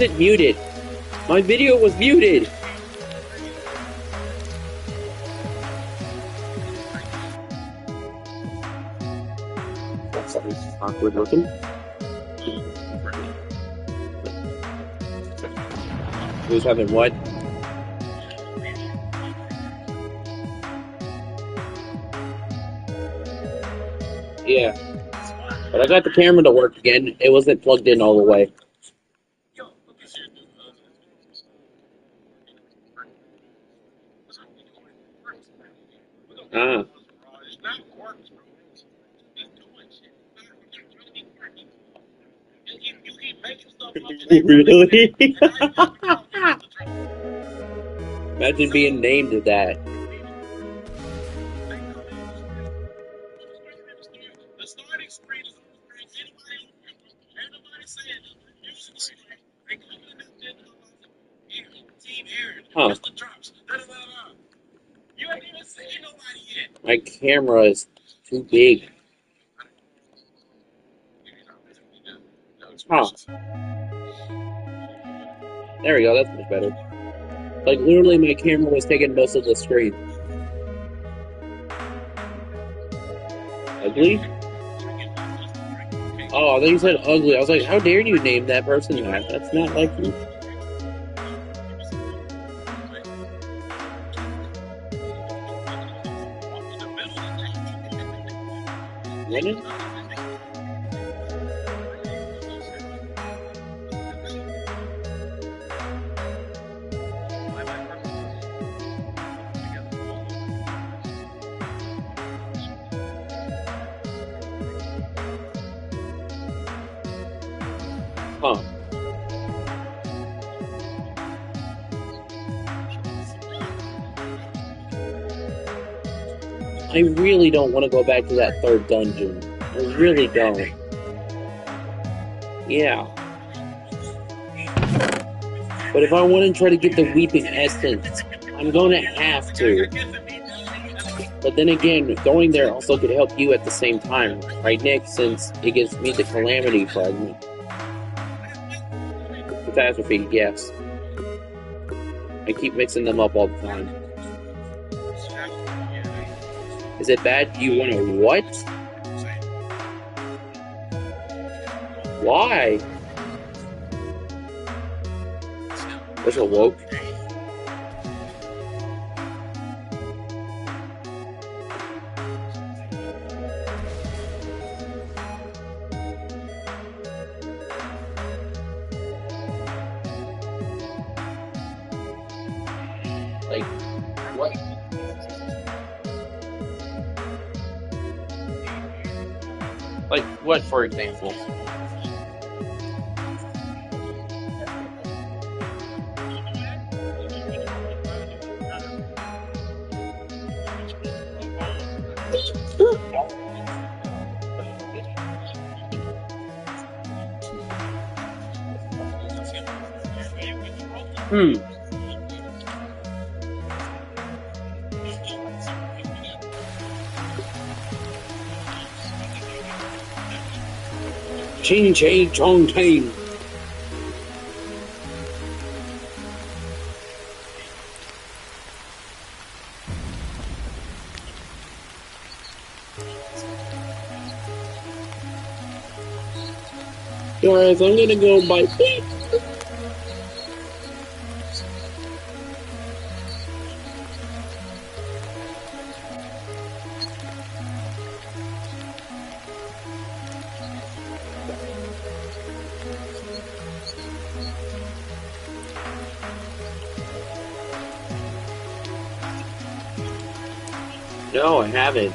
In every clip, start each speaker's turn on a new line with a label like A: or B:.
A: wasn't muted. My video was muted. That's awkward looking. Who's having what? Yeah. But I got the camera to work again. It wasn't plugged in all the way. Ah. Really? Imagine being named that. Huh. My camera is too big. Huh. There we go, that's much better. Like, literally, my camera was taking most of the screen. Ugly? Oh, I thought you said ugly. I was like, how dare you name that person that? That's not like you. Winning? Huh. I really don't want to go back to that third dungeon. I really don't. Yeah. But if I want to try to get the Weeping Essence, I'm going to have to. But then again, going there also could help you at the same time, right, Nick? Since it gives me the Calamity fragment. Catastrophe, yes. I keep mixing them up all the time. Is it bad? Do you want to what? Why? There's a woke. Like, what? Like, what, for example? Ching ching chong ching. Alright, I'm gonna go by feet. No, I haven't.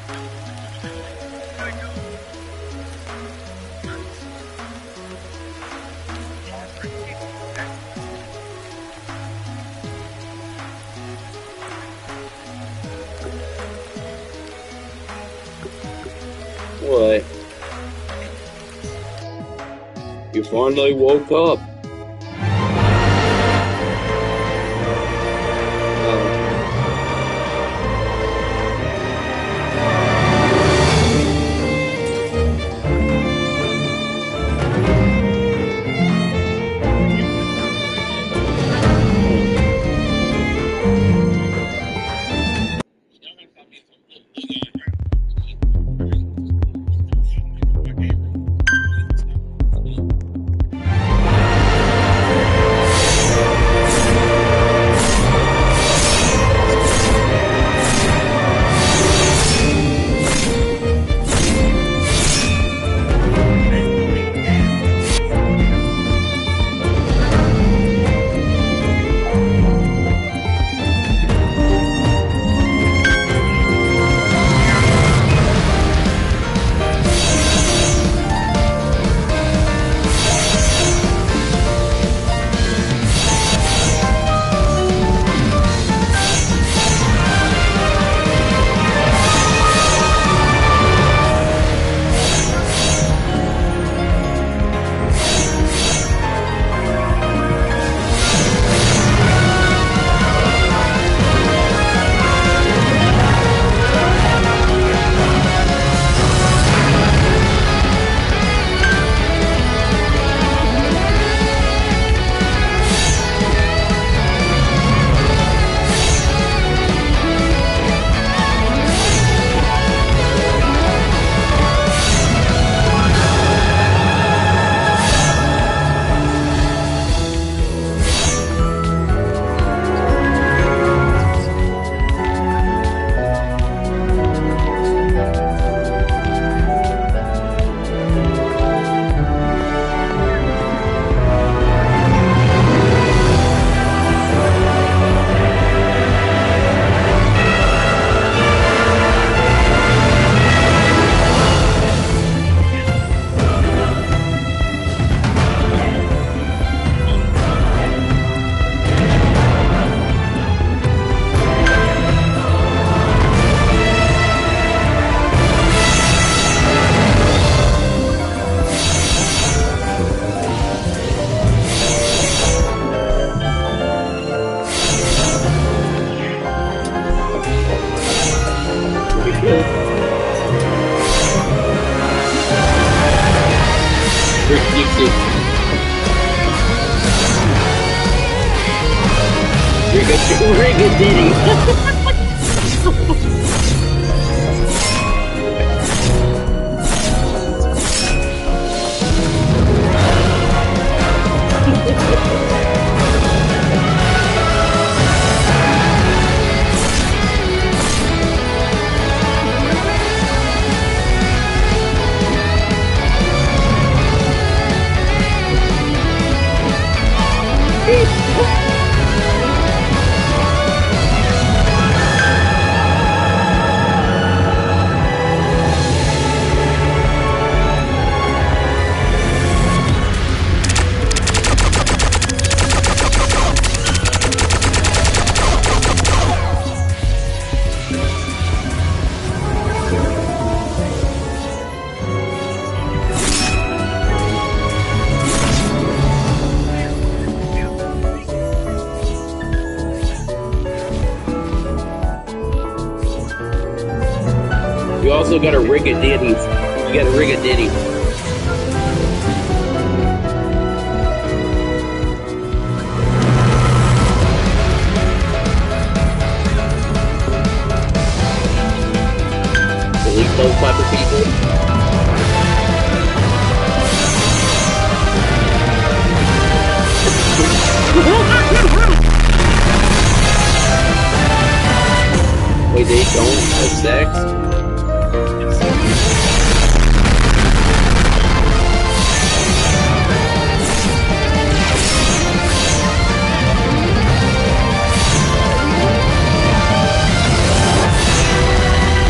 A: What? You finally woke up. Rigatitty. You also got a rigatitty. You got a rigatitty. Delete those type of people. Wait, they don't have sex?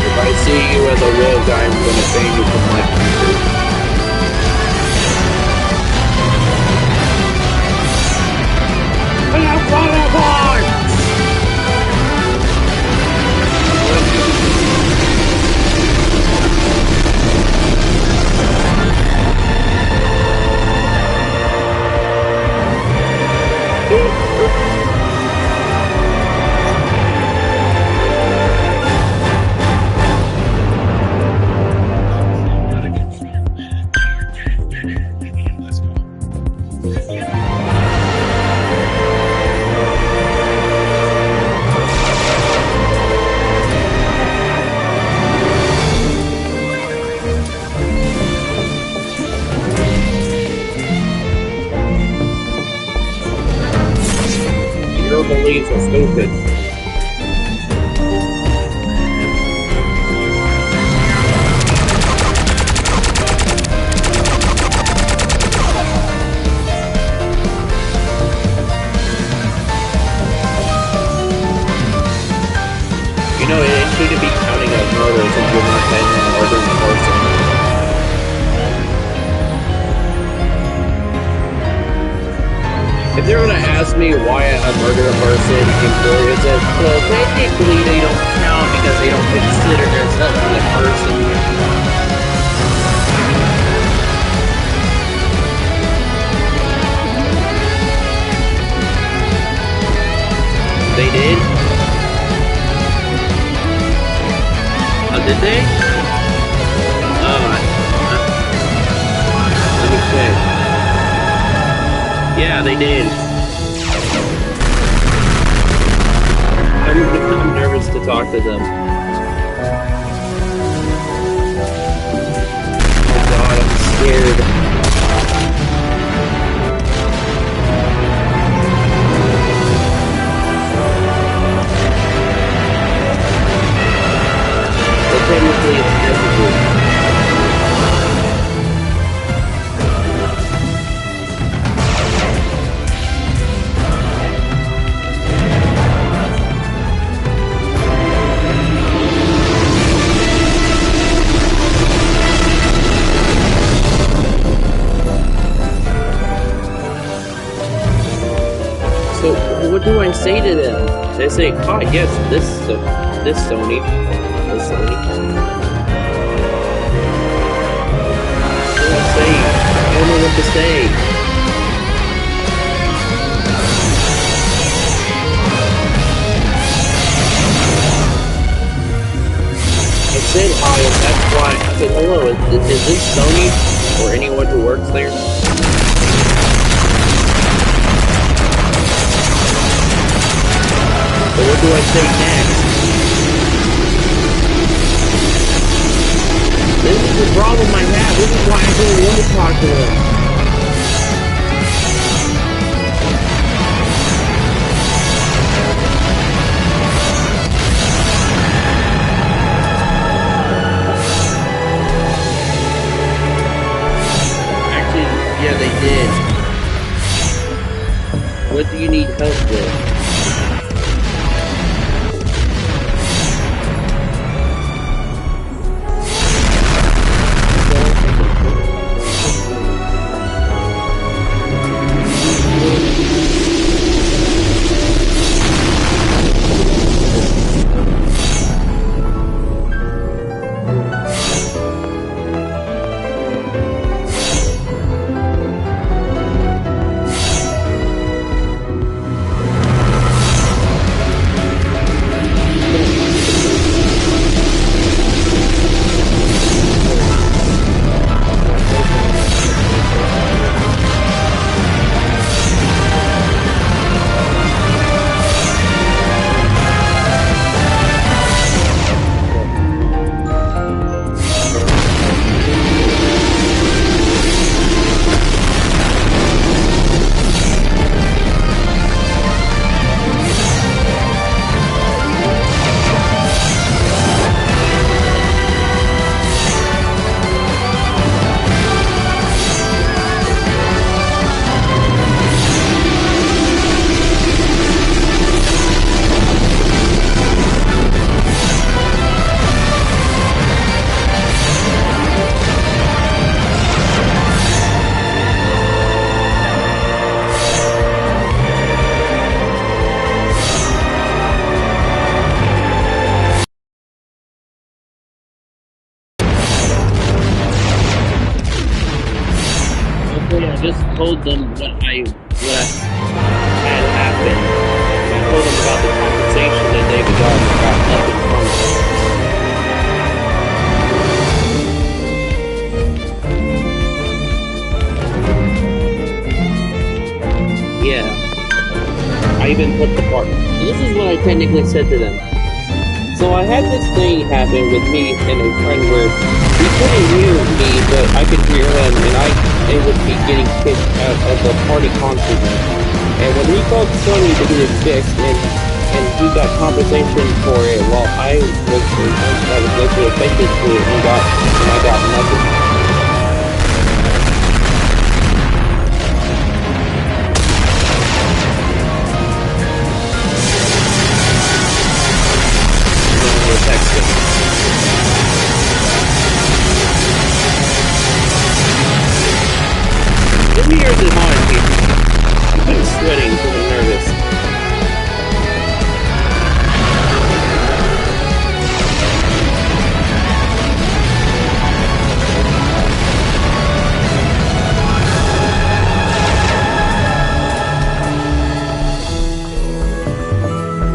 A: If I see you as a real guy, I'm gonna ban you from my country. Your beliefs are stupid. You know, it shouldn't be counting as murder since you're not having an murdering person. If they're gonna ask me why I murdered a person, employer says, well, technically they don't count because they don't consider themselves a person. They did? Oh, did they? Let me check. Yeah, they did. I'm nervous to talk to them. Oh god, I'm scared. But technically it's difficult. So what do I say to them? They say, "Hi, yes, this Sony, this Sony." What do I say? I don't know what to say. I said hi, and that's why I said hello. Is this Sony or anyone who works there? But what do I say next? This is the problem I have. This is why I don't want to talk to them. Actually, yeah, they did. What do you need help with? I just told them what had happened. I told them about the compensation that David got nothing from it. Yeah. I even put the part. This is what I technically said to them. So I had this thing happen with me and a friend where he couldn't hear me, but I could hear him, and I would be getting kicked out of the party constantly. And when we called Sony to get it fixed, and he got compensation for it, while I was literally affected to it, and I got nothing. Give me yours at home, people. I'm sweating because I'm nervous.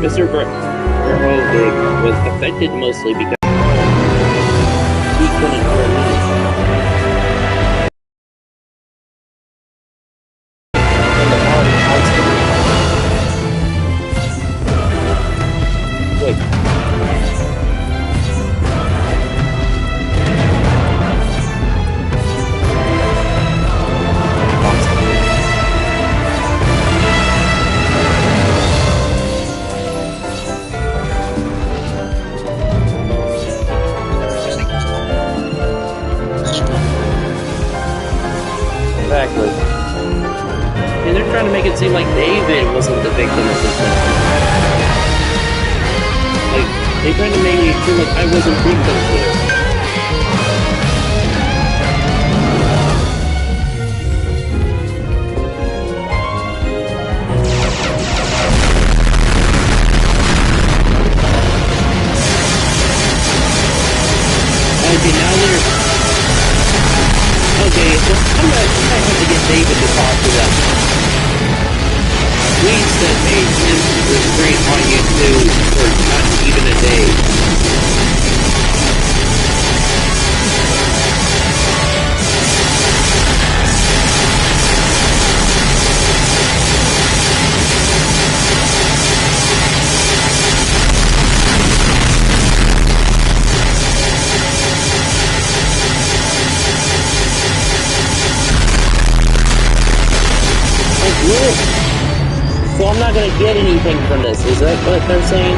A: Mr. Verhoeven was affected mostly because he couldn't hear me. Exactly. And they're trying to make it seem like David wasn't the victim of this thing. Like, they're trying to make me feel like I wasn't victim to it. Okay, now they're... Okay, so I might have to get David to talk to them. We said made him restraint on YouTube for not even a day. I'm not gonna get anything from this. Is that what they're saying?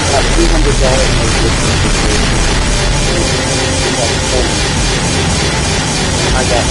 A: About $200 I got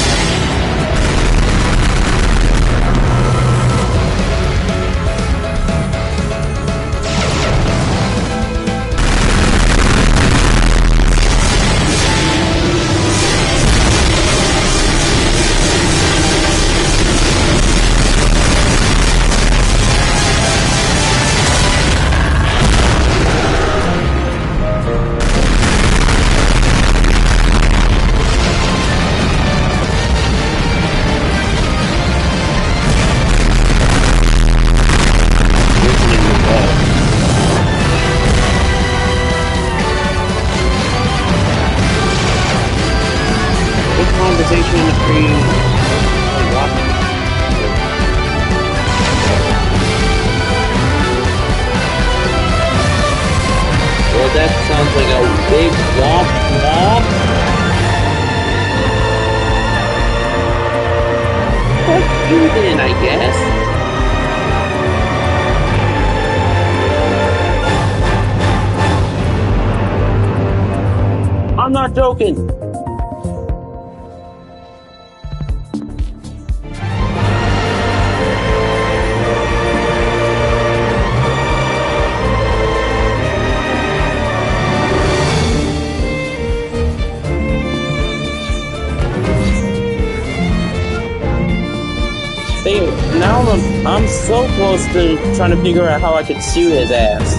A: conversation between well, that sounds like a big womp womp. Fuck you then, I guess. I'm not joking. Now I'm so close to trying to figure out how I could sue his ass.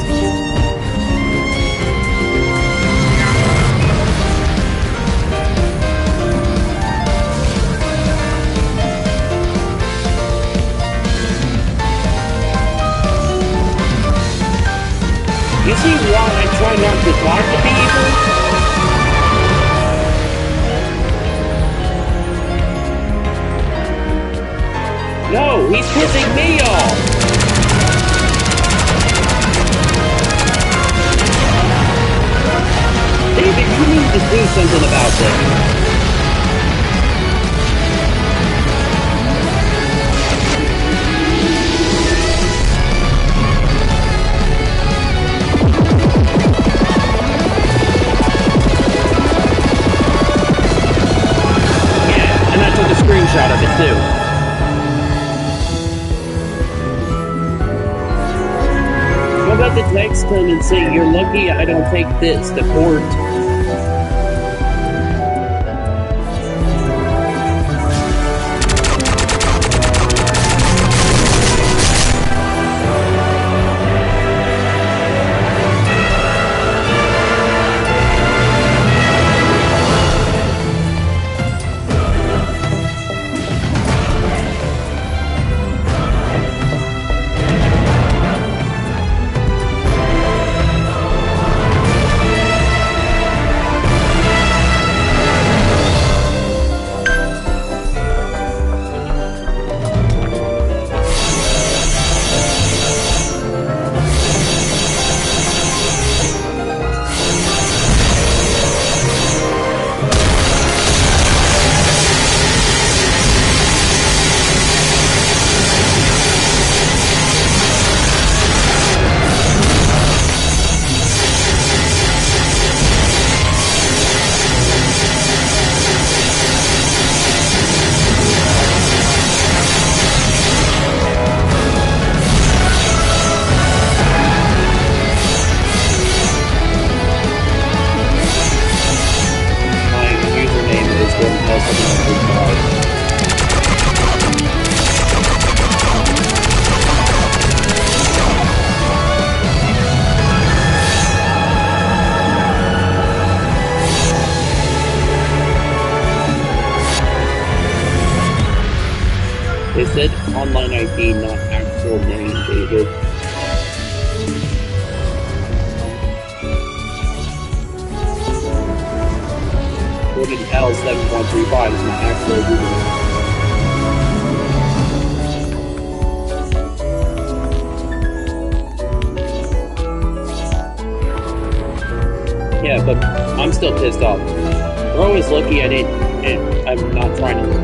A: You see why I try not to talk to people? No, he's pissing me off! David, you need to do something about this. Yeah, and I took a screenshot of it too. I'm about to text him and say, you're lucky I don't take this to court. It said online ID, not actual name, David. Gordon L7135 is my actual username. Yeah, but I'm still pissed off. Bro is lucky I didn't, and I'm not trying to.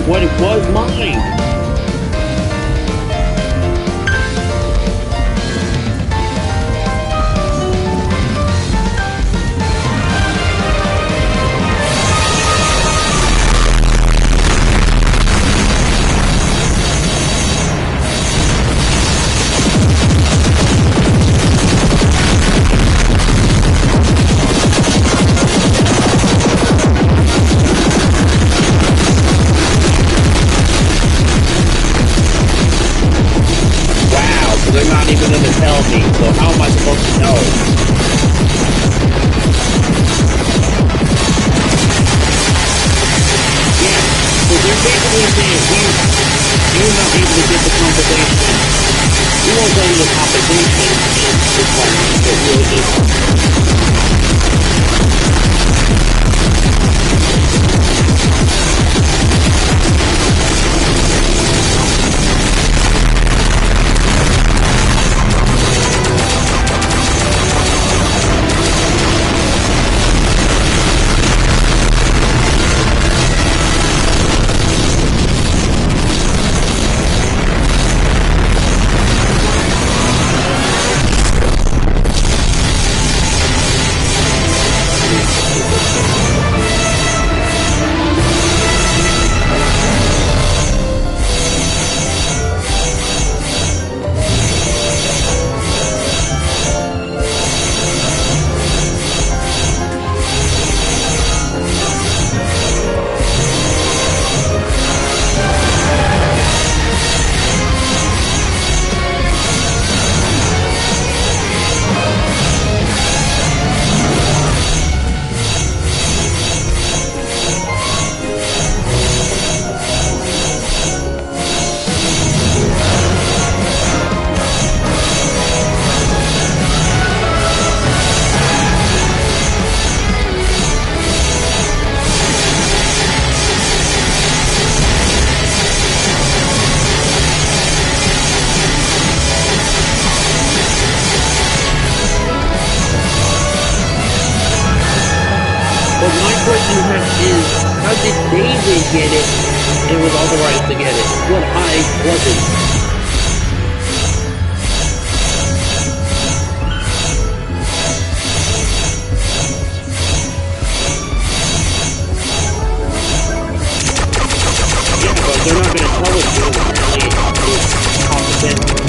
A: What it was mine. They're not even going to tell me, so how am I supposed to know? Yeah, so they're basically saying, you're not able to get the compensation. We won't tell you the compensation is requirement, but we'll just... But my question is, how did David get it and was authorized to get it? When I wasn't? Yeah, but they're not going to tell us because apparently it's confidential.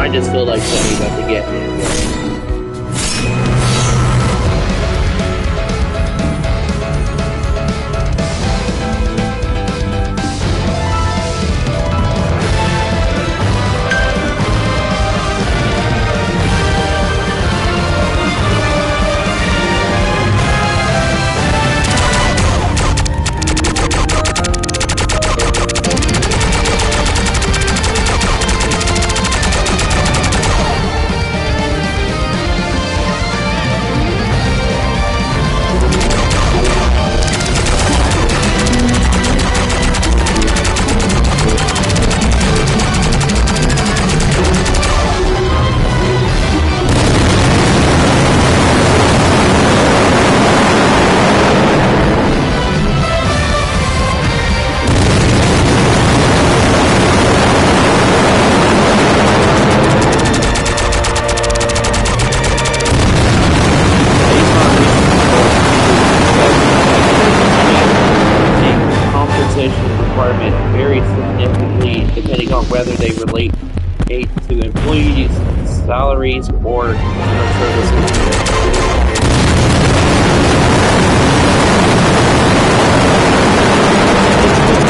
A: I just feel like Sony's about to get me. relate to employees' salaries or customer service.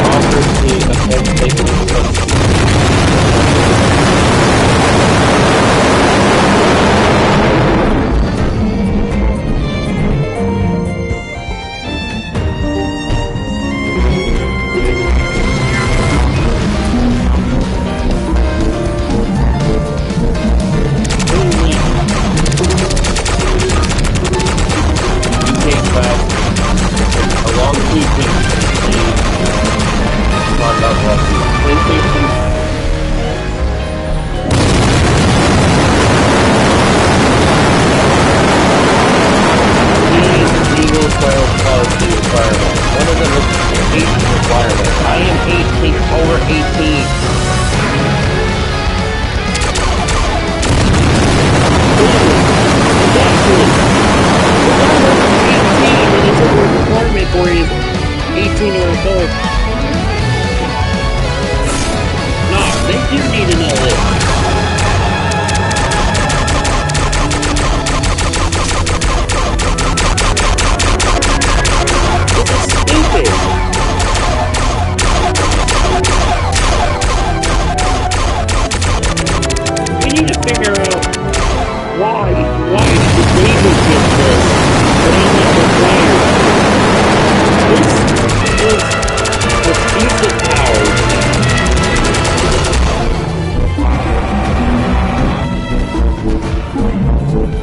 A: Offers to affect labor.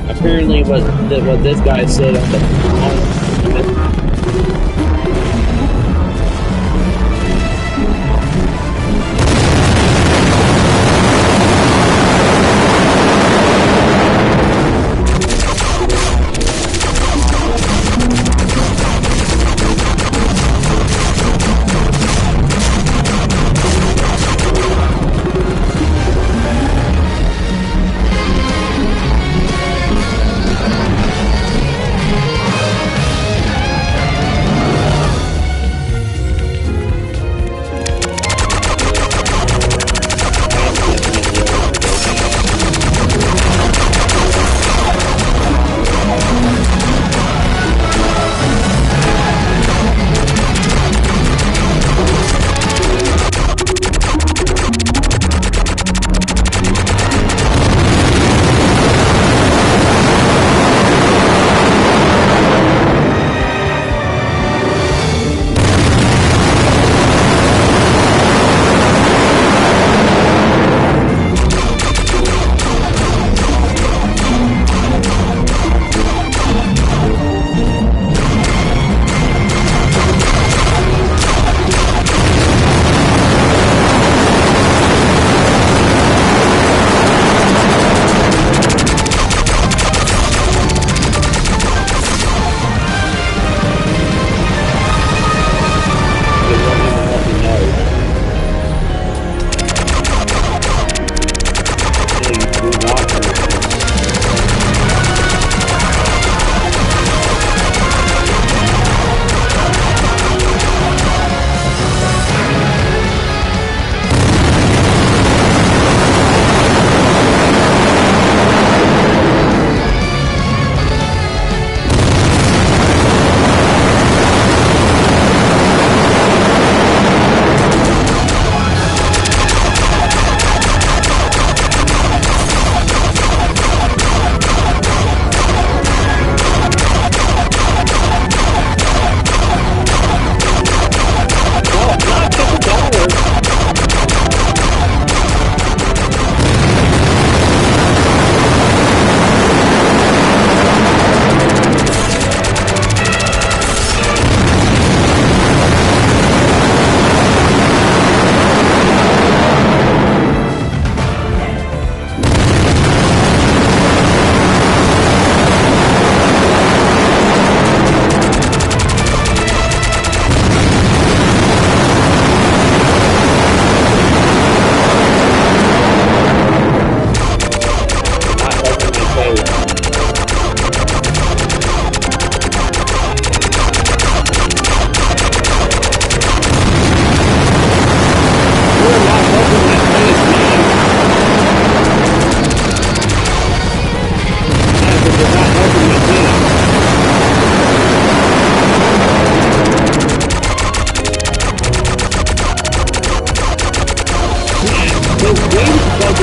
A: Apparently, what this guy said on the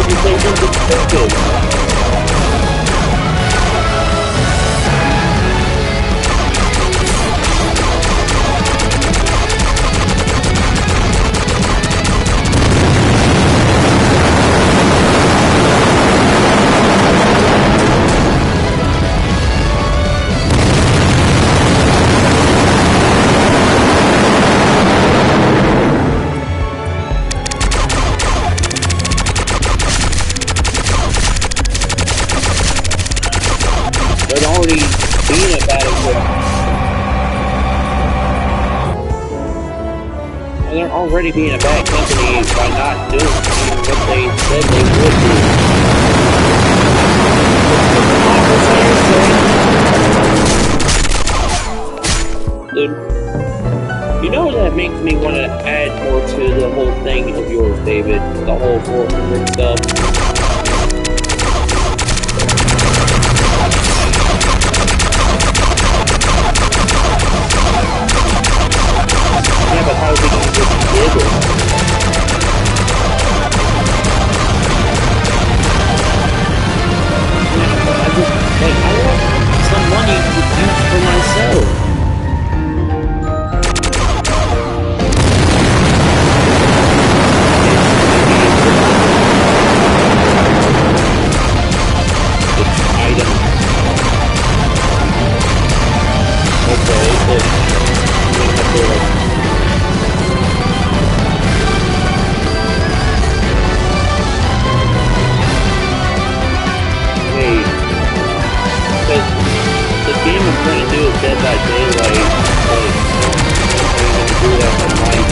A: you say something stupid. They're already being a bad they're already being a bad company by not doing what they said they would do. Dude, you know that makes me want to add more to the whole thing of yours, David. The whole 400 stuff. Yeah, but how is he going to get together? Yeah, but I want some money to use for myself. Dead by Daylight, but I'm going to do that for night.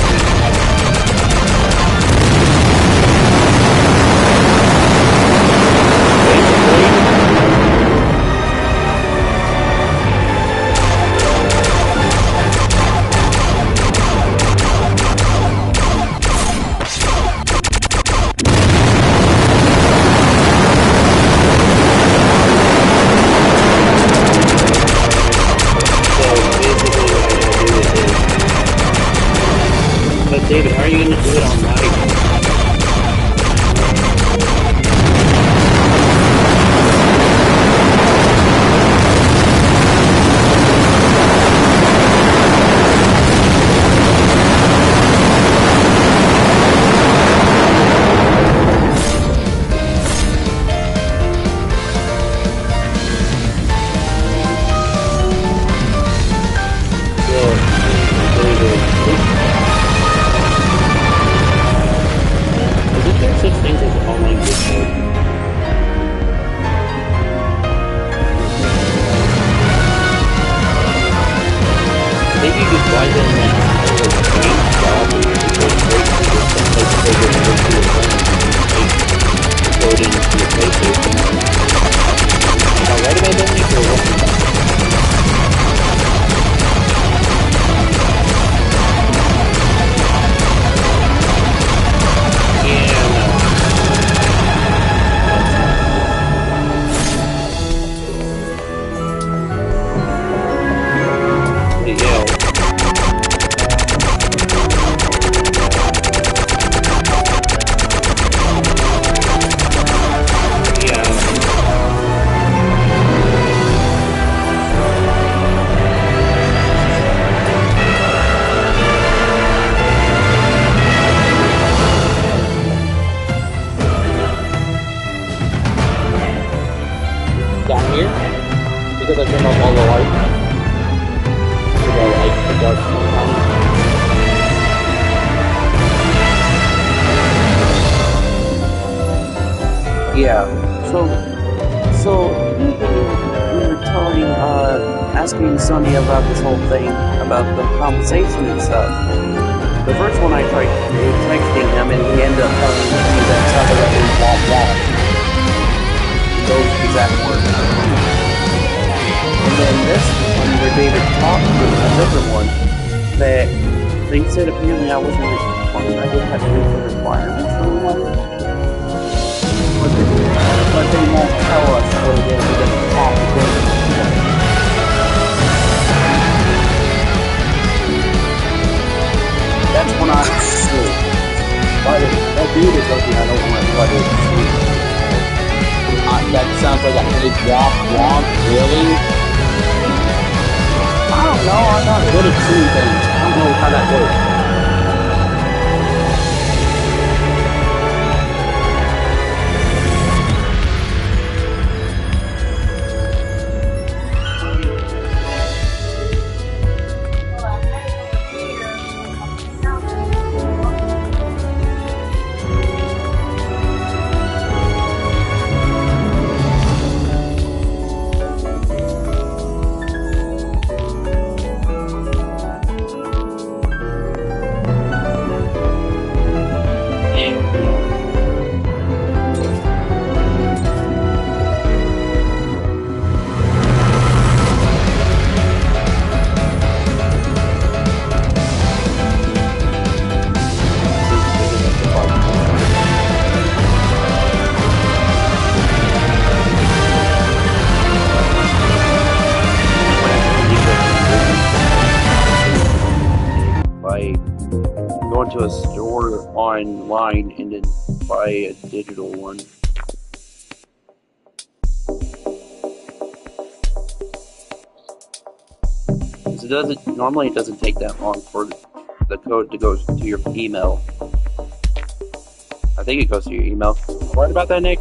A: David, how are you going to do it on live? Such things as online Discord. Maybe you could buy them like GameStop or you could go straight to the place where you're going to your phone and go into your PlayStation. Am I right about that, Nick, or what? Down here, because I turned off all the lights, because I like the dark sometimes. Yeah, so we were telling, asking Sonny about this whole thing, about the compensation and stuff. The first one I tried texting him, and he ended up telling me that something that was blah. Those exact words. And then this one where David talked to a different one that they said apparently I wasn't responding. I didn't have to meet the requirements or whatever. But they won't tell us what it is because it's confidential. That's when I sleep. That dude is something I don't want to try to sleep. sounds like a big womp womp. Really? I don't know. I'm not good at tuning things. I don't know how that works. Go into a store online and then buy a digital one. Normally it doesn't take that long for the code to go to your email. I think it goes to your email. Right about that, Nick?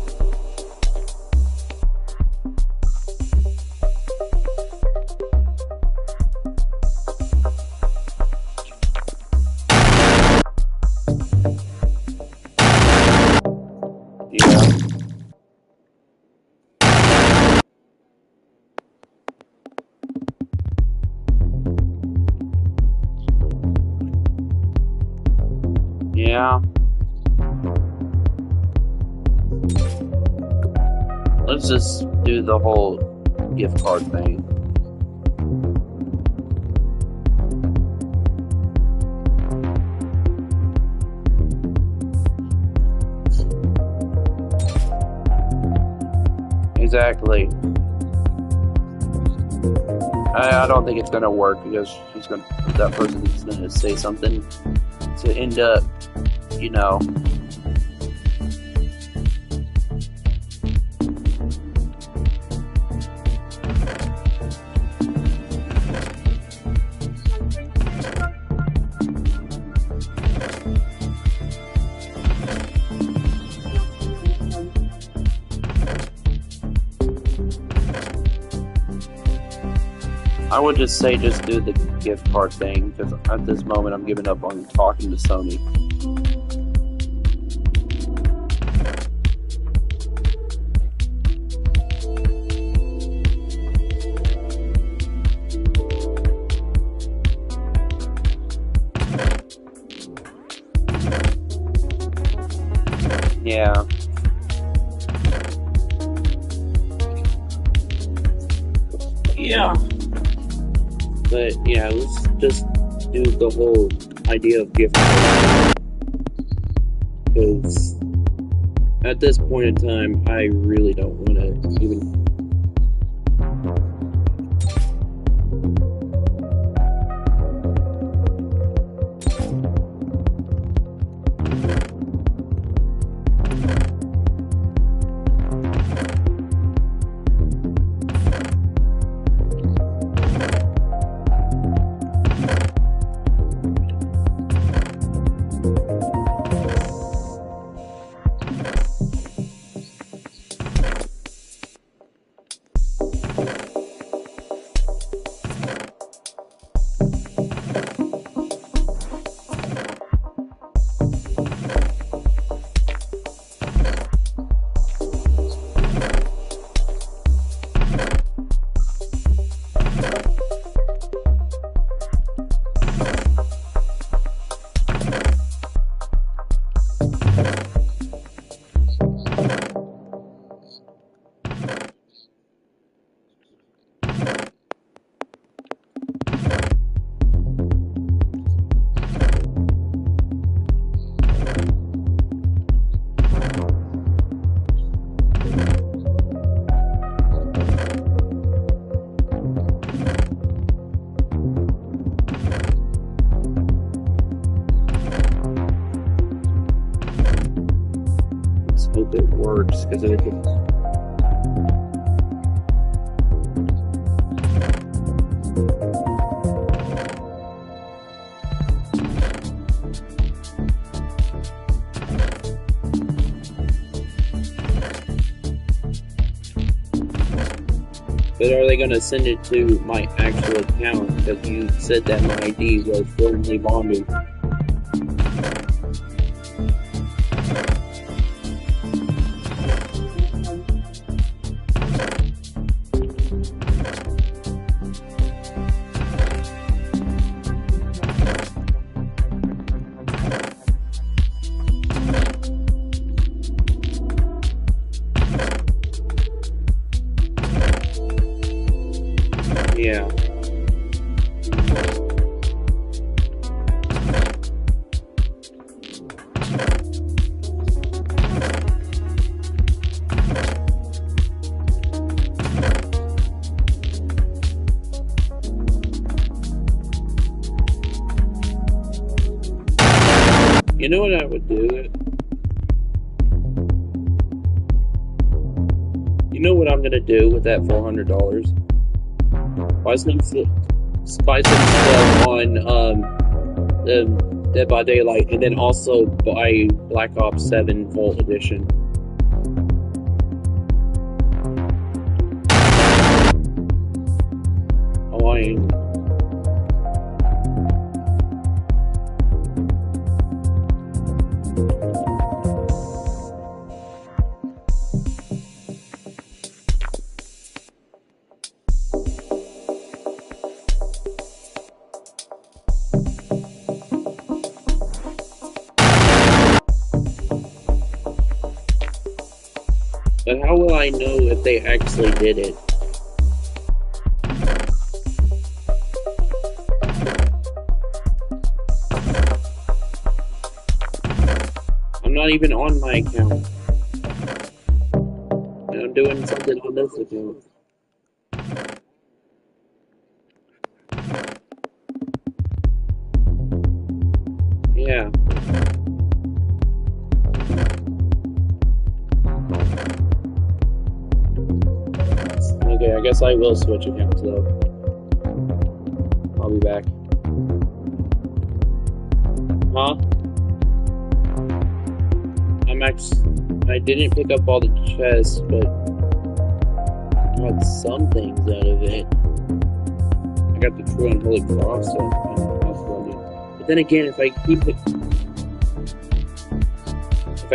A: Yeah. Let's just do the whole gift card thing. Exactly. I don't think it's gonna work because that person is gonna say something to end up, you know. I would just say just do the gift card thing, because at this moment I'm giving up on talking to Sony. Yeah. Yeah. But yeah, let's just do the whole idea of gift cards. Because at this point in time, I really don't want to even. Hope it works, because But are they going to send it to my actual account? Because you said that my ID was firmly bonded. Yeah. You know what I would do? You know what I'm gonna do with that $400? Buy some stuff on Dead by Daylight, and then also buy Black Ops 7 Full Edition. Hawaiian. But how will I know if they actually did it? I'm not even on my account. And I'm doing something on this account. Yeah. Okay, I guess I will switch accounts though. I'll be back. Huh? I didn't pick up all the chests, but I got some things out of it. I got the true unholy cross, but then again, if I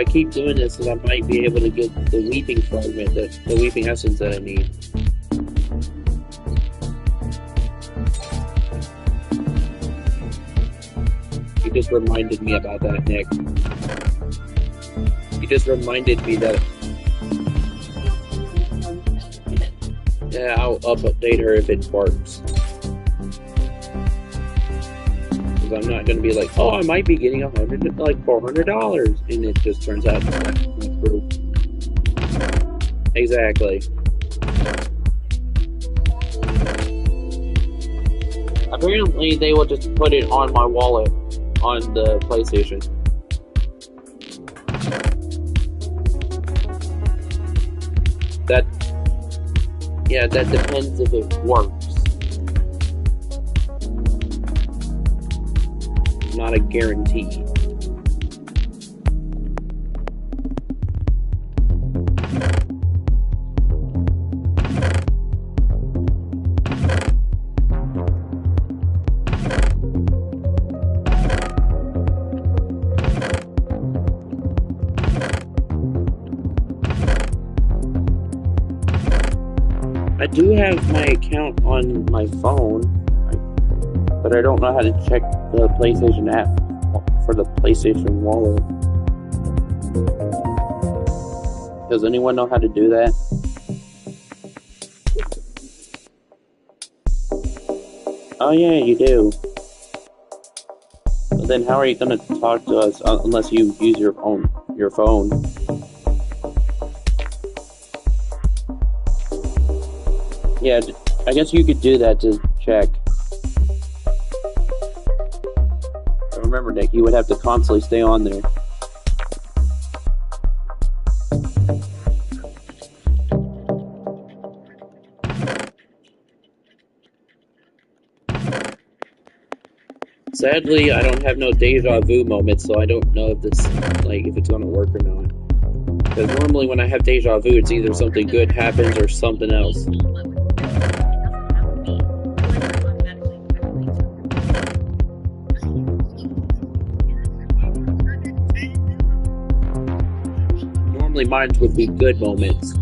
A: keep doing this, then I might be able to get the weeping fragment, the weeping essence that I need. You just reminded me about that, Nick. You just reminded me that. Yeah, I'll update her if it works. Because I'm not going to be like, oh, I might be getting $400, and it just turns out it's not true. Exactly. Apparently, they will just put it on my wallet on the PlayStation. That depends if it works. Not a guarantee. I do have my account on my phone, but I don't know how to check the PlayStation app for the PlayStation wallet. Does anyone know how to do that? Oh yeah, you do. But then how are you going to talk to us unless you use your phone? Yeah, I guess you could do that to check. Remember, Nick, you would have to constantly stay on there. Sadly, I don't have no deja vu moments, so I don't know if if it's gonna work or not. Because normally when I have deja vu, it's either something good happens or something else. normally mine would be good moments.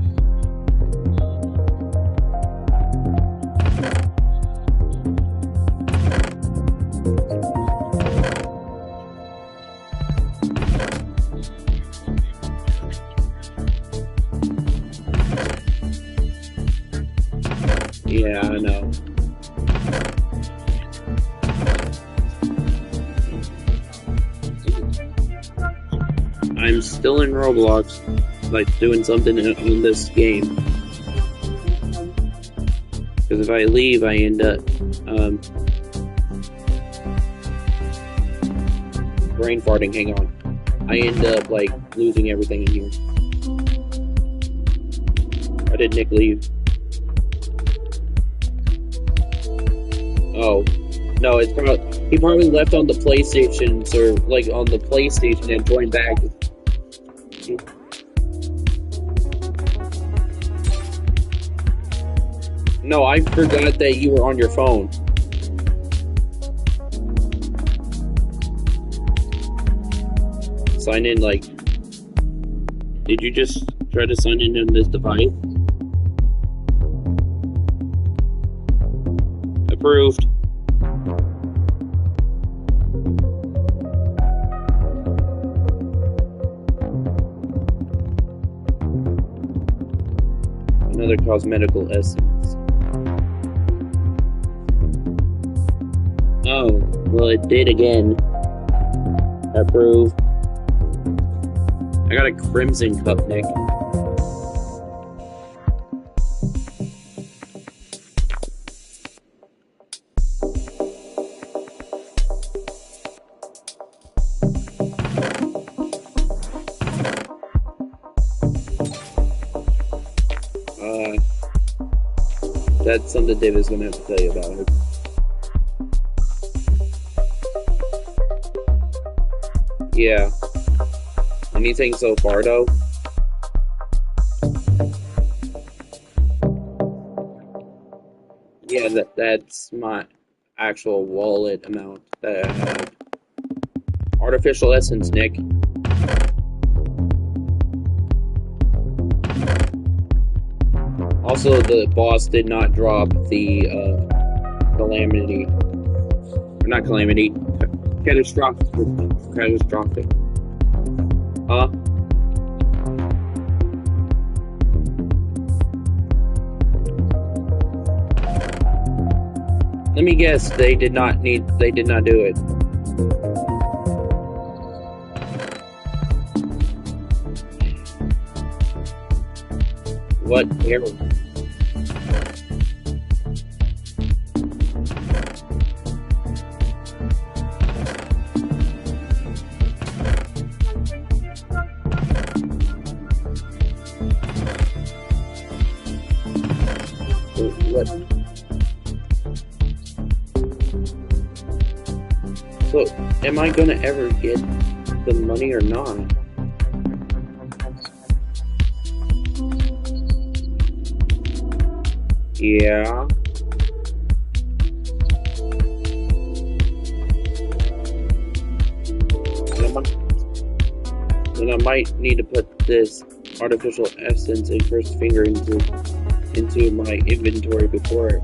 A: Yeah, I know. I'm still in Roblox, like doing something on this game. Because if I leave, I end up brain farting. Hang on, I end up like losing everything in here. Why did Nick leave? Oh, no, it's probably he probably left on the PlayStation or like on the PlayStation and joined back. No, I forgot that you were on your phone. Sign in, like, did you just try to sign in on this device? Approved. Another cosmetical essence. Oh, well, it did again. Approved. I got a crimson cup, Nick. That's something David's gonna have to tell you about it. Yeah. Anything so far, though? Yeah, that's my actual wallet amount that I have. Artificial essence, Nick. Also, the boss did not drop the calamity. Or not calamity. Catastrophic. Catastrophic. Huh? Let me guess, they did not do it. What error? What? So, am I gonna ever get the money or not? Yeah. Then I might need to put this artificial essence and first finger into my inventory before.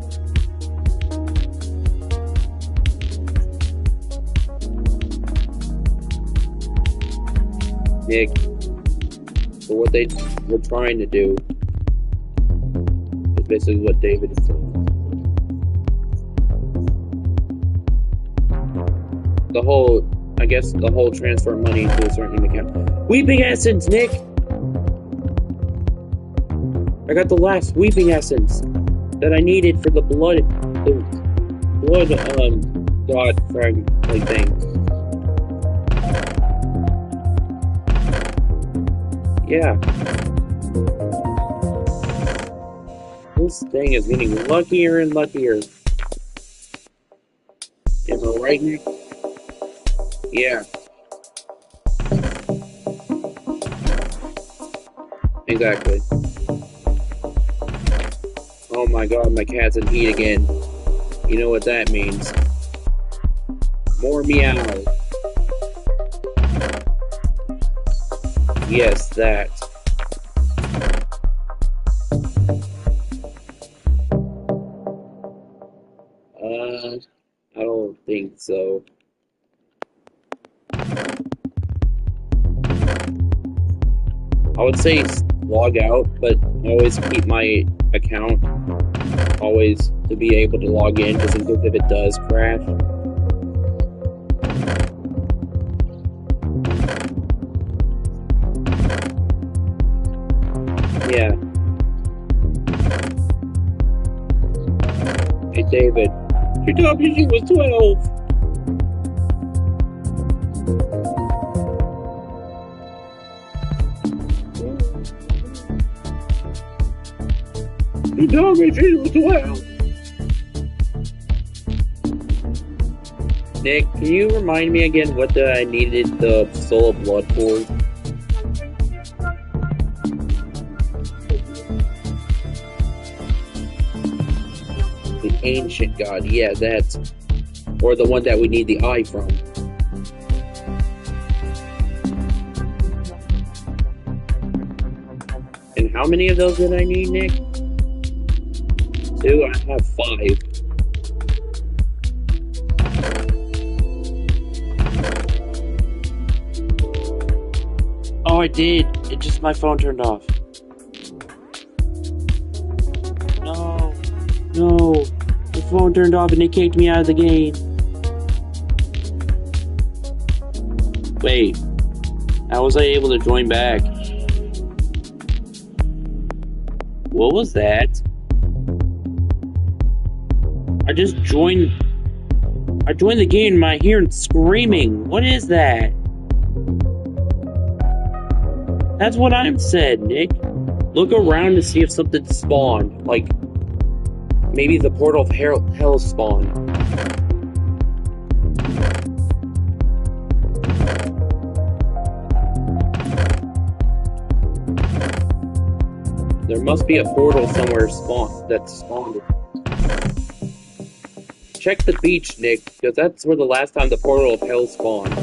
A: Nick, so what they were trying to do is basically what David is saying. I guess the whole transfer money into a certain account. Weeping essence, Nick! I got the last weeping essence that I needed for the blood god frag like thing. Yeah. This thing is getting luckier and luckier. Am I right, Nick? Yeah. Exactly. Oh my god, my cat's in heat again. You know what that means. More meow. Yes, that. so I would say log out, but always keep my account always to be able to log in just in case if it does crash. Yeah. Hey David, your WG was 12. Your WG was 12. Nick, can you remind me again what I needed the Soul of Blood for? The Ancient God, yeah, that's... Or the one that we need the eye from. And how many of those did I need, Nick? 2? I have 5. Oh, I did. It just my phone turned off. No. No. The phone turned off and it kicked me out of the game. Wait. How was I able to join back? What was that? I just joined... I joined the game and I hear screaming. What is that? That's what I've said, Nick. Look around to see if something spawned. Like, maybe the portal of hell spawned. There must be a portal somewhere that's spawned. Check the beach, Nick, because that's where the last time the portal of hell spawned.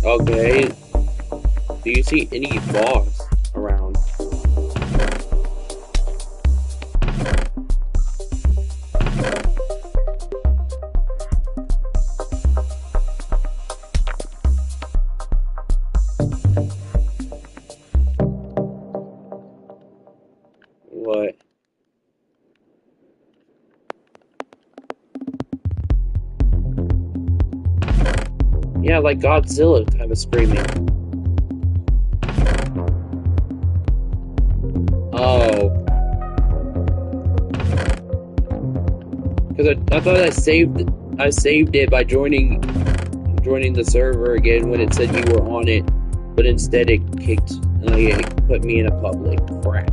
A: Okay. Do you see any boss around? What? Yeah, like Godzilla type of screaming. Oh. Because I thought I saved it by joining the server again when it said you were on it, but instead it it put me in a public. Crap.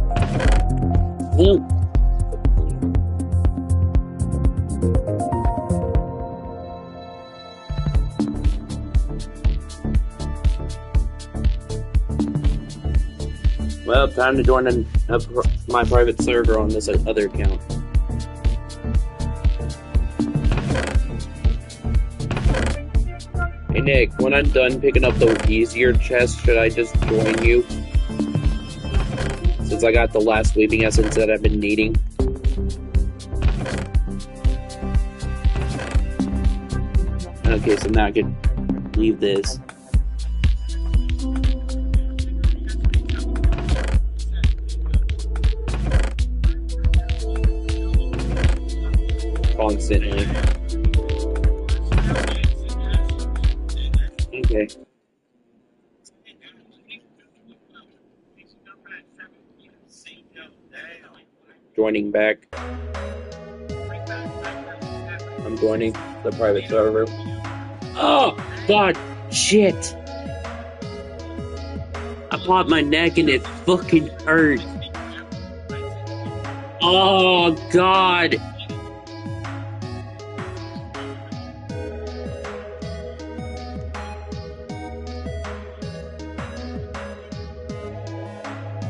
A: Well, time to join my private server on this other account. Hey Nick, when I'm done picking up the easier chests, should I just join you? Since I got the last sleeping essence that I've been needing. Okay, so now I can leave this. Constantly. Okay. Joining back. I'm joining the private server. Oh, God, shit. I popped my neck and it fucking hurt. Oh, God.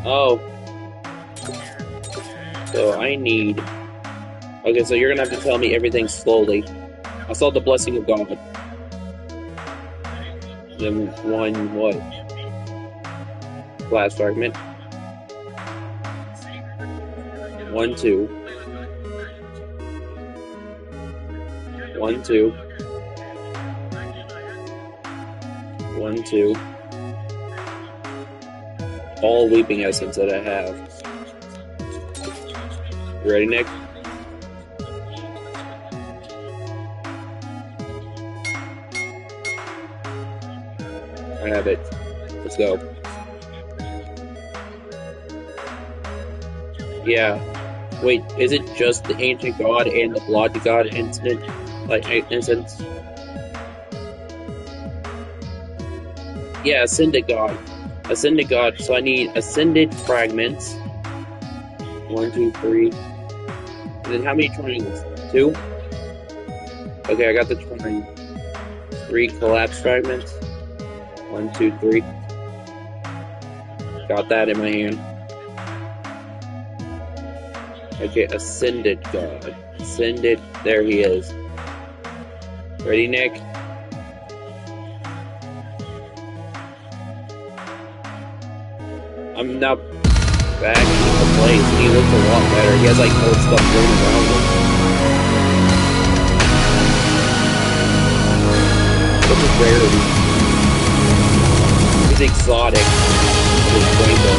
A: Oh. So I need... Okay, so you're gonna have to tell me everything slowly. I saw the blessing of God. Then one, what? Last fragment. 1, 2. 1, 2. 1, 2. All Weeping Essence that I have. You ready, Nick? I have it. Let's go. Yeah. Wait, is it just the Ancient God and the Blood God incident? Like, instance? Yeah, Ascended God. Ascended God, so I need Ascended Fragments. 1, 2, 3. And then how many triangles? 2? Okay, I got the triangle. 3 Collapse Fragments. 1, 2, 3. Got that in my hand. Okay, Ascended God. Ascended. There he is. Ready, Nick? I'm now back in the place. He looks a lot better. He has like more stuff going around him. What's his rarity? He's exotic. His rainbow.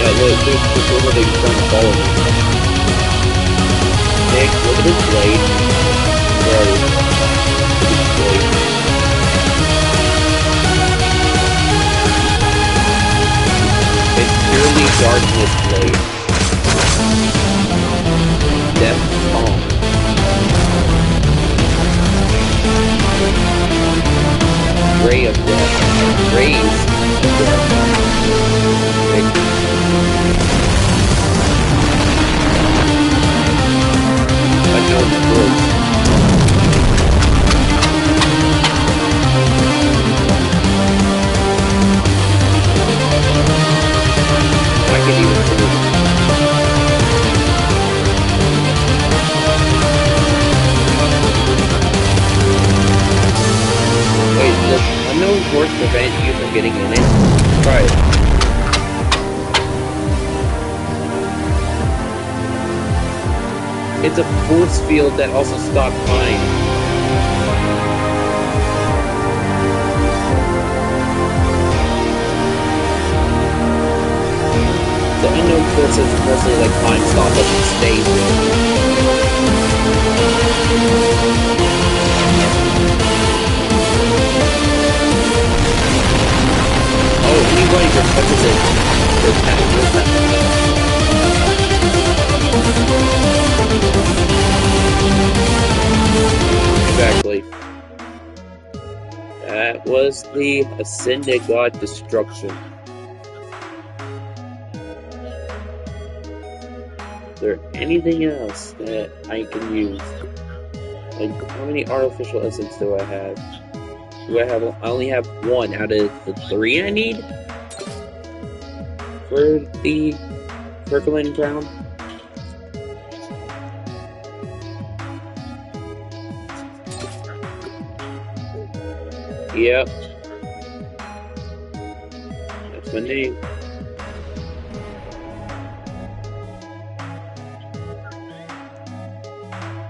A: Yeah, look, there's over there trying to follow me. Nick, look at his blade. Bro. His blade. It's purely darkness blade. Death Song. Ray of Death. Rays of Death. Unknown Force. I can even see it. Wait, does Unknown Force prevent you from getting in it? Try it. It's a force field that also stops time. The Unknown Force is mostly like time stop, but it stays. Oh, anybody that touches it, it's Exactly. That was the Ascended God Destruction. Is there anything else that I can use? Like, how many artificial essence do I have? I only have 1 out of the 3 I need for the Percolating Crown. Yep. That's my name.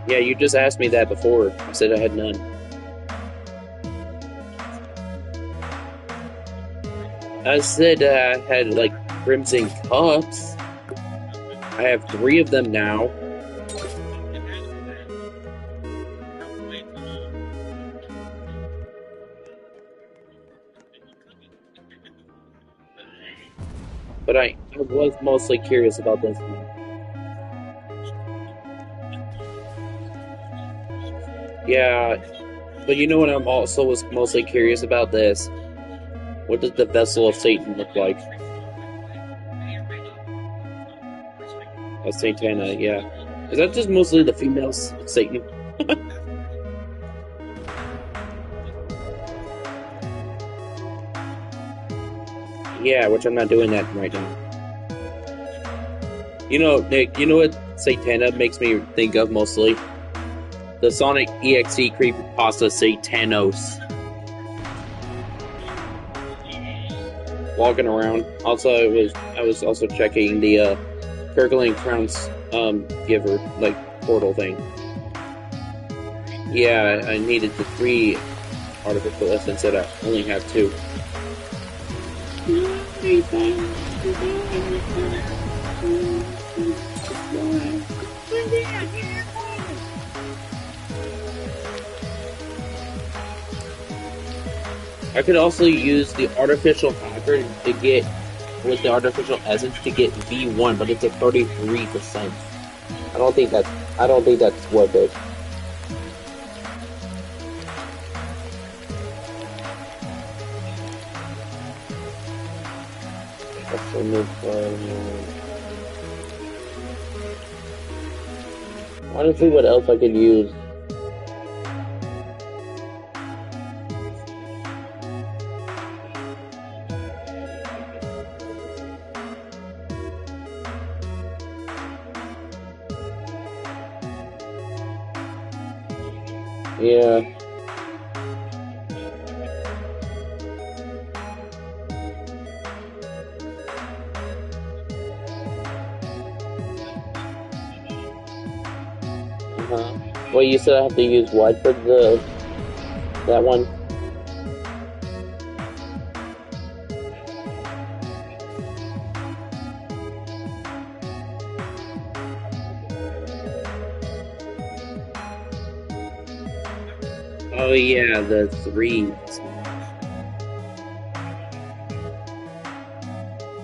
A: Yeah, you just asked me that before. I said I had none. I said I had, like, Crimson Cups. I have 3 of them now. But I was mostly curious about this one. Yeah, but you know what I'm also was mostly curious about this? What does the Vessel of Satan look like? A Satana, yeah. Is that just mostly the female Satan? Yeah, which I'm not doing that right now. You know, Nick, you know what Satana makes me think of mostly? The Sonic EXE creepypasta Satanos. walking around. Also, I was also checking the Gurgling Crowns giver like portal thing. Yeah, I needed the 3 artificial essence that I only have 2. I could also use the artificial hacker to get with the artificial essence to get V1, but it's at 33%. I don't think that's worth it. Honestly, what else I could use? Yeah. Well, you said I have to use what for that one? Oh yeah, the 3.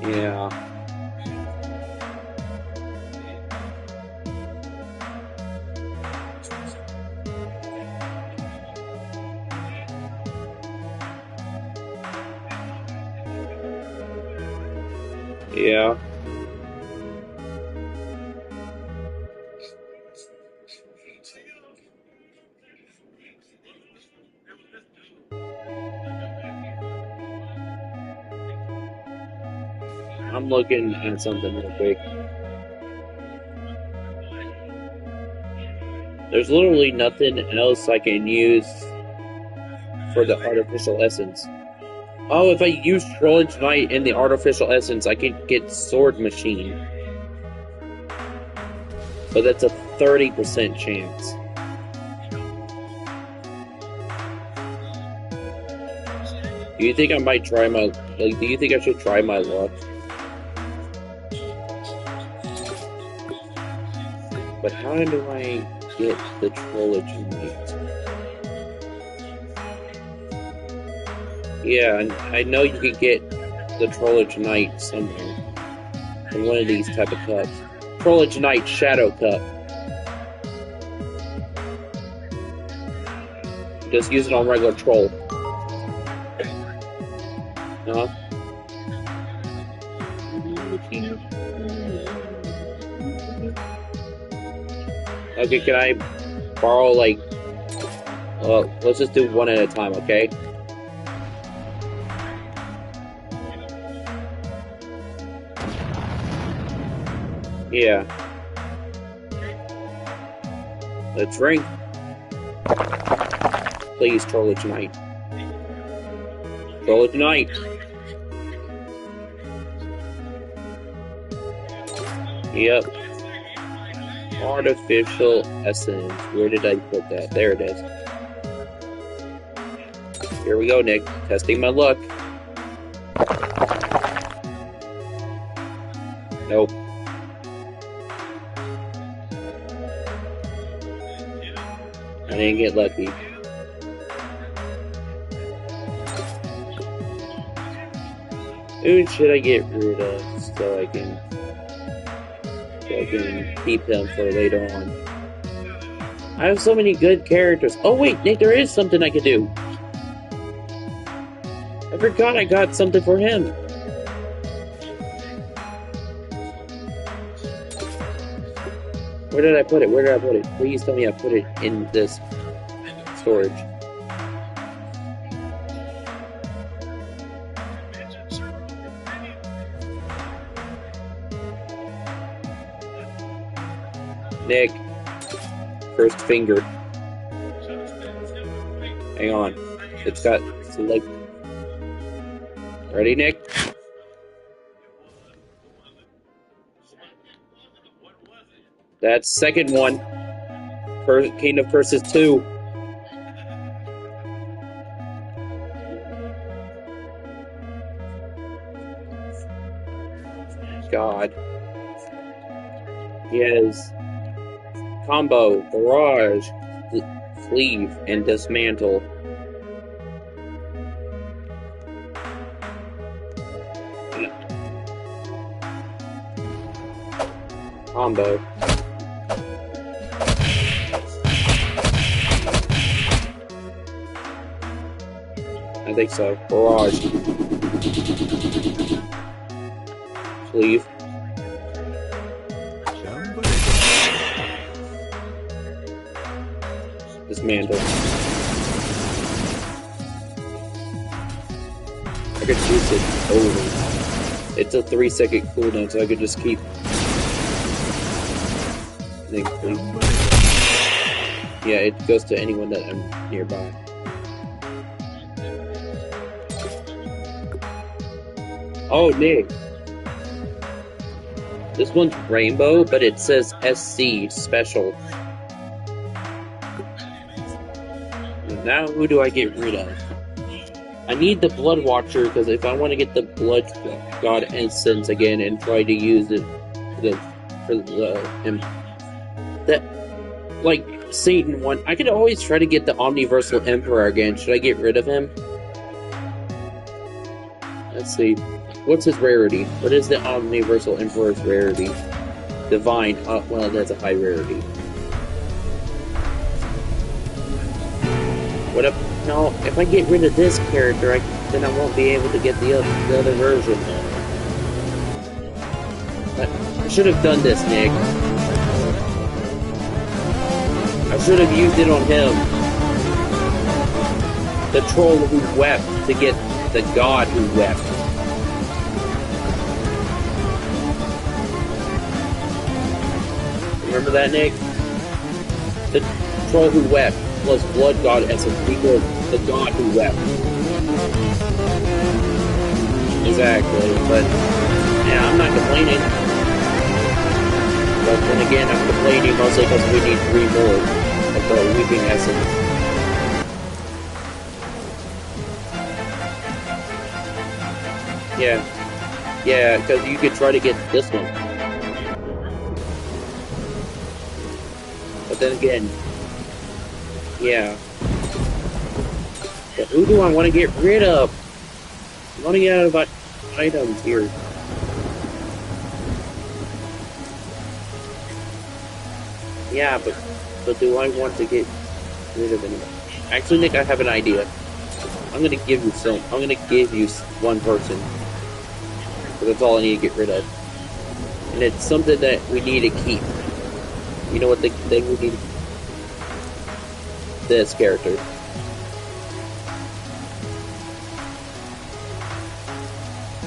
A: Yeah. Yeah. I'm looking at something real quick. There's literally nothing else I can use for the artificial essence. Oh, if I use Trollage Knight in the artificial essence, I could get Sword Machine. But that's a 30% chance. Do you think I might try my... Like, do you think I should try my luck? But how do I get the Trollage Knight? Yeah, I know you could get the Trollage Knight somewhere. In one of these type of cups. Trollage Knight Shadow Cup. Just use it on regular troll. Uh-huh. Okay, can I borrow, like... Well, let's just do one at a time, okay? Yeah. Let's ring. Please, Trollage Knight. Trollage Knight. Yep. Artificial essence. Where did I put that? There it is. Here we go, Nick. Testing my luck. Nope. I didn't get lucky. Who should I get rid of so I can keep him for later on? I have so many good characters. Oh wait, Nick, there is something I could do. I forgot I got something for him. Where did I put it? Where did I put it? Please tell me I put it in this storage. Nick. First finger. Hang on. It's got select. Ready, Nick? That's second one. King of Curses 2. God. He has combo, barrage, cleave, and dismantle. Combo. I think so. Barrage. Cleave. Dismantle. I could use it over. It's a 3-second cooldown, so I could just keep. Yeah, it goes to anyone that I'm nearby. Oh, Nick. This one's rainbow, but it says SC special. Now, who do I get rid of? I need the Blood Watcher, because if I want to get the Blood God Essence again and try to use it for that, like, Satan one, I could always try to get the Omniversal Emperor again. Should I get rid of him? Let's see. What's his rarity? What is the Omniversal Emperor's rarity? Divine. Well, that's a high rarity. What up? No, if I get rid of this character, then I won't be able to get the other version. I should have done this, Nick. I should have used it on him. The troll who wept to get the god who wept. Remember that, Nick? The troll who wept was Blood God Essence equal the god who wept. Exactly, but yeah, I'm not complaining. But then again, I'm complaining mostly because we need 3 more of the Weeping Essence. Yeah, because you could try to get this one. But then again, yeah. But who do I want to get rid of? I'm running out of items here. Yeah, but do I want to get rid of anyone? Actually, Nick, I have an idea. I'm gonna give you one person. Because that's all I need to get rid of. And it's something that we need to keep. You know what the thing we need? This character.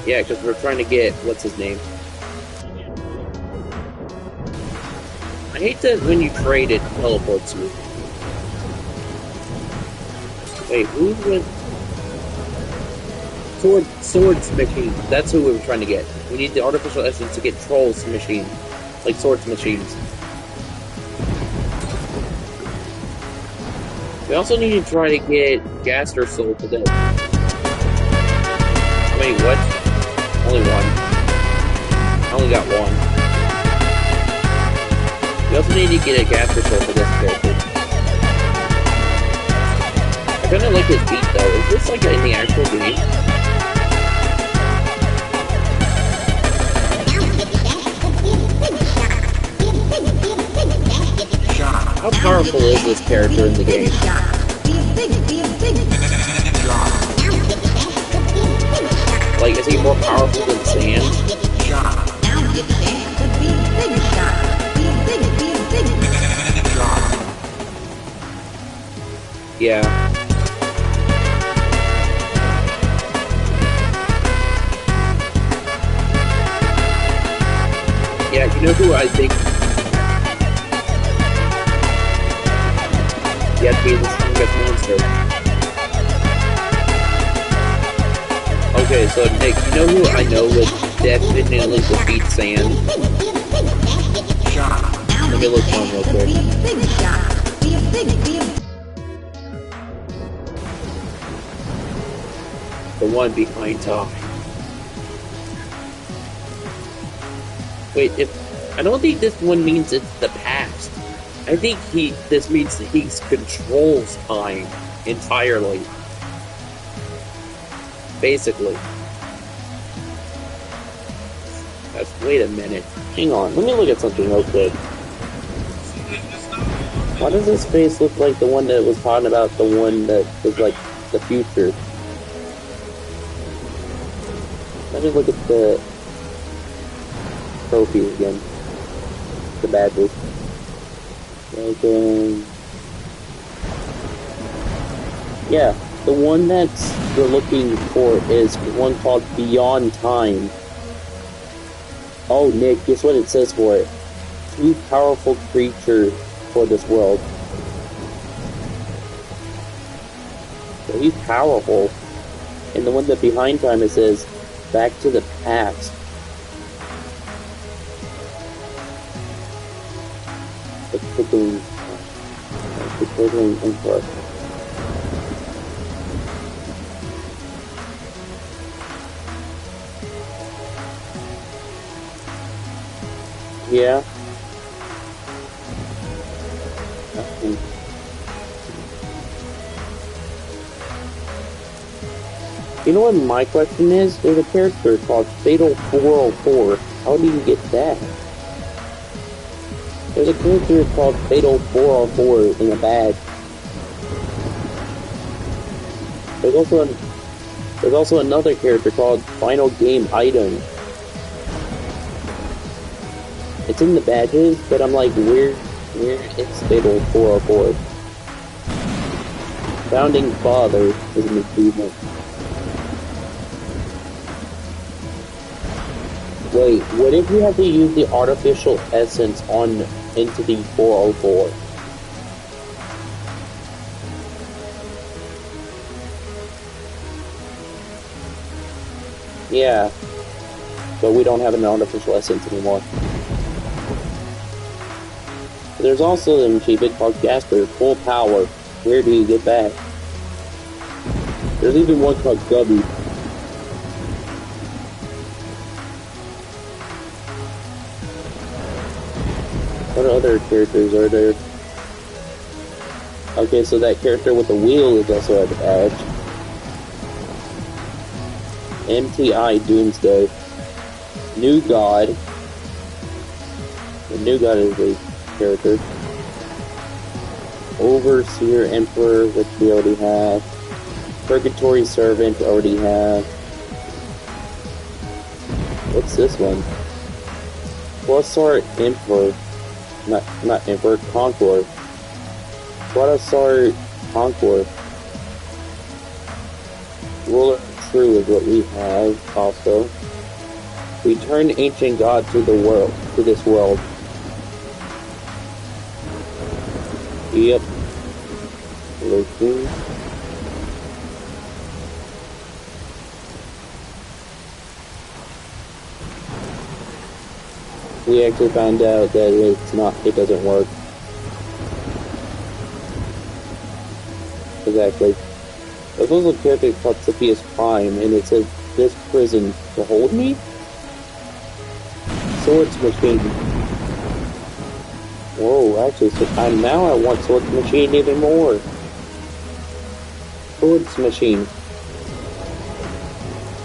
A: Yeah, because we're trying to get, what's his name? I hate that when you trade it teleports you. Wait, who went? Swords machine. That's who we were trying to get. We need the artificial essence to get trolls machine. Like swords machines. We also need to try to get Gaster Soul today. Wait, what? Only one. I only got one. We also need to get a Gaster Soul for this character. I kinda like his beat though. Is this like in the actual game? How powerful is this character in the game? Like, is he more powerful than Sand? Yeah. Yeah, you know who I think? You have to be the strongest monster. Okay, so Nick, you know who I know would definitely defeat Sand? Let me look for him real quick.
B: Be a big guy. Be a big.
A: The one behind time. Wait, I don't think this one means it's the past. I think this means that he controls time entirely. Basically. Wait a minute. Hang on, let me look at something real quick. Why does his face look like the one that was talking about the one that was like the future? Let me look at the trophy again. The badges. Okay. Yeah, the one that's we're looking for is one called Beyond Time. Oh, Nick, guess what it says for it? Too powerful creature for this world. So he's powerful. And the one that behind time, it says, back to the past. The quickling emperor. Yeah. You know what my question is? There's a character called Fatal 404. How do you get that? There's a character called Fatal 404 in a bag. There's also another character called Final Game Item. It's in the badges, but I'm like, where is Fatal 404? Founding Father is an achievement. Wait, what if you have to use the artificial essence on Entity 404? Yeah, but we don't have an artificial essence anymore. There's also an achievement called Jasper, Full Power. Where do you get that? There's even one called Gubby. What other characters are there? Okay, so that character with the wheel is also at the badge. MTI Doomsday. New God. The New God is a character. Overseer Emperor, which we already have. Purgatory Servant, already have. What's this one? Quasar Emperor. Not Emperor, Conqueror. Quasar Conqueror. Ruler True is what we have also. Return ancient god to the world, to this world. Yep. Looking. We actually found out that it doesn't work. Exactly. There's also a character called Sophia's Prime, and it says, this prison to hold me? Swords Machine. Whoa, actually, now I want Swords Machine even more. Swords Machine.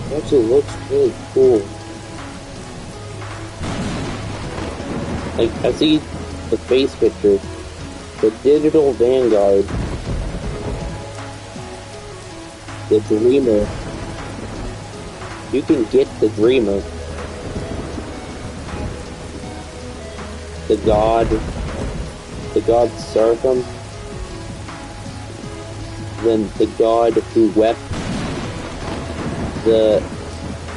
A: It actually looks really cool. Like, I see the face picture. The Digital Vanguard. The Dreamer. You can get the Dreamer. The God Sartham. Then the God who wept. The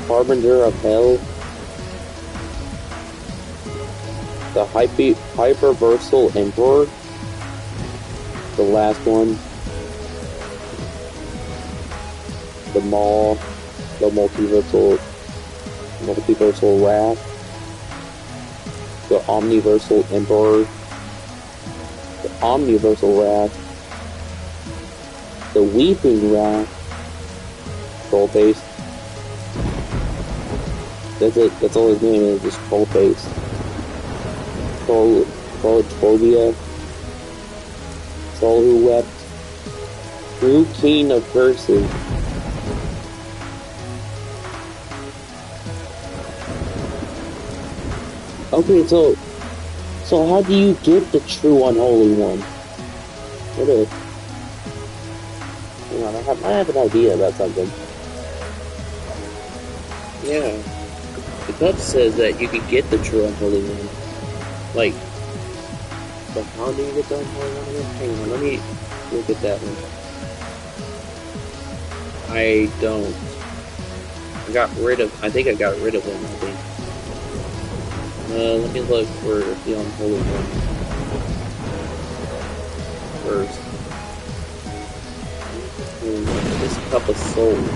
A: Harbinger of Hell. The Hyperversal Emperor. The last one. The Maw. The Multiversal Wrath. The Omniversal Emperor. Omniversal Wrath, the Weeping Wrath, Troll Face. That's it. That's all his name is. Just Troll Face. Trollphobia. Troll Who Wept. True King of Curses. Okay, so how do you get the true unholy one? What is? Hang on, I have an idea about something. Yeah, the cup says that you can get the true unholy one. Like, but how do you get the unholy one again? Hang on, let me look at that one. I don't. I think I got rid of him, I think. Let me look for the unholy one first. This cup of souls.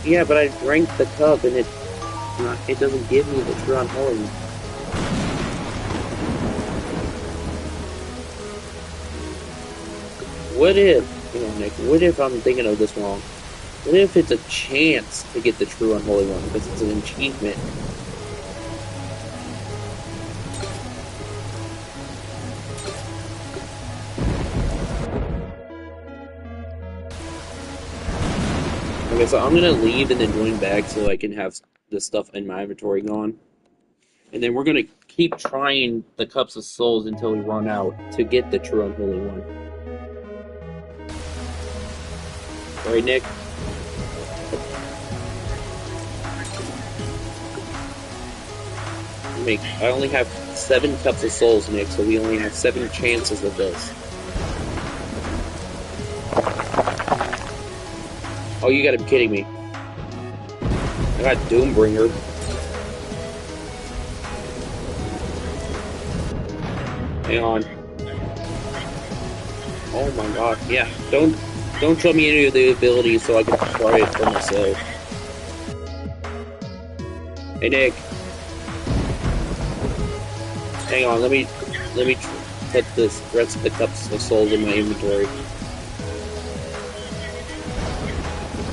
A: Yeah, but I drank the cup and it doesn't give me the true unholy one. What if, Nick, what if I'm thinking of this wrong? What if it's a chance to get the true unholy one because it's an achievement? Okay, so I'm gonna leave and then join back so I can have the stuff in my inventory gone. And then we're gonna keep trying the cups of souls until we run out to get the true unholy one. Alright, Nick? I only have 7 cups of souls, Nick, so we only have 7 chances of this. Oh, you gotta be kidding me. I got Doombringer. Hang on. Oh my god, yeah. Don't show me any of the abilities so I can try it for myself. Hey Nick. Hang on, let me put this rest of the cups of souls in my inventory.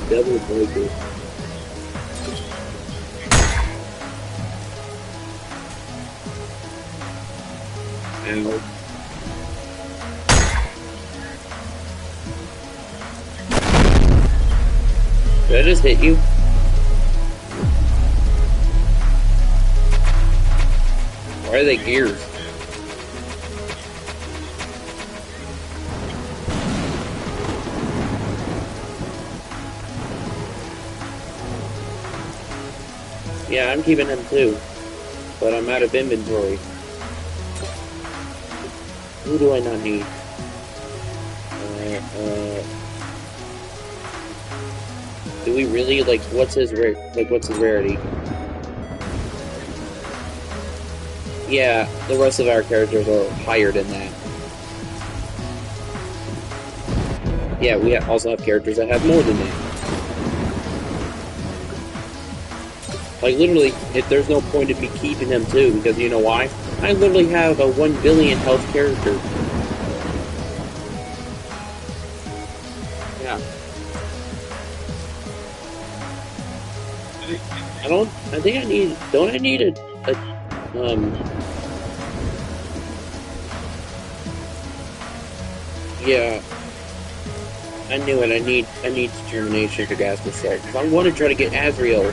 A: Double breaker. Ow. Did I just hit you? Why are they gears? Yeah, I'm keeping them too. But I'm out of inventory. Who do I not need? Do we really, like, what's his rarity? Yeah, the rest of our characters are higher than that. Yeah, we also have characters that have more than that. Like, literally, there's no point in me keeping them too, because you know why? I literally have a 1 billion health character. Yeah. I think I need, don't I need yeah. I knew it, I need determination to gas myself. If I want to try to get Azrael.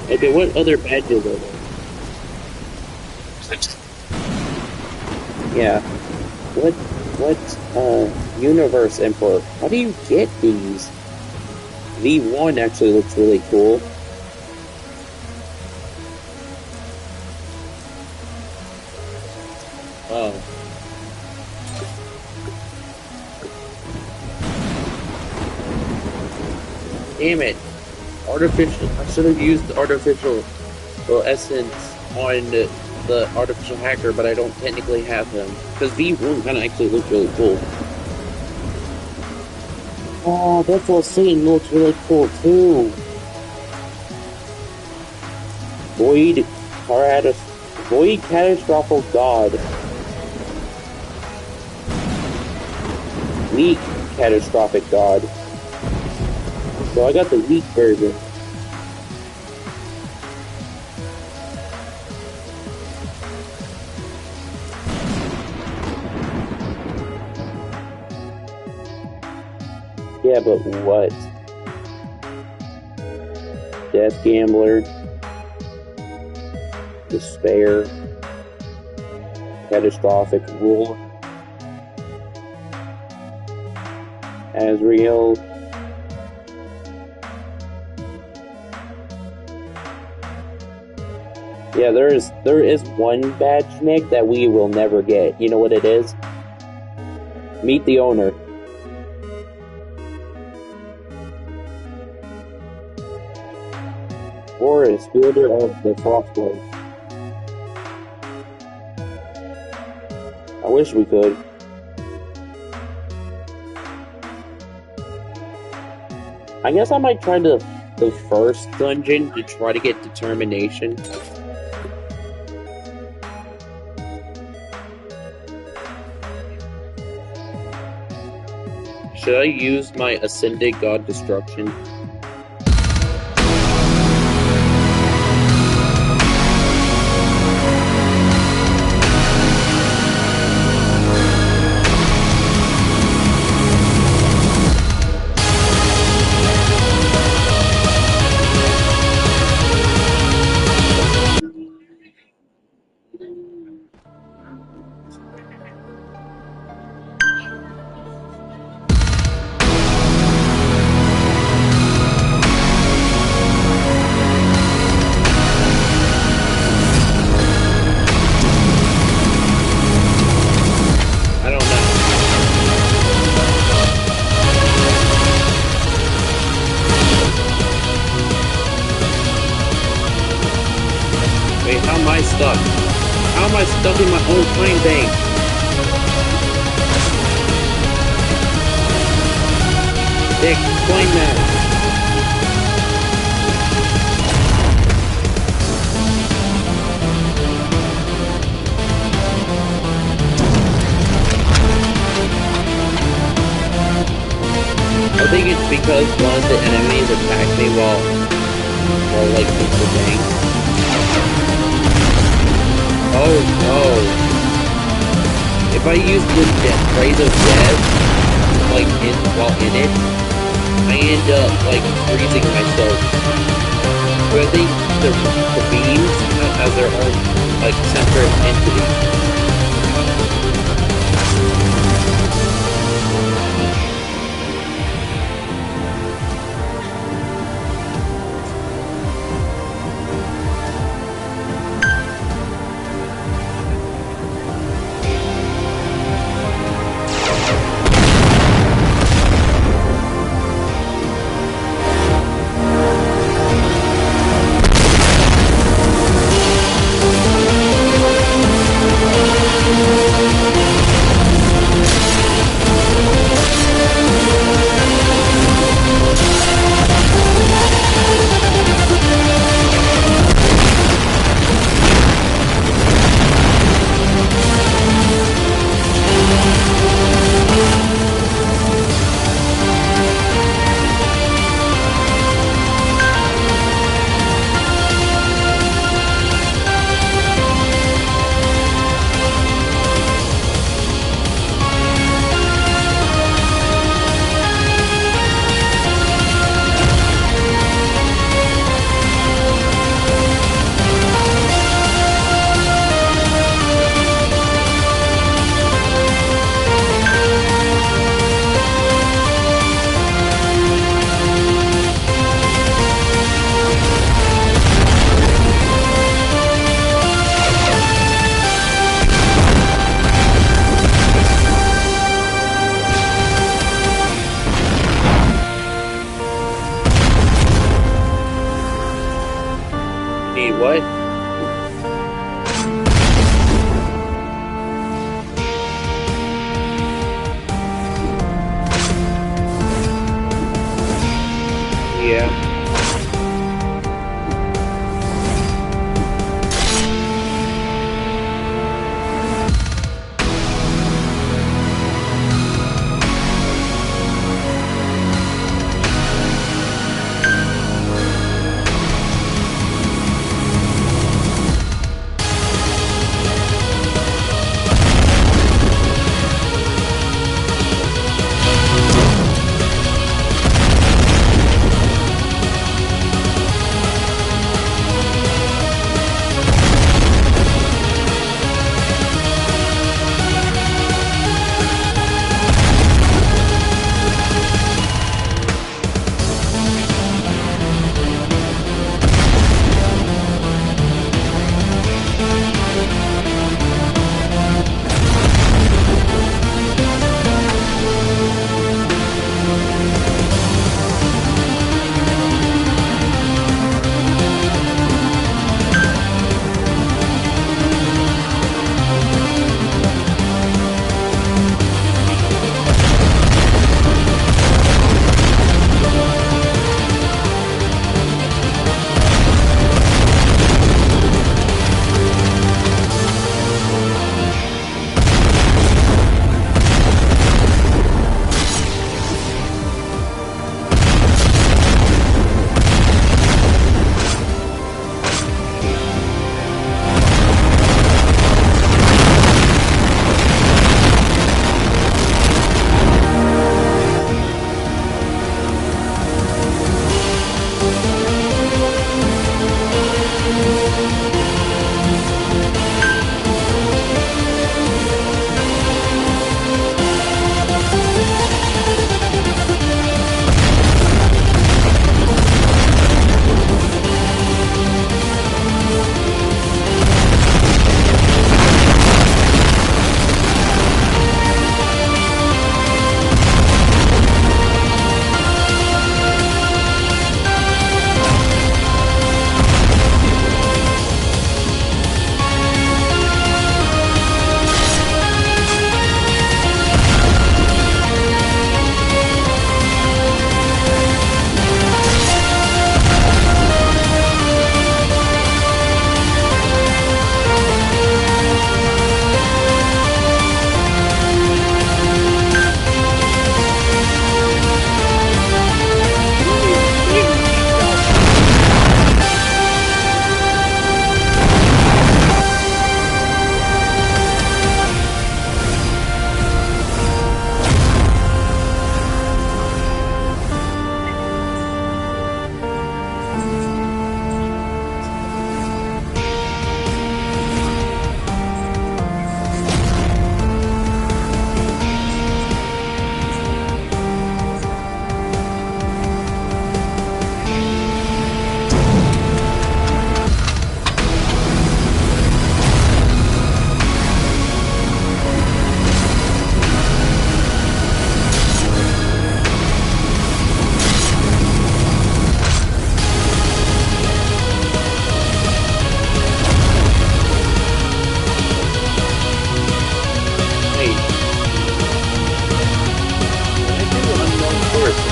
A: Okay, what other badges are there? Yeah. Universe Emperor. How do you get these? V1 actually looks really cool. Oh. Damn it. I should have used the artificial essence on the artificial hacker, but I don't technically have him. Because V1 kind of actually looks really cool. Oh, that's what Satan looks really cool too. Void, Void Catastrophic God. Weak Catastrophic God. So I got the weak version. Yeah, but what? Death Gambler. Despair. Catastrophic Rule. Azrael. Yeah, there is one badge, Nick, that we will never get. You know what it is? Meet the owner. Forest, builder of the Frostblade. I wish we could. I guess I might try the first dungeon to try to get determination. Should I use my Ascended God Destruction? Wait, how am I stuck? How am I stuck in my own time bank? Dick, explain that. I think it's because one of the enemies attacked me while like in the bank. Oh no. If I use the phrase of death, like while in it, I end up like freezing myself. But I think the beams have their own like separate entity. What?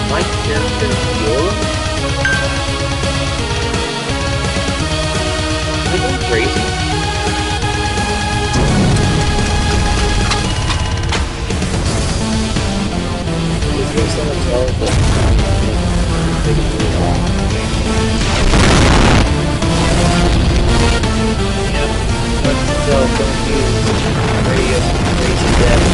A: My character heal? Am I going crazy? Is there someone tell that they can do it all? Yeah, but still, don't use radio crazy death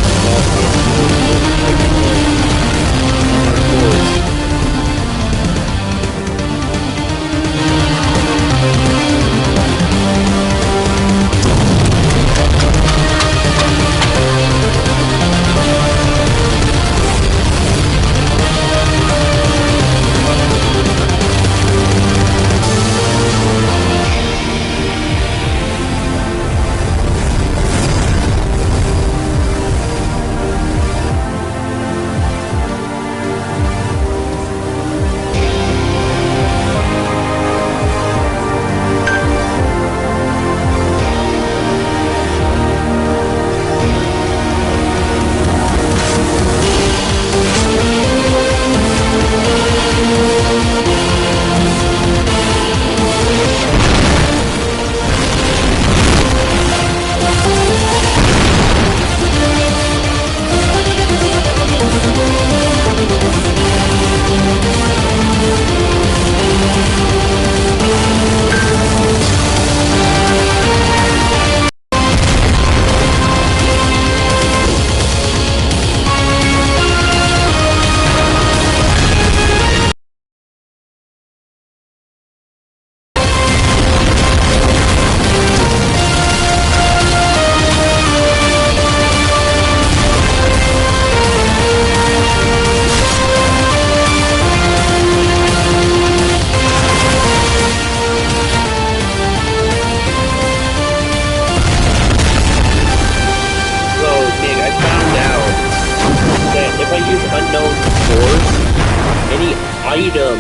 A: item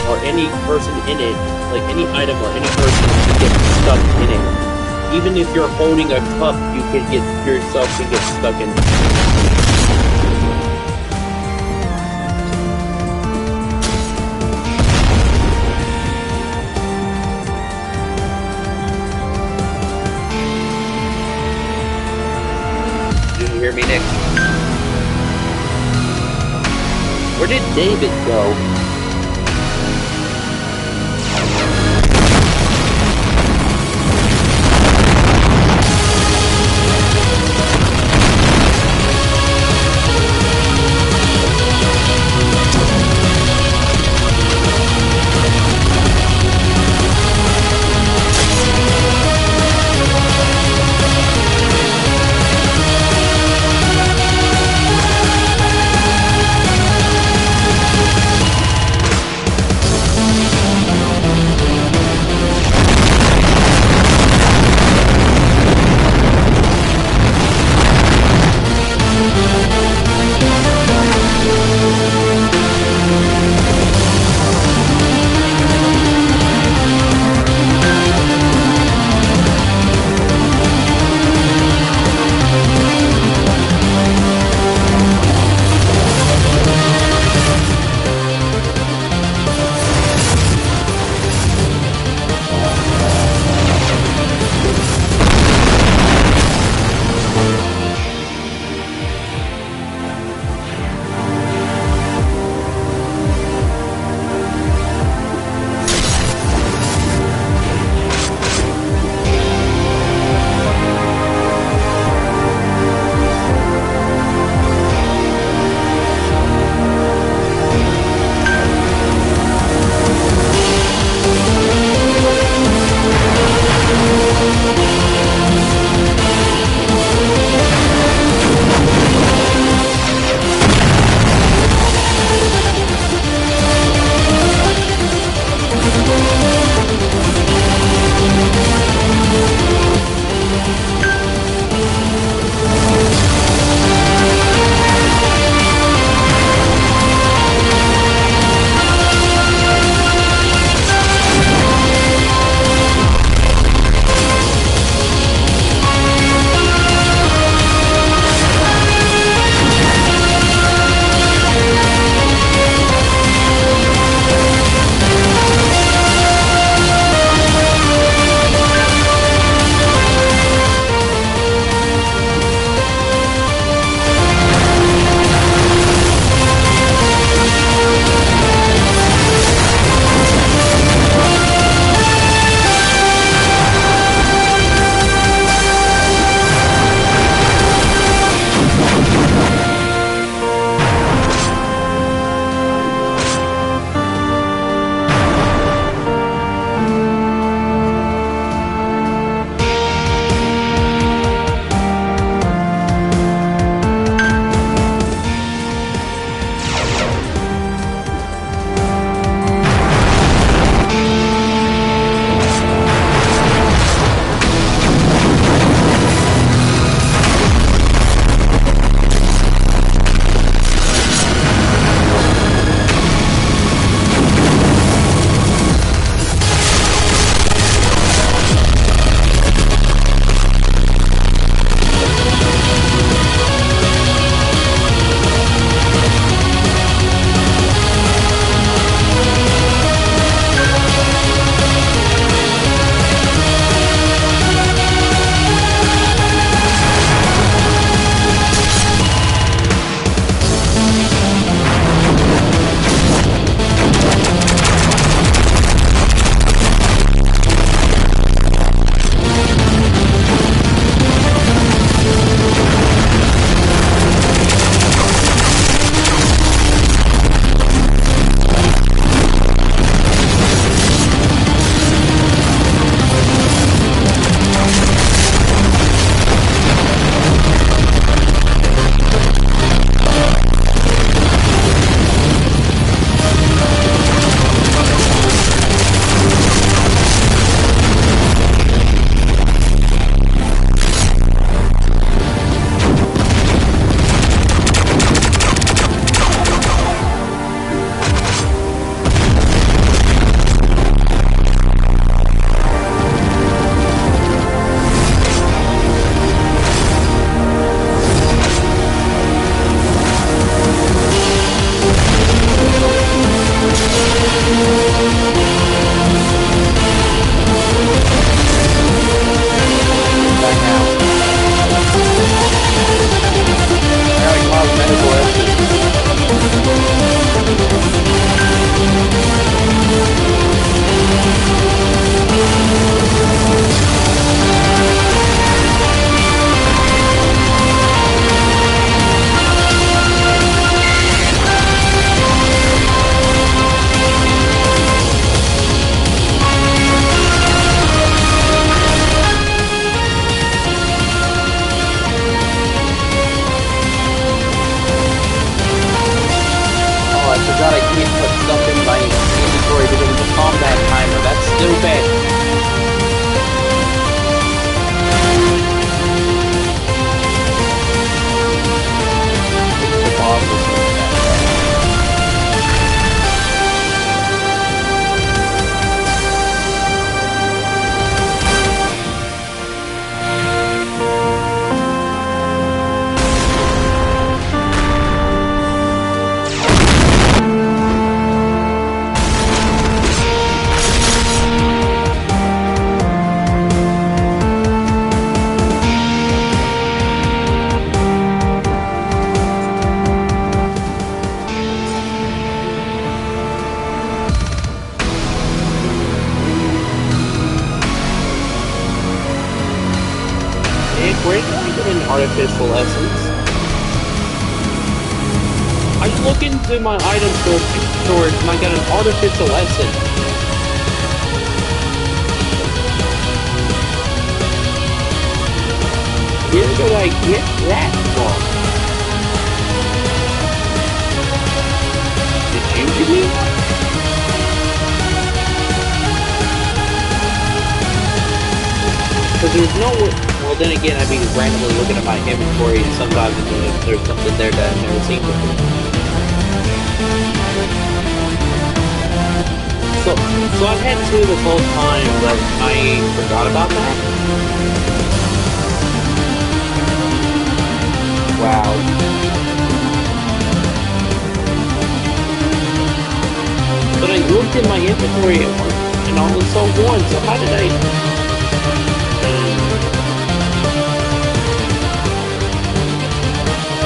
A: or any person in it, like any item or any person can get stuck in it. Even if you're holding a cup, you can get yourself can get stuck in it. Did you hear me, Nick? Where did David go? Little bit. The boss was so bad. Nick, where did I get an artificial essence? I look into my item storage and I got an artificial essence. Where did I get that from? Did you give me one? Because there's no way. Well, then again, I'd be randomly looking at my inventory and sometimes there's something there that I've never seen before. So I've had two this whole time, but I forgot about that. Wow. But I looked in my inventory at once, and I only saw one, so how did I...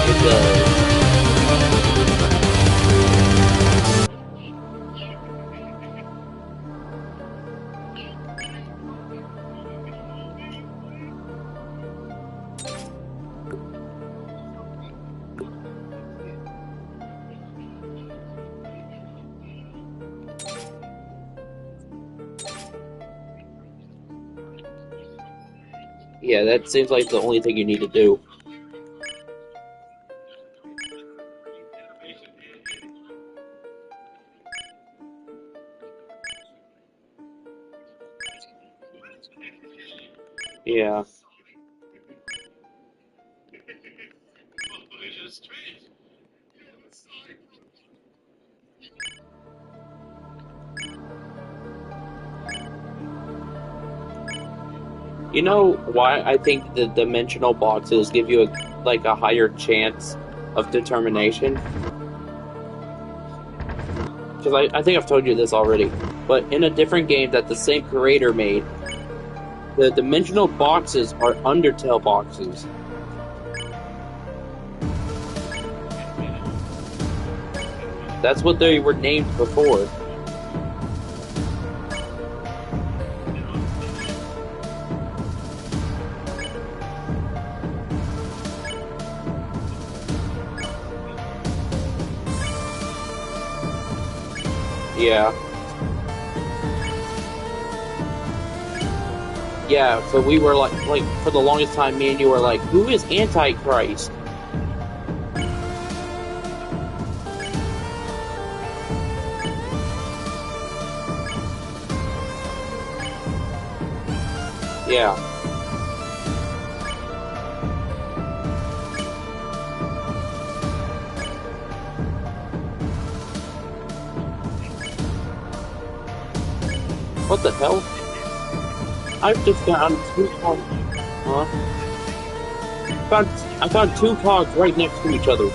A: It does. Yeah, that seems like the only thing you need to do. Yeah. You know why I think the dimensional boxes give you a higher chance of determination? Because I think I've told you this already, but in a different game that the same creator made, the dimensional boxes are Undertale boxes. That's what they were named before. Yeah. Yeah, so we were like for the longest time, me and you were like, who is Antichrist? Yeah. What the hell? I've just found two cogs. Huh? I found two cogs right next to each other.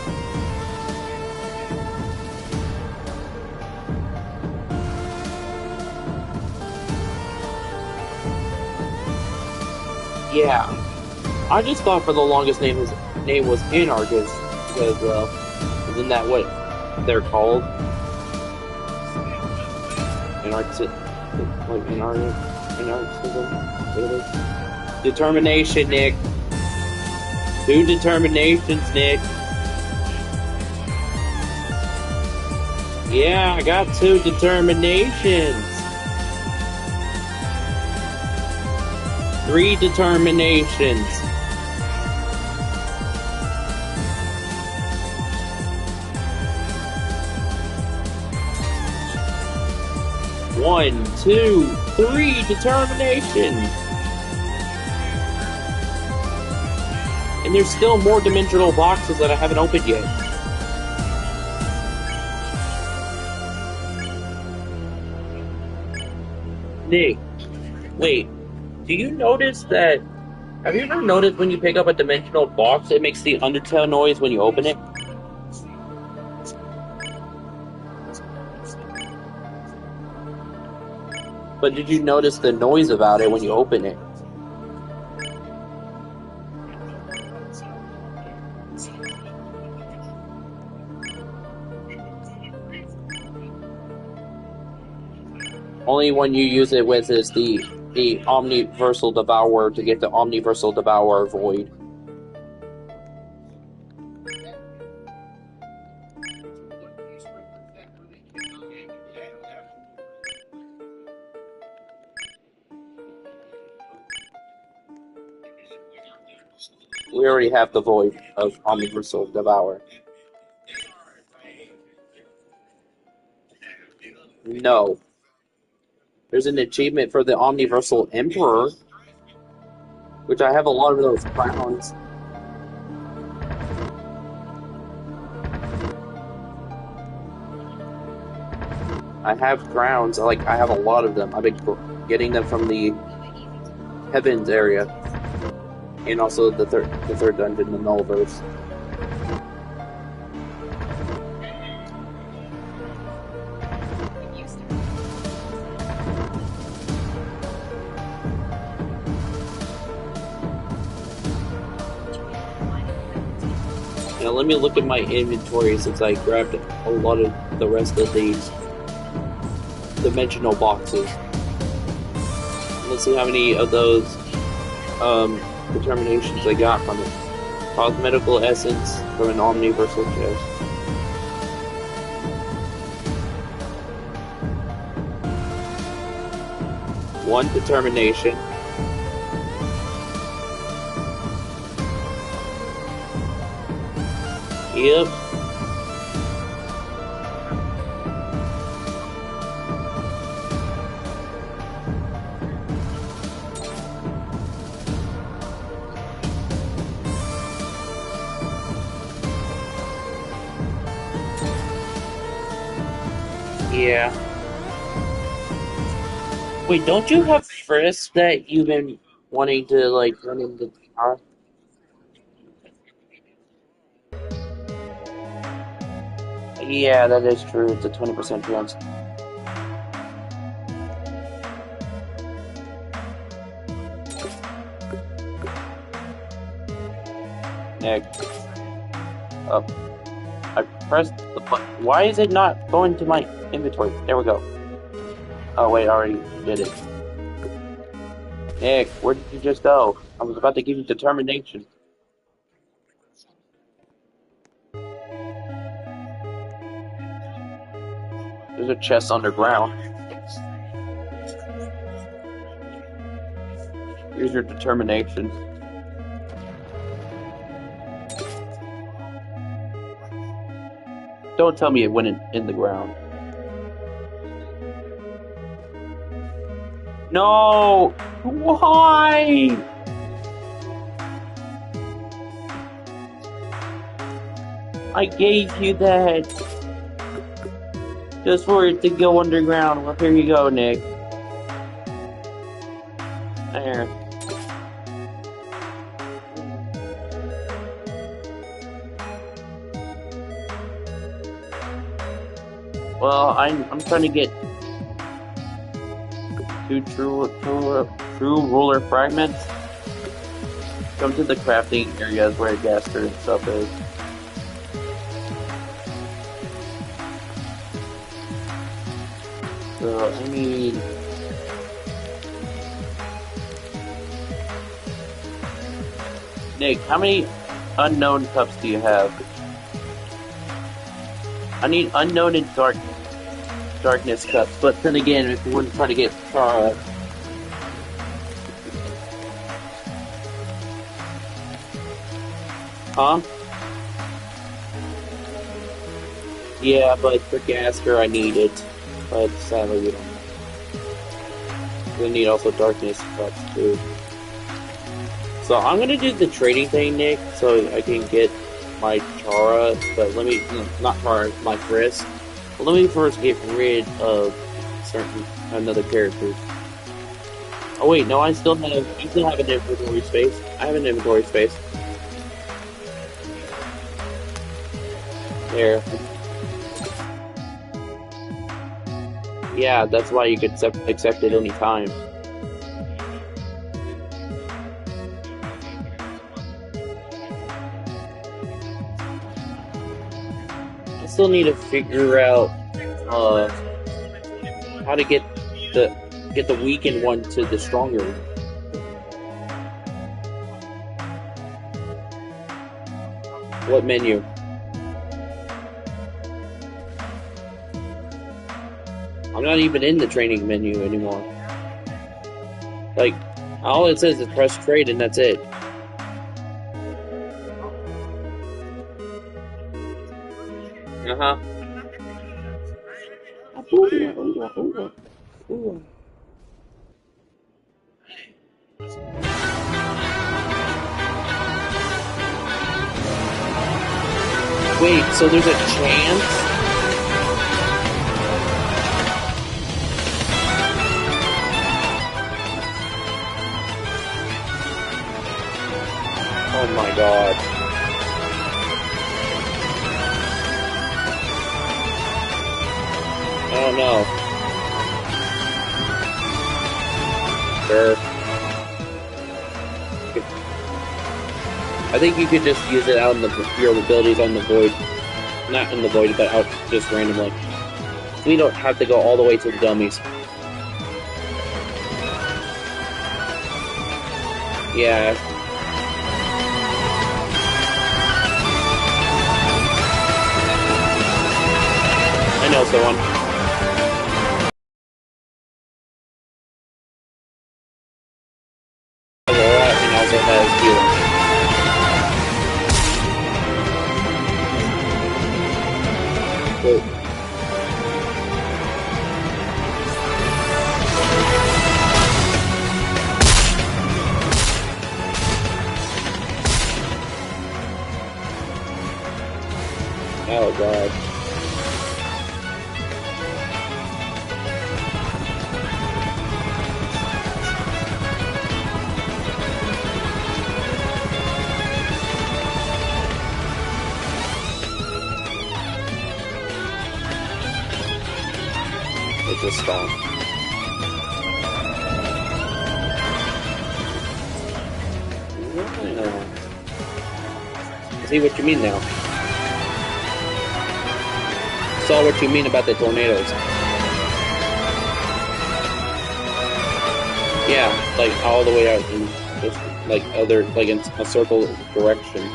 A: Yeah. I just thought for the longest his name was Anarchist because isn't that what they're called? Anarchist, like anarchism. Determination, Nick. Two determinations, Nick. Yeah, I got two determinations. Three determinations. One, two, 3 determination. And there's still more dimensional boxes that I haven't opened yet. Nick, wait, do you notice that? Have you ever noticed when you pick up a dimensional box, it makes the Undertale noise when you open it? But did you notice the noise about it when you open it? Only one you use it with is the Omniversal Devourer to get the Omniversal Devourer Void. We already have the Void of Omniversal Devourer. No. There's an achievement for the Omniversal Emperor, which I have a lot of those crowns. I have crowns, I have a lot of them. I've been getting them from the Heavens area. And also the third dungeon, the Nullverse. Now let me look at my inventory since I grabbed a lot of the rest of these dimensional boxes. Let's see how many of those determinations I got from it. Cosmetical essence from an Omniversal chest. One determination. Yep. Yeah. Wait, don't you have Frisk that you've been wanting to run into the car? Yeah, that is true. It's a 20% chance. Next. Up. I pressed the button. Why is it not going to my inventory? There we go. Oh wait, I already did it. Nick, where did you just go? I was about to give you determination. There's a chest underground. Here's your determination. Don't tell me it went in the ground. No! Why? I gave you that. Just for it to go underground. Well, here you go, Nick. There. Well, I'm trying to get two true ruler fragments. Come to the crafting areas where Gaster and stuff is. So I need Nick, how many unknown cups do you have? I need unknown and darkness cups, but then again, if you want to try to get huh? Yeah, but for Gaster I need it. But sadly we don't. We'll need also darkness cups too. So I'm gonna do the trading thing, Nick, so I can get my Chara, but let me, not Chara, my Frisk. But let me first get rid of another character. Oh wait, no, I still have an inventory space. I have an inventory space. There. Yeah, that's why you could accept it any time. I still need to figure out how to get the weakened one to the stronger one. What menu? I'm not even in the training menu anymore. Like, all it says is press trade and that's it. Uh-huh. Wait, so there's a chance? Oh my god. I don't know. Sure. I think you could just use it out in your abilities on the void. Not in the void, but out just randomly. We don't have to go all the way to the dummies. Yeah. I know someone. Aurora and also has healing. Cool. Oh god. It's a stomp. I see what you mean now. Saw what you mean about the tornadoes. Yeah, like all the way out in just like in a circle direction.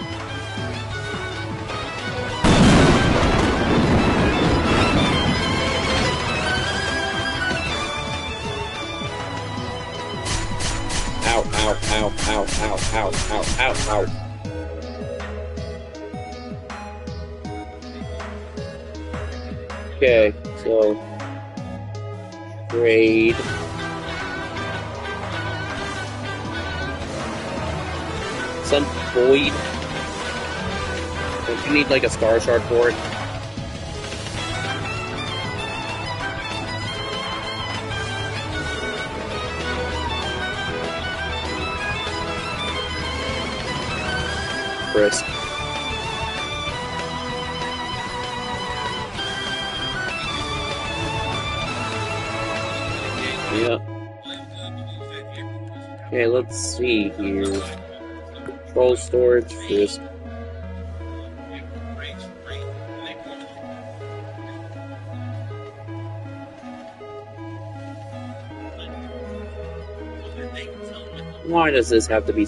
A: Ow, ow, ow, ow, ow, ow, ow, ow, ow. Okay, so trade. Sun Void. Don't you need like a star shard for it? Frisk. Yeah. Okay, let's see here. Control storage, Frisk. Why does this have to be...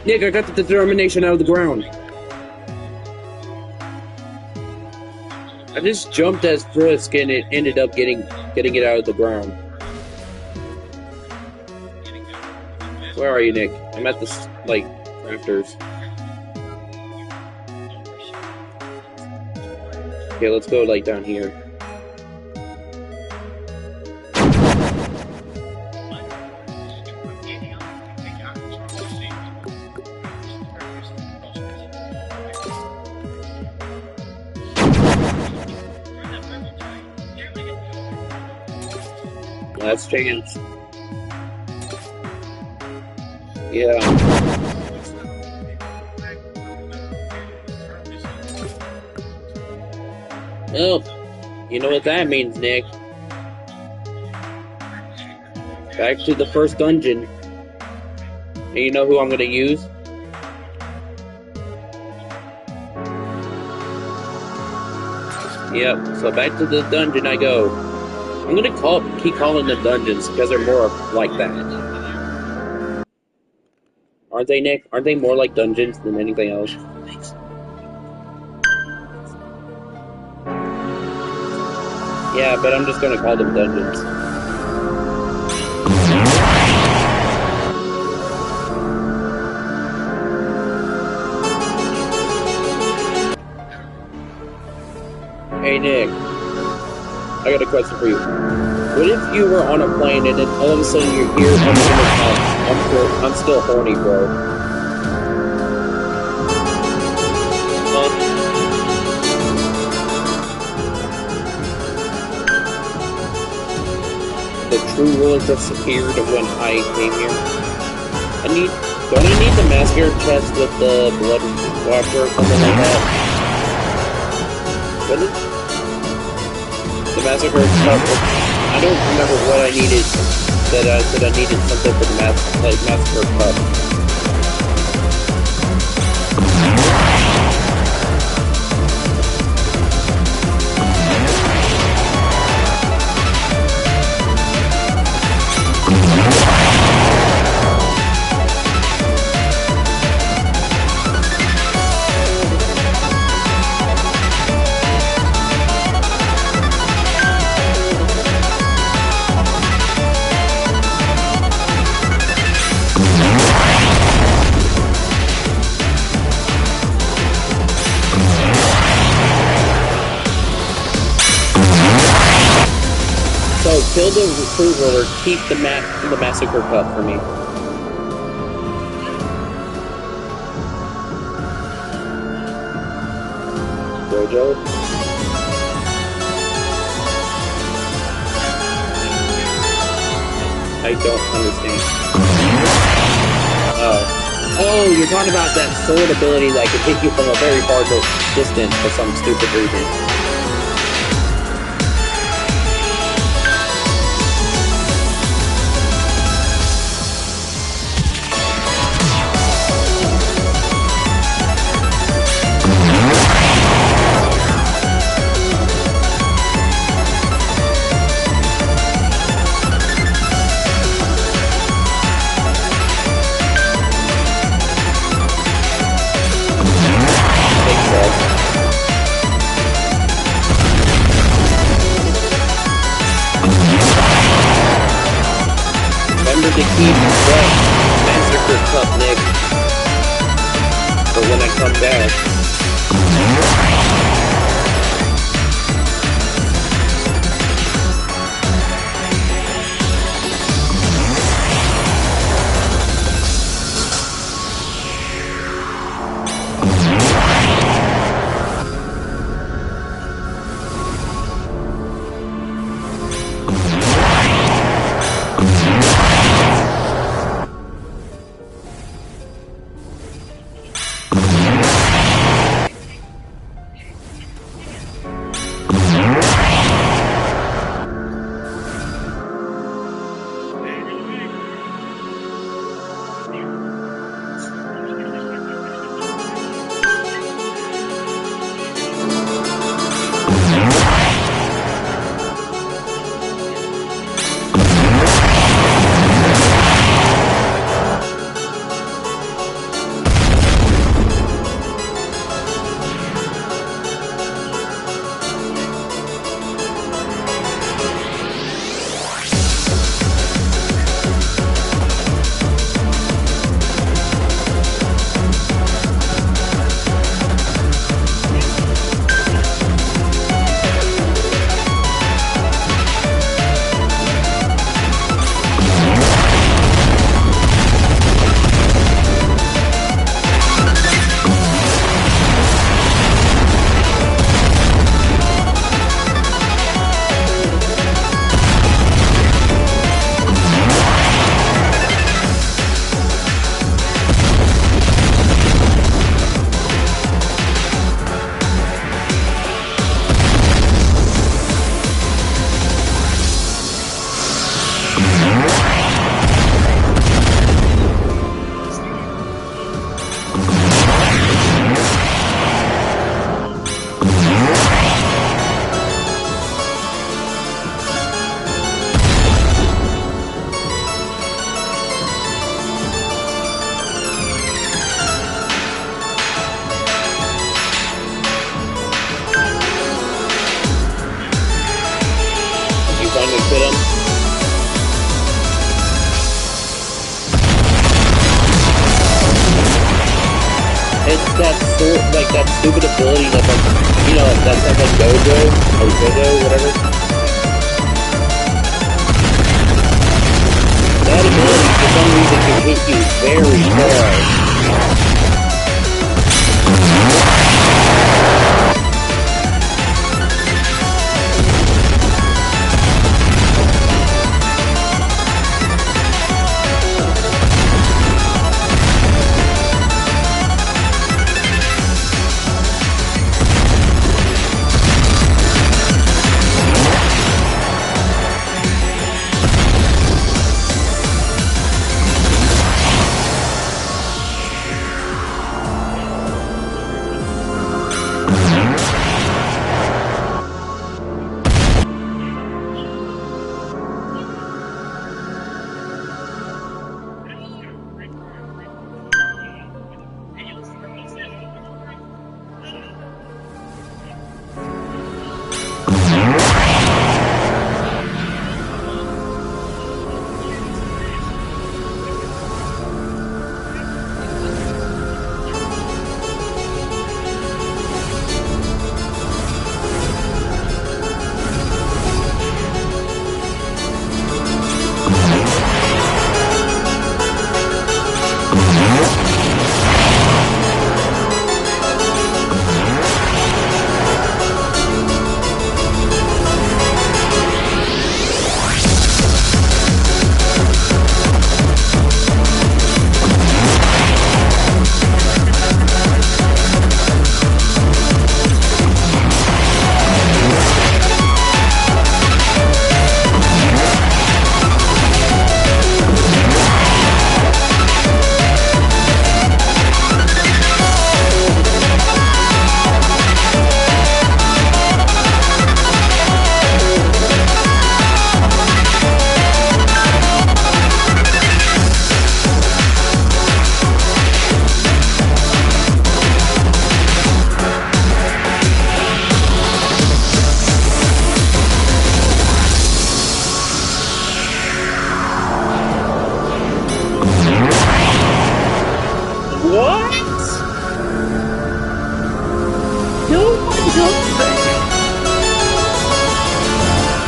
A: Nick, I got the determination out of the ground. I just jumped as Frisk and it ended up getting it out of the ground. Where are you, Nick? I'm at this, like, rafters. Okay, let's go, like, down here. Last chance. Yeah. Well, you know what that means, Nick. Back to the first dungeon. And you know who I'm gonna use? Yep, so back to the dungeon I go. I'm gonna keep calling them dungeons because they're more like that. Aren't they, Nick? Aren't they more like dungeons than anything else? Yeah, but I'm just gonna call them dungeons. Hey Nick, I got a question for you. What if you were on a plane and then all of a sudden you're here on the intercom? I'm still horny, bro. The true ruler disappeared when I came here. Don't I need the massacre chest with the blood washer or something like that? What is the massacre cup? I don't remember what I needed. That I said I needed something for the massacre cup. So kill the recruit ruler, keep the massacre cup for me. Jojo? I don't understand. Oh, you're talking about that sword ability that can hit you from a very far distance for some stupid reason. Remember to keep that massacre cup, Nick, for when I come back. that like that stupid ability that's like, you know, that's like a go-go or go-go, whatever. That ability for some reason can hit you very hard.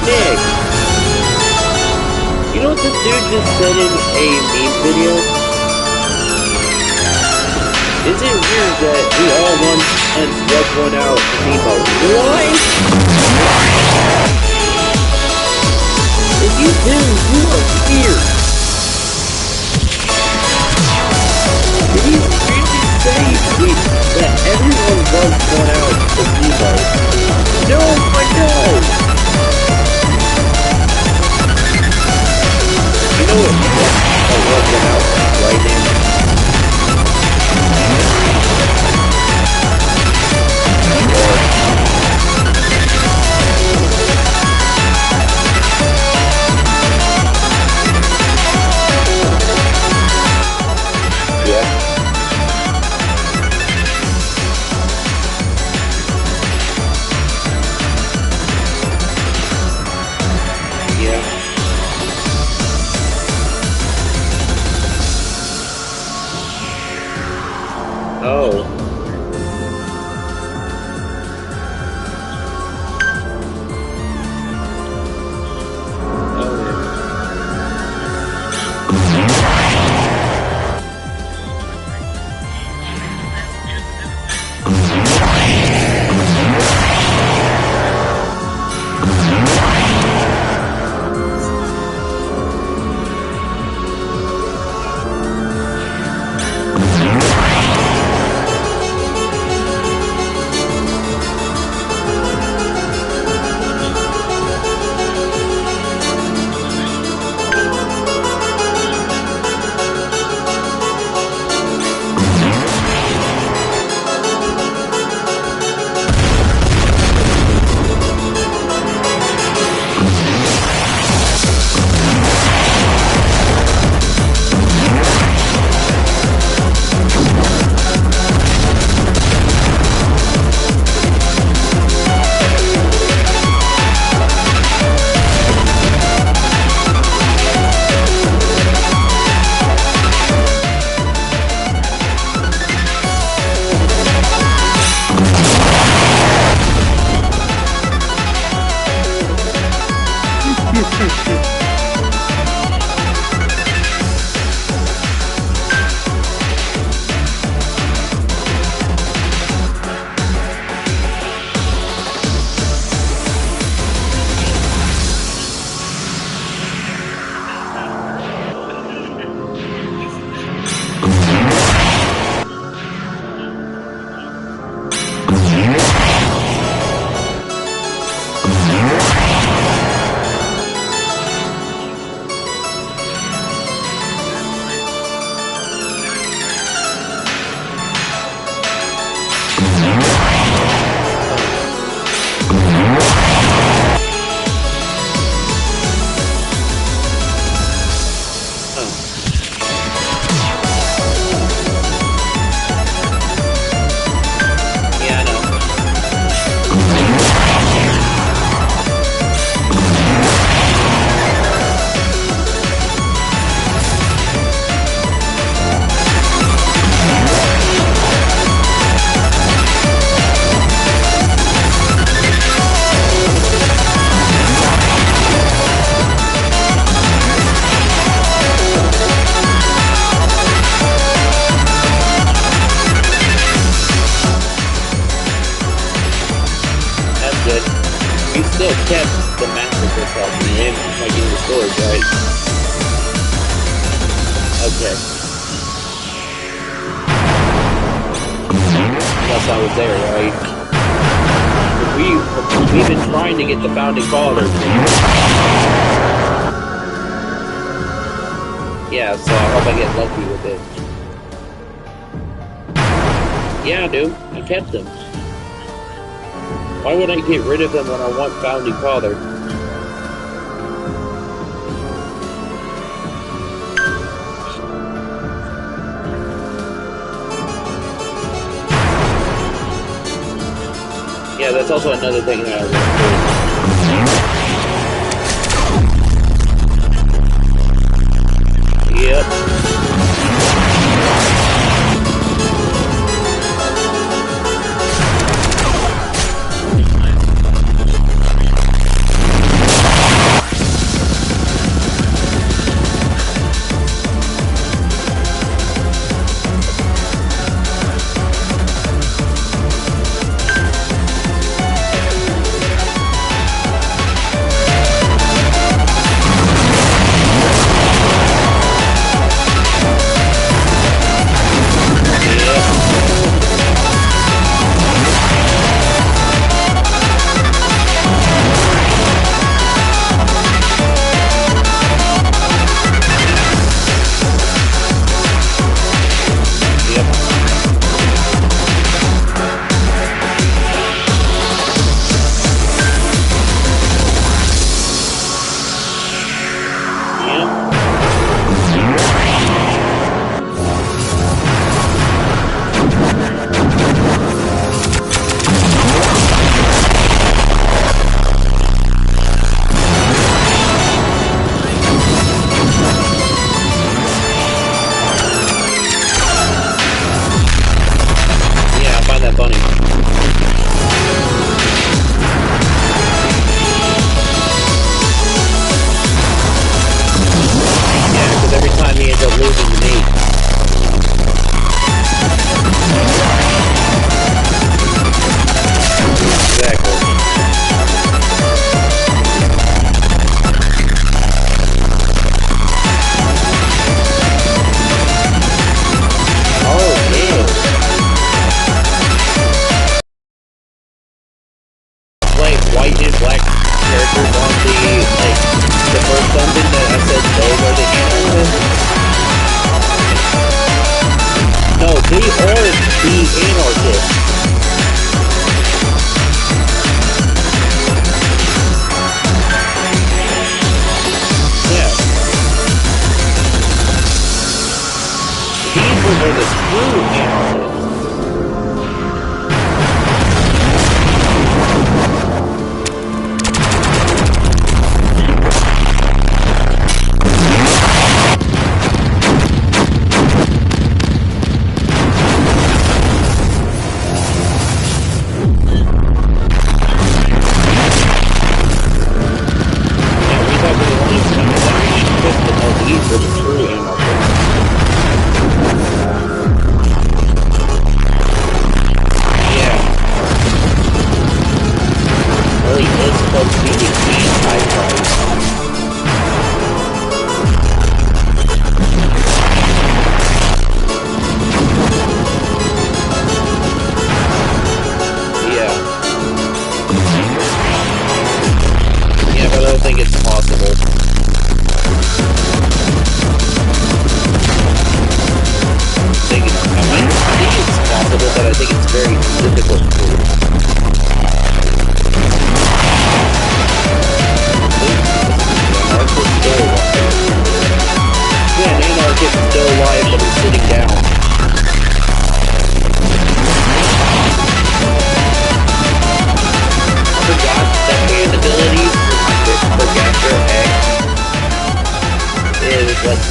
A: Nick, you know what this dude just said in a meme video? Is it weird that we all once rubbed one out in Nemo? What? If you do, you are weird. Did he really say that everyone rubbed one out in Nemo? No, I know! You know what? I'll rub one out right now. You still kept the master stuff in, like in the storage, right? Okay. Unless I was there, right? We've been trying to get the founding fathers. Yeah, so I hope I get lucky with it. Yeah, dude, I kept them. Why would I get rid of them when I want founding father? Yeah, that's also another thing that I want to do. Yep.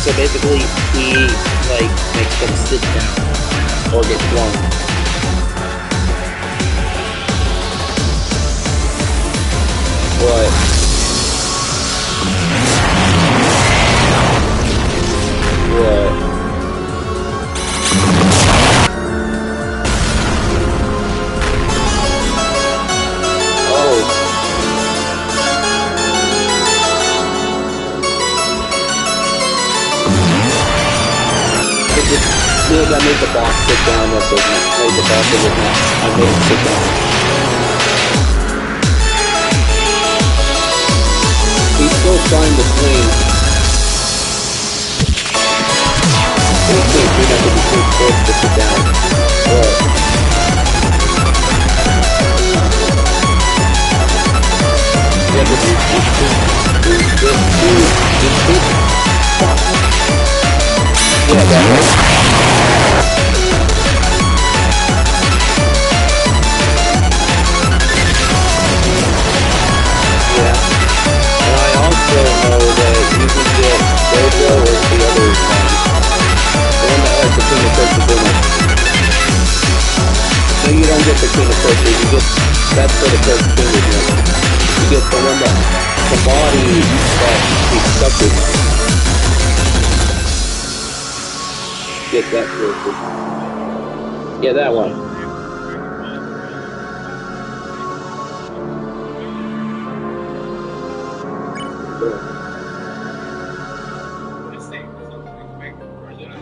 A: So basically, he like makes them sit down or get flung. What? What? Oh. Look, I made the boss sit down. That doesn't made the boss sit down. I made him sit down. He's still trying to swing. Wait, we have to be too close to sit down. What? Yeah, but yeah, that way. Yeah. And I also know that you can get Dojo or the other one. The one that has the King of Coaches in it. No, you don't get the King of Coaches. You get, that's for the first King of it. You get the one that, the body that he's stuck with. Get that character. Yeah, that one.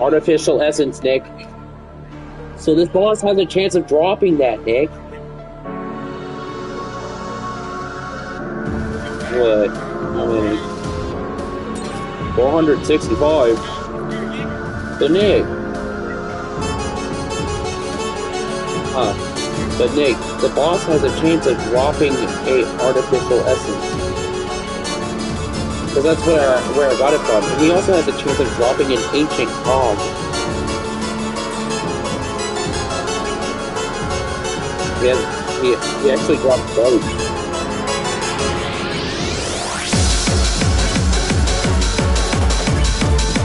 A: Artificial essence, Nick. So this boss has a chance of dropping that, Nick. What? How many? 465. So Nick. But Nick, the boss has a chance of dropping a artificial essence. Because that's where I got it from. And he also has a chance of dropping an ancient cog. He actually dropped both.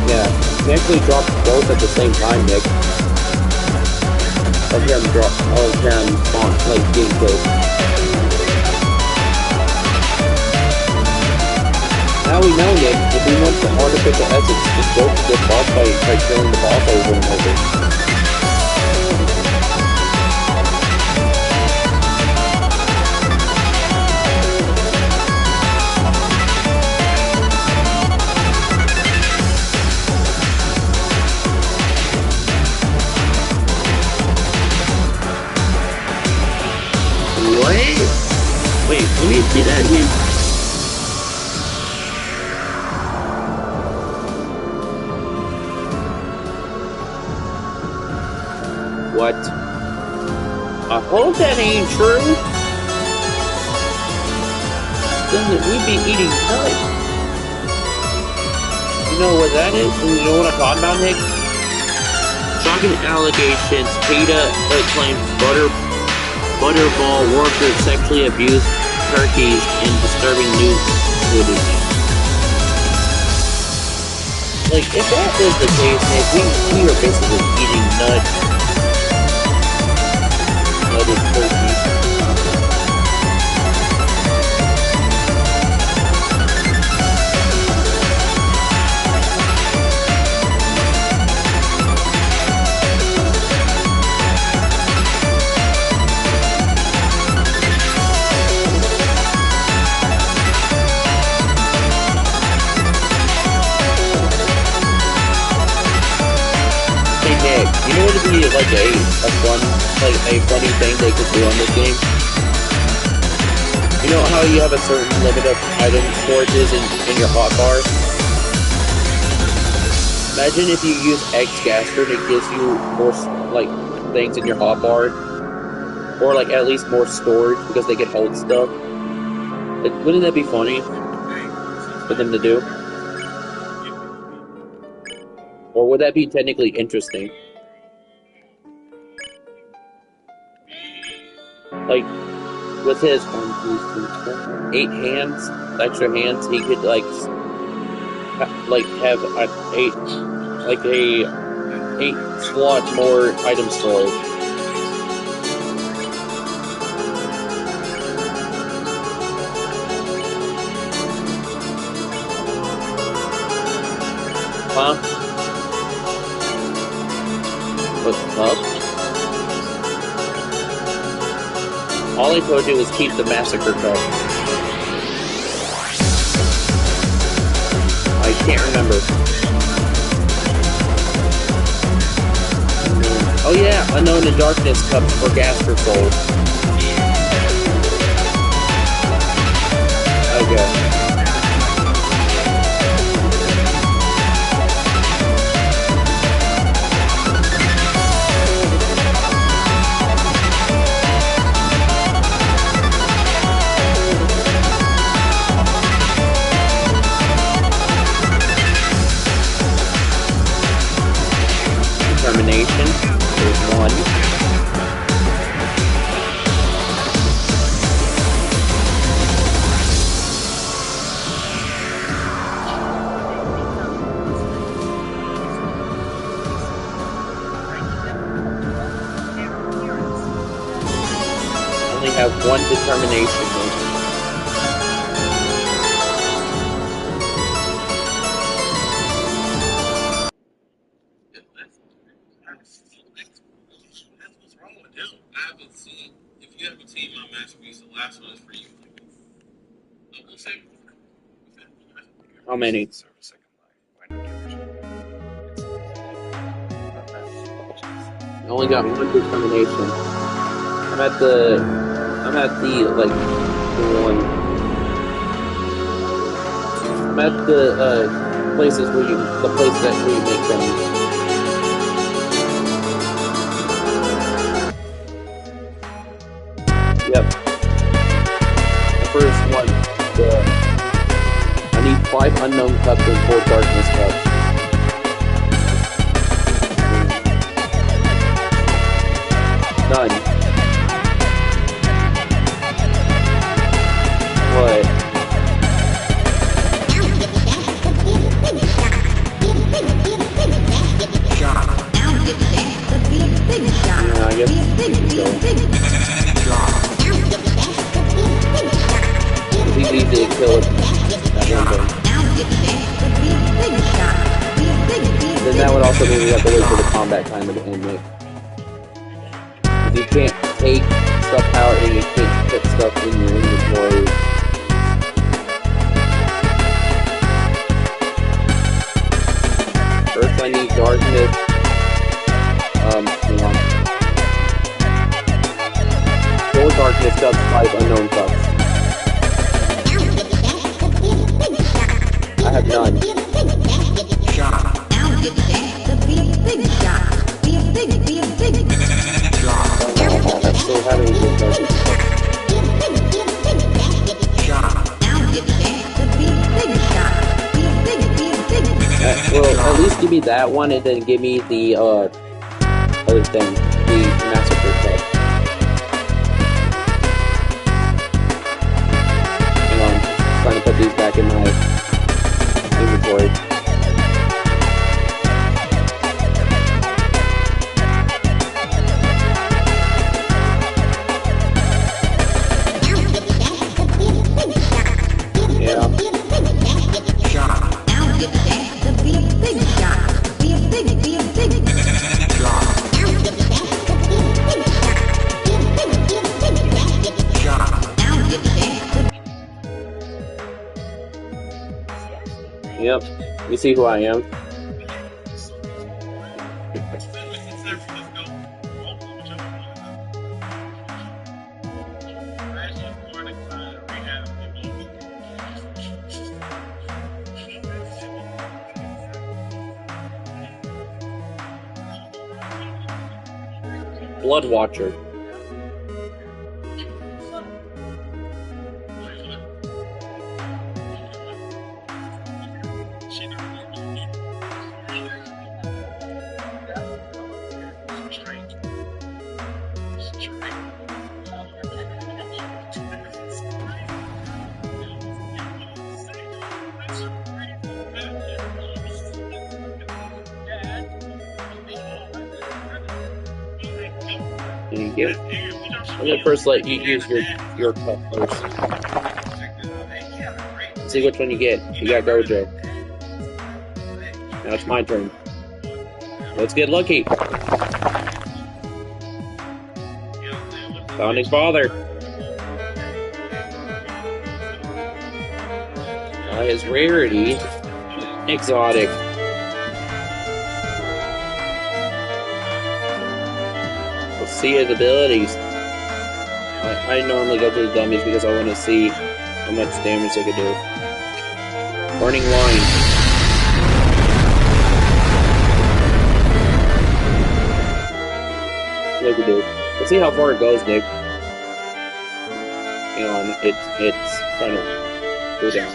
A: Yeah, he actually dropped both at the same time, Nick. Of them like being killed. Now we know, Nick, if we want the artificial essence, just go to the boss fight by killing the boss over and over. What? Wait, let me see that again. What? I hope that ain't true. Then we'd be eating nuts. You know what that is? And you know what I'm talking about, Nick? Shocking allegations. PETA claims Butterball workers sexually abused turkeys in disturbing news footage. Like, if that was the case, Nick, we are basically eating nuts. You know what would be like a funny thing they could do on this game? You know how you have a certain limit of item storages in your hotbar? Imagine if you use X-Gaster and it gives you more like things in your hotbar, or like at least more storage because they can hold stuff. Wouldn't that be funny for them to do? Or would that be technically interesting? Like, with his 8 hands, extra hands, he could, like, like have an eight slot more item storage. Huh? What's up? All I told you was keep the massacre cup. I can't remember. Oh yeah, Unknown in Darkness cups for Gaster Souls. Okay. Determination. There's one. Only have one determination. How many? I only got one determination. I'm at the like the one. I'm at the places where the place that where you make them. Yep. The first one. I need 5 unknown cups and 4 darkness cups. None. What? Yeah, I guess it's easy to kill it. Then that would also mean we have to wait for the combat timer to end it. You can't take stuff out and you can't put stuff in your inventory. First I need darkness. Hang on. 4 darkness cups, 5 unknown cups. I have none. I'm still having good darkness cups. Well, at least give me that one and then give me the other thing, the massacre cup. Hang on, I'm trying to put these back in my inventory. Yep, you see who I am. Blood Watcher. Thank you. I'm gonna first let you use your cup first. Let's see which one you get. You got Gojo. Now it's my turn. Let's get lucky. Founding Father. His rarity, exotic. Let's see his abilities. I normally go to the dummies because I want to see how much damage they could do. Burning Line. Look at this. Let's see how far it goes, Nick. Hang on, it's trying to go down.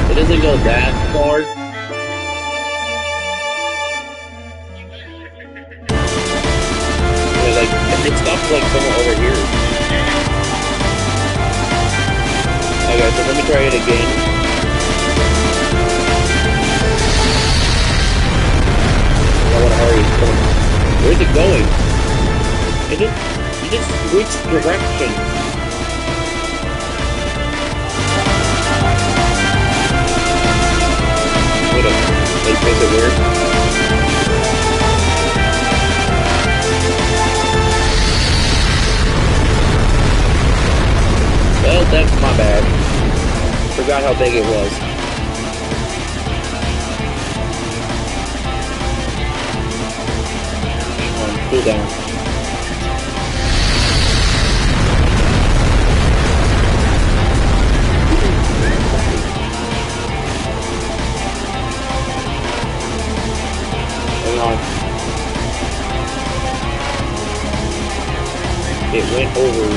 A: It doesn't go that far. Yeah, like, it stops like somewhere over here. Okay, so let me try it again. I want to hurry. Where's it going? It just switched direction. Is it weird? Well, that's my bad. Forgot how big it was. Cool down. It went over.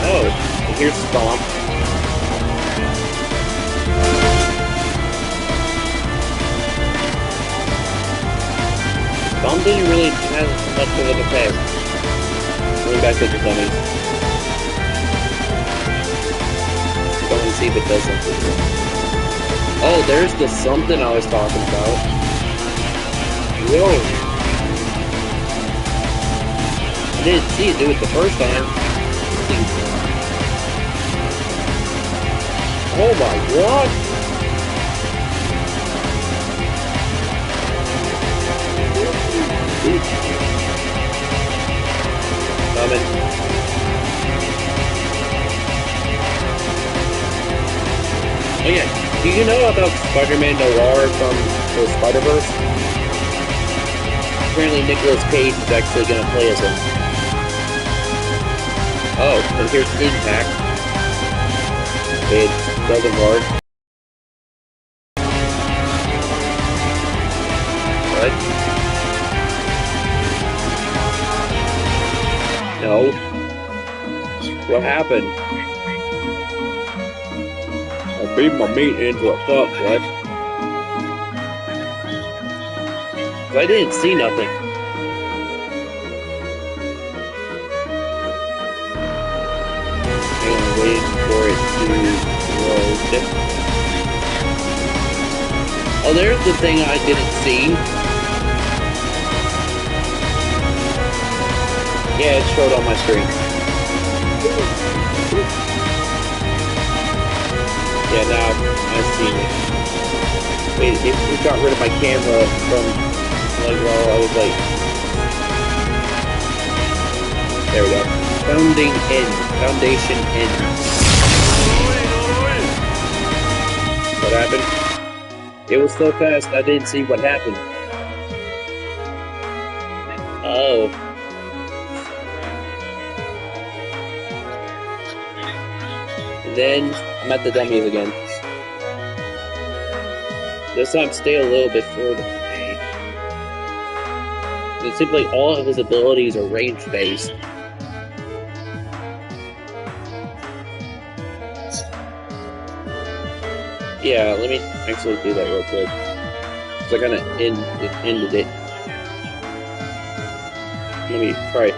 A: Oh, here's Stomp. Stomp didn't really have much of an effect. Going back to the dummies. Going to see if it does something. Oh, there's the something I was talking about. Whoa. I didn't see it do it the first time. Oh my god! Coming. Oh yeah, do you know about Spider-Man Noir from the Spider-Verse? Apparently Nicolas Cage is actually going to play as him. Oh, and here's Impact. It doesn't work. What? No. What happened? I beat my meat into a cup, what? I didn't see nothing. Waiting for it to load. Oh, there's the thing I didn't see. Yeah, it showed on my screen. Yeah, now I've seen it. Wait, it got rid of my camera from, like, while I was like... There we go. Foundation end. What happened? It was so fast I didn't see what happened. Oh. And then I'm at the dummies again. This time stay a little bit further away. It seems like all of his abilities are range based. Yeah, let me actually do that real quick. So I kind of ended it. Let me try it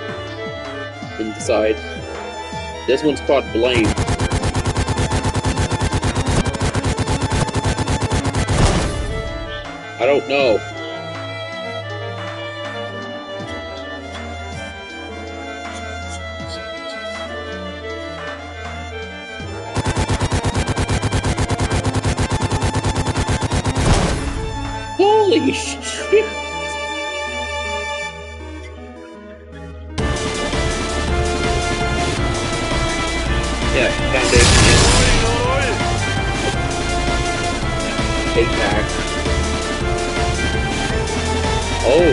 A: inside. This one's called Blame. no. Holy shit! Yeah, foundation is take back. Oh,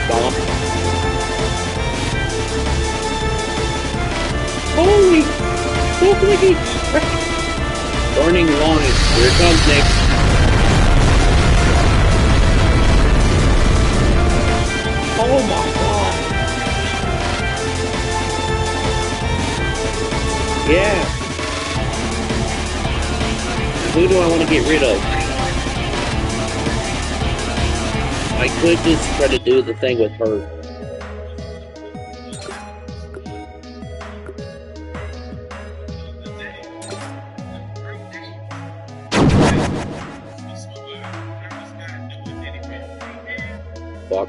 A: stomp. Holy, holy crap! Burning lung. Here it comes, Nick. Oh my god. Yeah. Who do I want to get rid of? I could just try to do the thing with her. Fuck.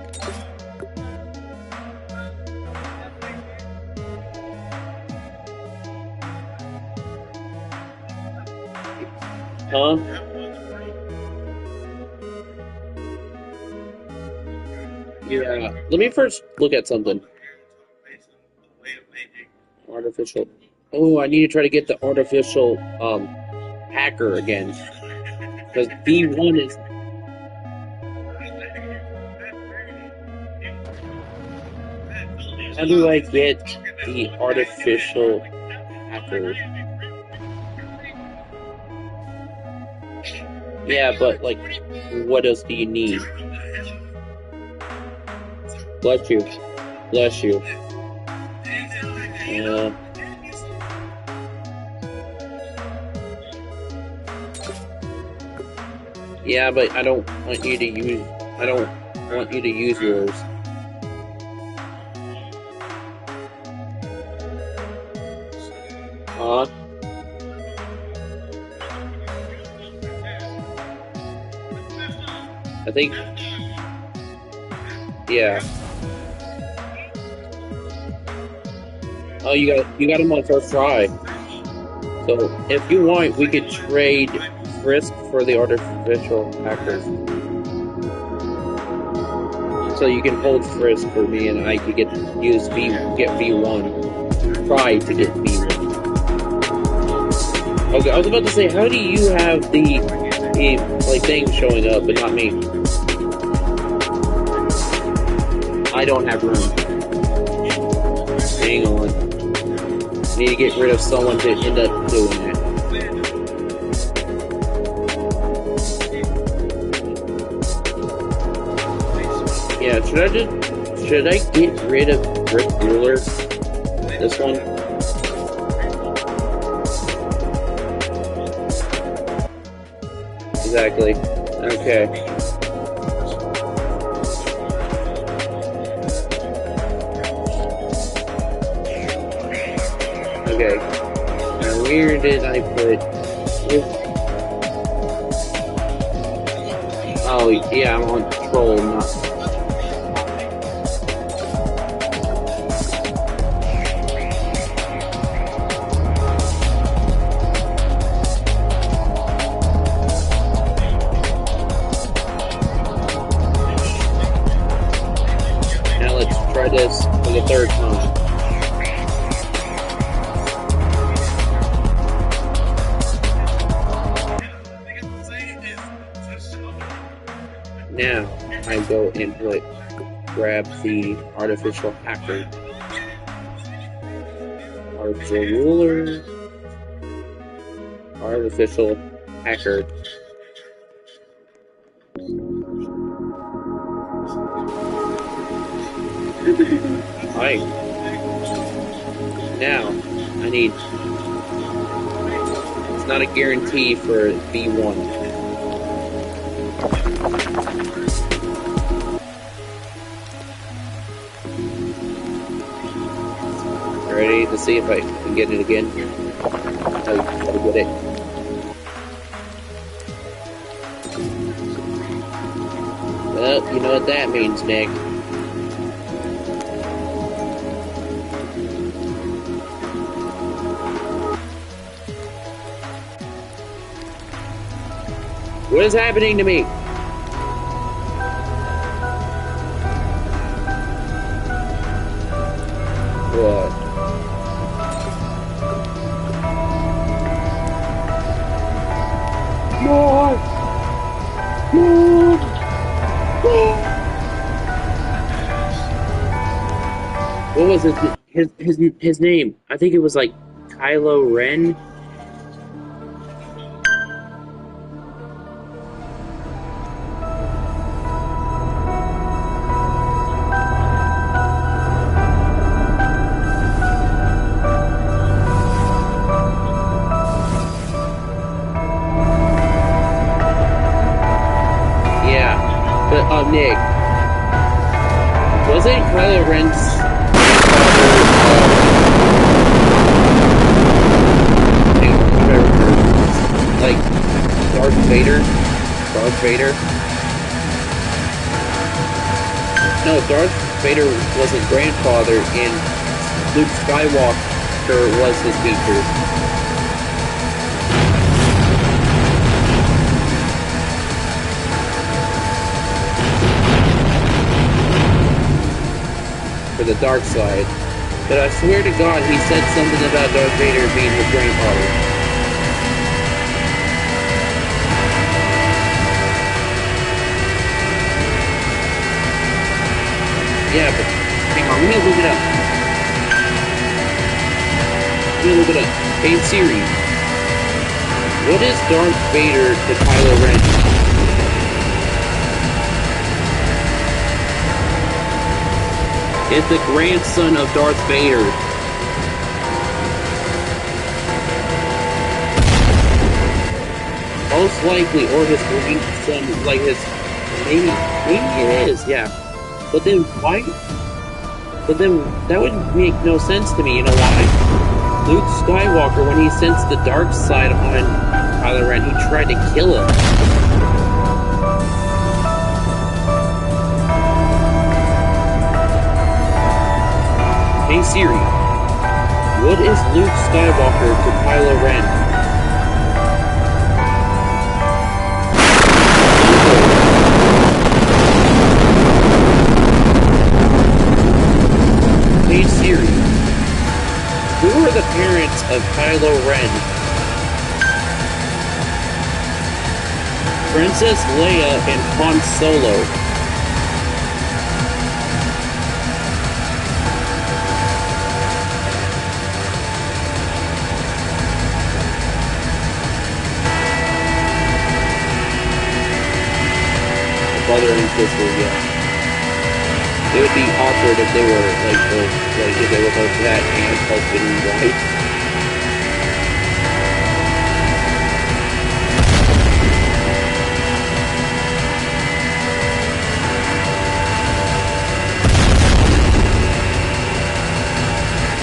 A: Huh? Yeah. Let me first look at something. Artificial. Oh, I need to try to get the artificial hacker again. Because B1 is. How do I get the artificial hacker? Yeah, but like, what else do you need? Bless you. Bless you. Yeah, but I don't want you to use. I don't want you to use yours. I think. Yeah. Oh, you got him on first try. So if you want, we could trade Frisk for the artificial hackers. So you can hold Frisk for me, and I could get V1. Try to get V1. Okay, I was about to say, how do you have the like thing showing up, but not me? I don't have room. Hang on. Need to get rid of someone to end up doing it. Yeah, should I get rid of Brick Ruler? This one? Exactly. Okay. Okay. Now where did I put... Oh, yeah, I'm on Troll, not... Now let's try this for the third time. Now, I go and grab the artificial hacker. Artificial ruler. Artificial hacker. Alright. Now, I need... It's not a guarantee for B1. Ready to see if I can get it again? Oh, you gotta get it. Well, you know what that means, Nick. What is happening to me? What? More! More! What was it? His name? I think it was like Kylo Ren. Yeah, but Nick, wasn't Kylo Ren's grandfather like Darth Vader? Darth Vader? No, Darth Vader was his grandfather, and Luke Skywalker was his teacher. For the dark side. But I swear to God, he said something about Darth Vader being his grandfather. Yeah, but hang on, let me look it up. Let me look it up. Hey Siri, what is Darth Vader to Kylo Ren? Is the grandson of Darth Vader. Most likely, or his grandson, like his, maybe it is, yeah. But then why? But then that would make no sense to me. You know why? Luke Skywalker, when he sensed the dark side on Kylo Ren, he tried to kill him. Hey Siri, what is Luke Skywalker to Kylo Ren? Hey Siri, who are the parents of Kylo Ren? Princess Leia and Han Solo. Brother and sister, yeah. It would be awkward if they were like both, like if they were both that and husband and wife.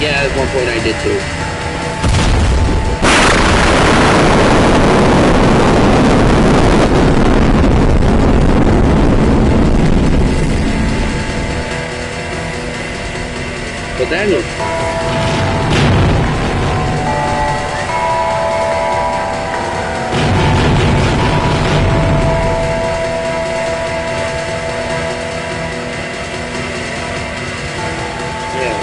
A: Yeah, at one point I did too. But that is... Yeah.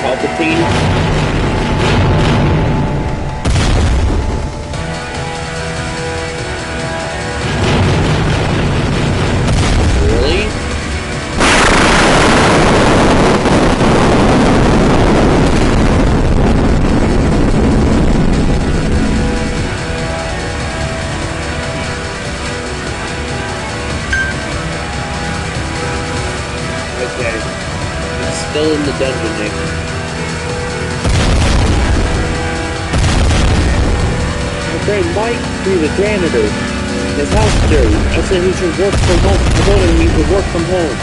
A: Palpatine. Really? Okay. It's still in the dungeon, Nick. friend Mike be the janitor. His house dirty. I said he should work from home. I told him he should work from home.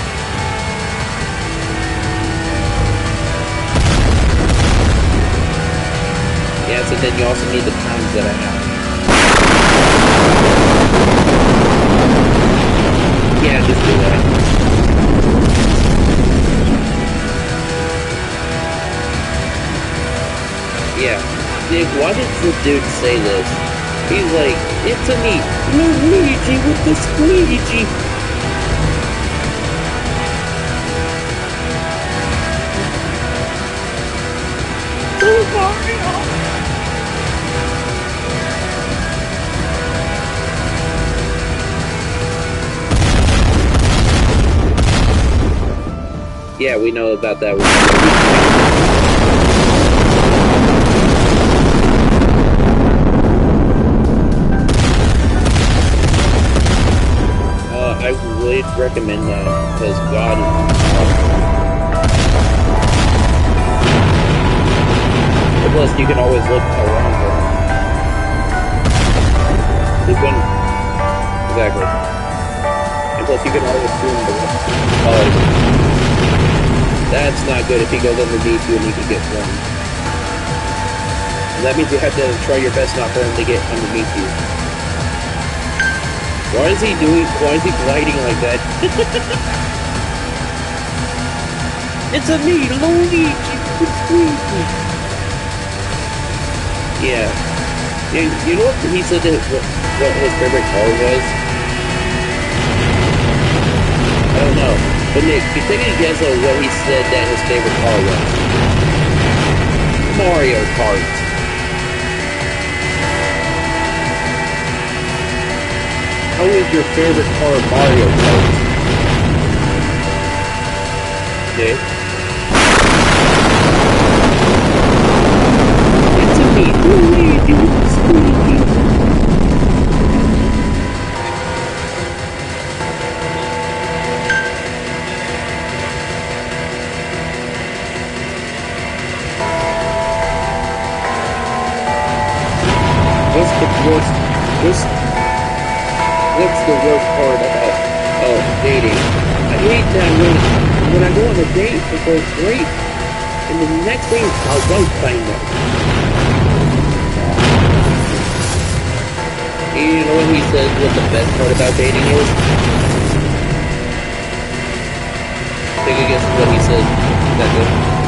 A: Yes, and then you also need the pounds that I have. Yeah, just do that. Yeah. Nick, why did the dude say this? He's like, it's a me, Luigi with the squeegee. Oh, Mario! Yeah, we know about that one. I would recommend that because God is awesome. Plus, you can always look around for him. You can exactly, and plus you can always zoom the. Oh, that's not good. If he goes underneath you and you can get thrown. That means you have to try your best not for him to get underneath you. Why is he gliding like that? It's a me, Luigi. Yeah. You know what he said that what his favorite car was? I don't know. But Nick, you take a guess on what he said that his favorite car was? Mario Kart. How is your favorite car Mario Kart? Okay. It's a me, Luigi with the squeaky. What's the worst part about dating? I hate that when I go on a date, it goes great, and the next day I won't find out. You know what he says what the best part about dating is? Take a guess what he says that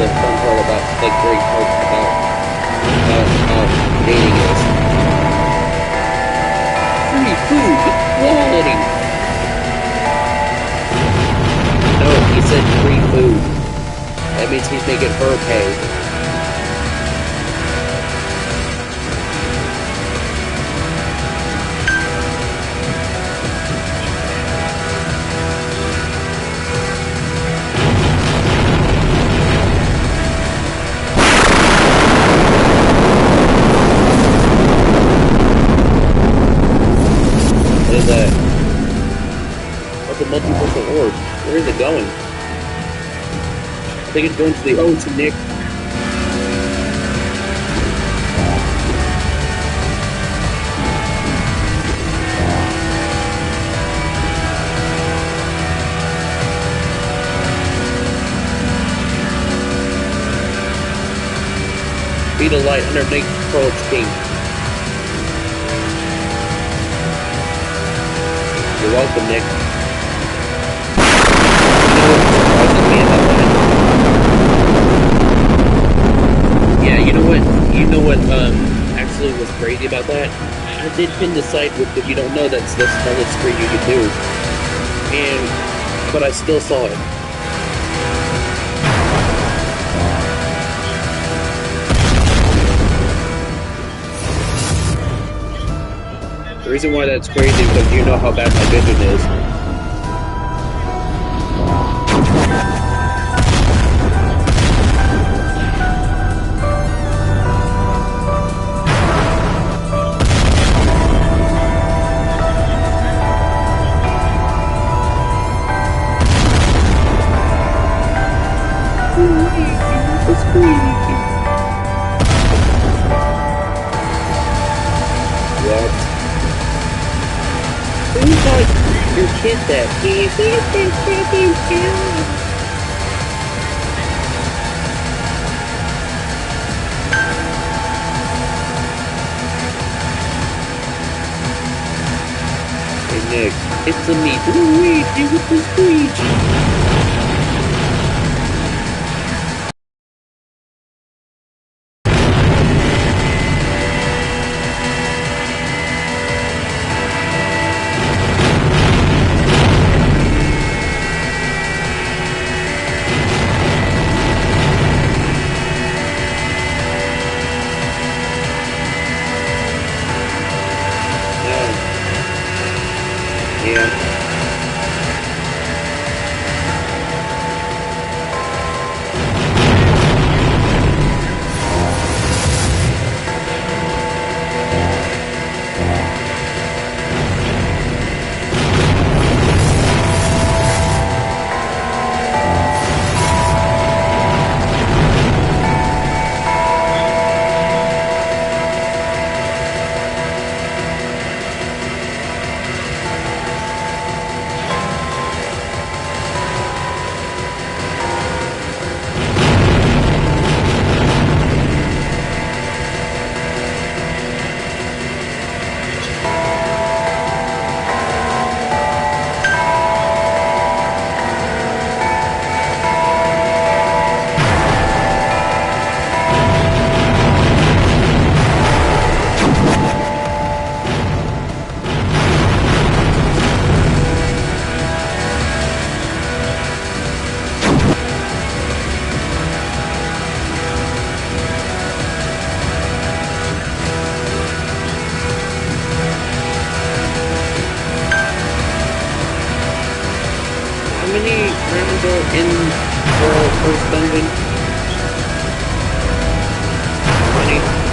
A: the fun part about, the great part about dating is. Free food with quality. No, he said free food. That means he's making her pay. What is that? What's a multiversal orb? Where is it going? I think it's going to the O to Nick. Be the light underneath control its king. You're welcome, Nick. You know what actually was crazy about that? I did pin the site with, but you don't know that's the smallest screen you could do. But I still saw it. The reason why that's crazy is because you know how bad my vision is. Your kid that. He hit that fucking kid. Hey Nick, it's a me, Luigi with the squeegee. Yeah. How many rounds are in the first dungeon? 20?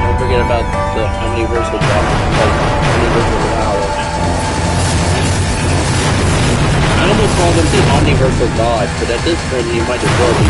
A: Don't forget about the universal universal power. I almost called him the omniversal god, but at this point he might as well be.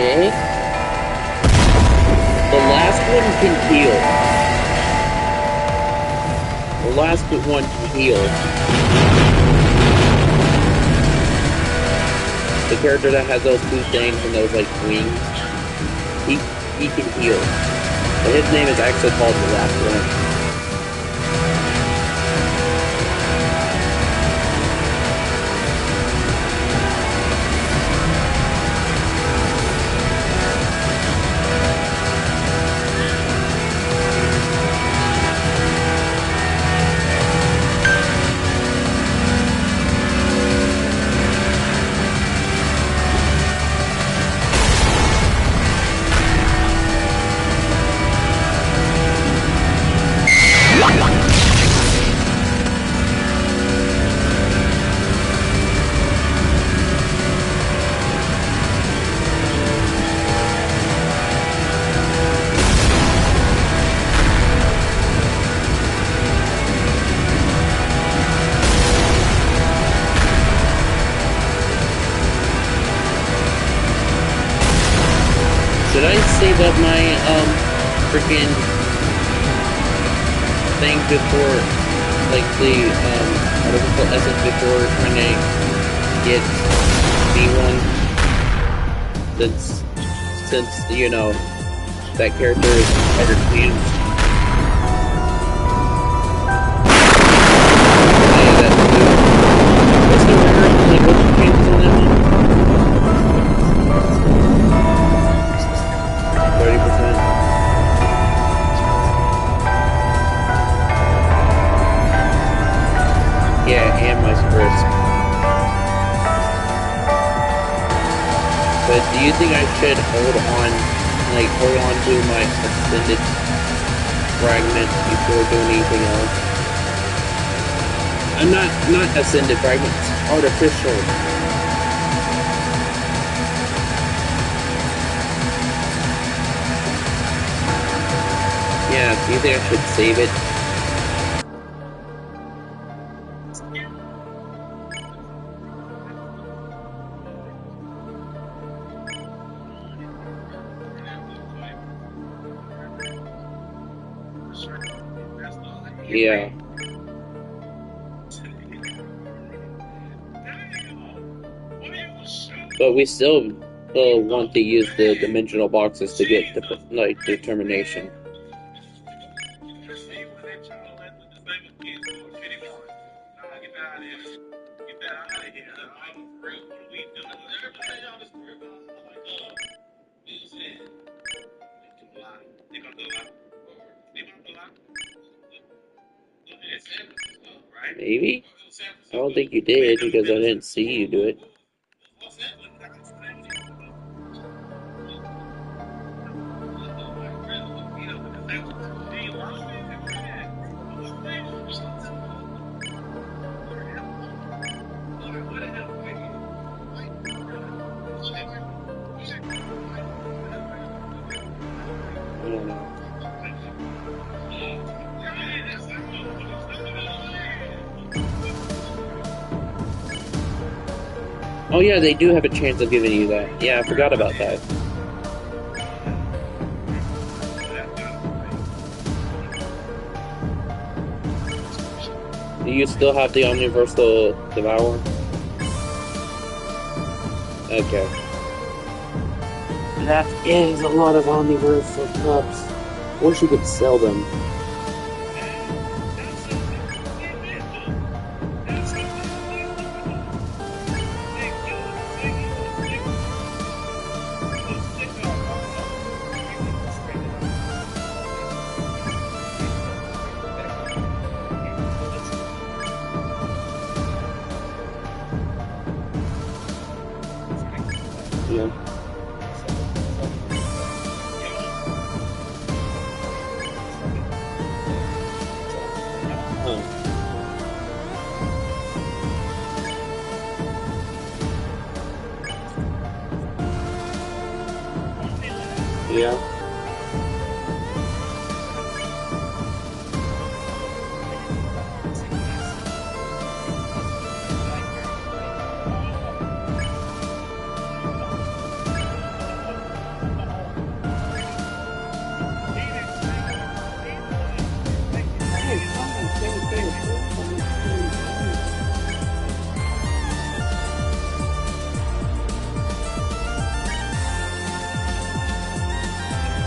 A: Nick? The last one can heal. The last one can heal. The character that has those two things and those like wings, he can heal. But his name is actually called the last one. Should I save up my freaking thing before, like the artificial essence before trying to get B1? Since you know that character is better used. Yeah, that's good. What's the rare? Like what's the chances on that one? 30%. Yeah, and my risk. But do you think I should hold on to my ascended fragment before doing anything else? I'm not ascended fragments, artificial. Yeah, do you think I should save it? Yeah. But we still want to use the dimensional boxes to get the determination. Maybe? I don't think you did because I didn't see you do it. I don't know. Oh yeah, they do have a chance of giving you that. Yeah, I forgot about that. Do you still have the Universal Devourer? Okay. That is a lot of Omniversal Cups. I wish you could sell them. Yeah. Huh. Yeah.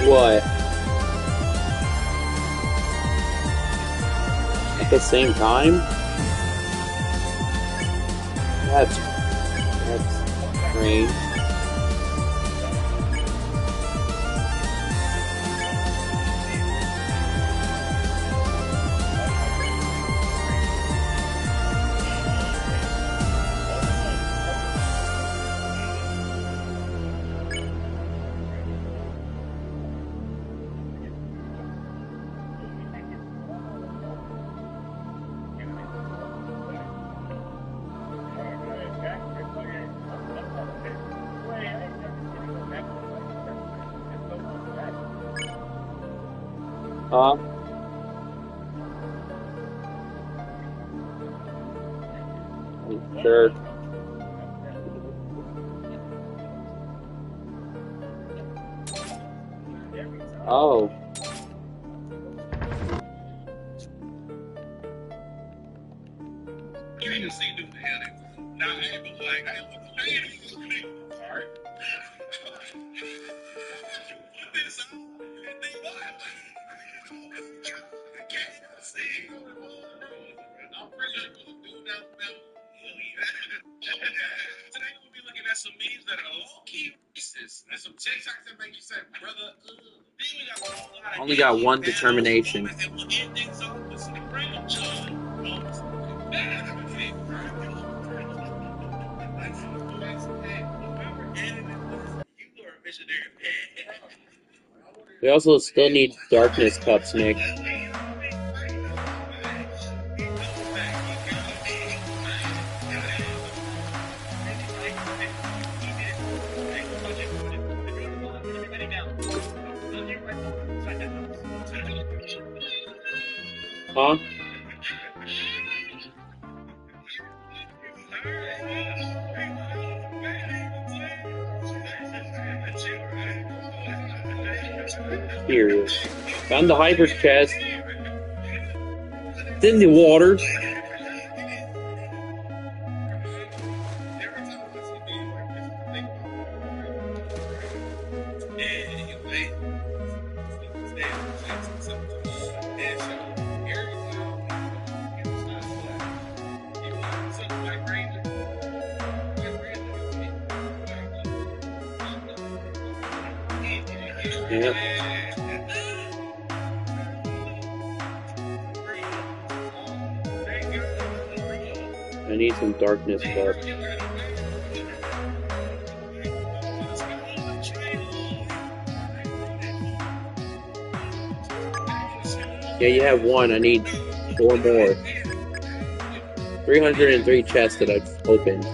A: What? At the same time? That's strange. Huh? Sure. Oh.
C: You ain't see do the hell they now I ain't like I ain't part. Put this on and they what? I can't see. I'm pretty sure you do that now. Today we'll be looking at some memes that are low-key racist and some TikToks that make you say, brother, ugh. Then we got a whole lot of
A: Only got one determination.
C: and we'll end things off with some random moments.
A: We also still need darkness cups, Nick. Huh? Here. Found the hyper chest. It's in the water. Yep. I need some darkness cups. Yeah, you have one. I need 4 more. 303 chests that I've opened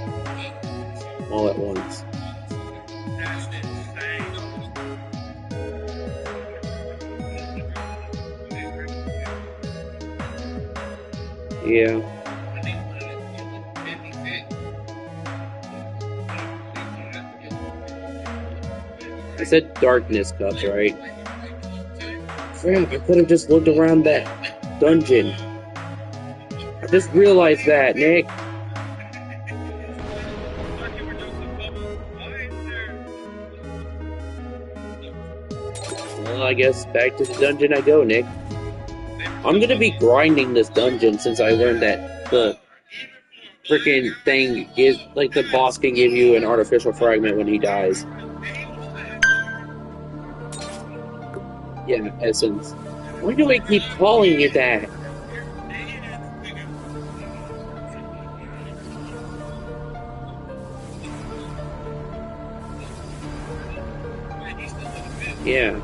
A: all at once. Yeah. I said darkness cups, right? Crap, I could have just looked around that dungeon. I just realized that, Nick. Well, I guess back to the dungeon I go, Nick. I'm gonna be grinding this dungeon since I learned that the freaking thing is like the boss can give you an artificial fragment when he dies. Yeah, essence. Why do I keep calling it that? Yeah.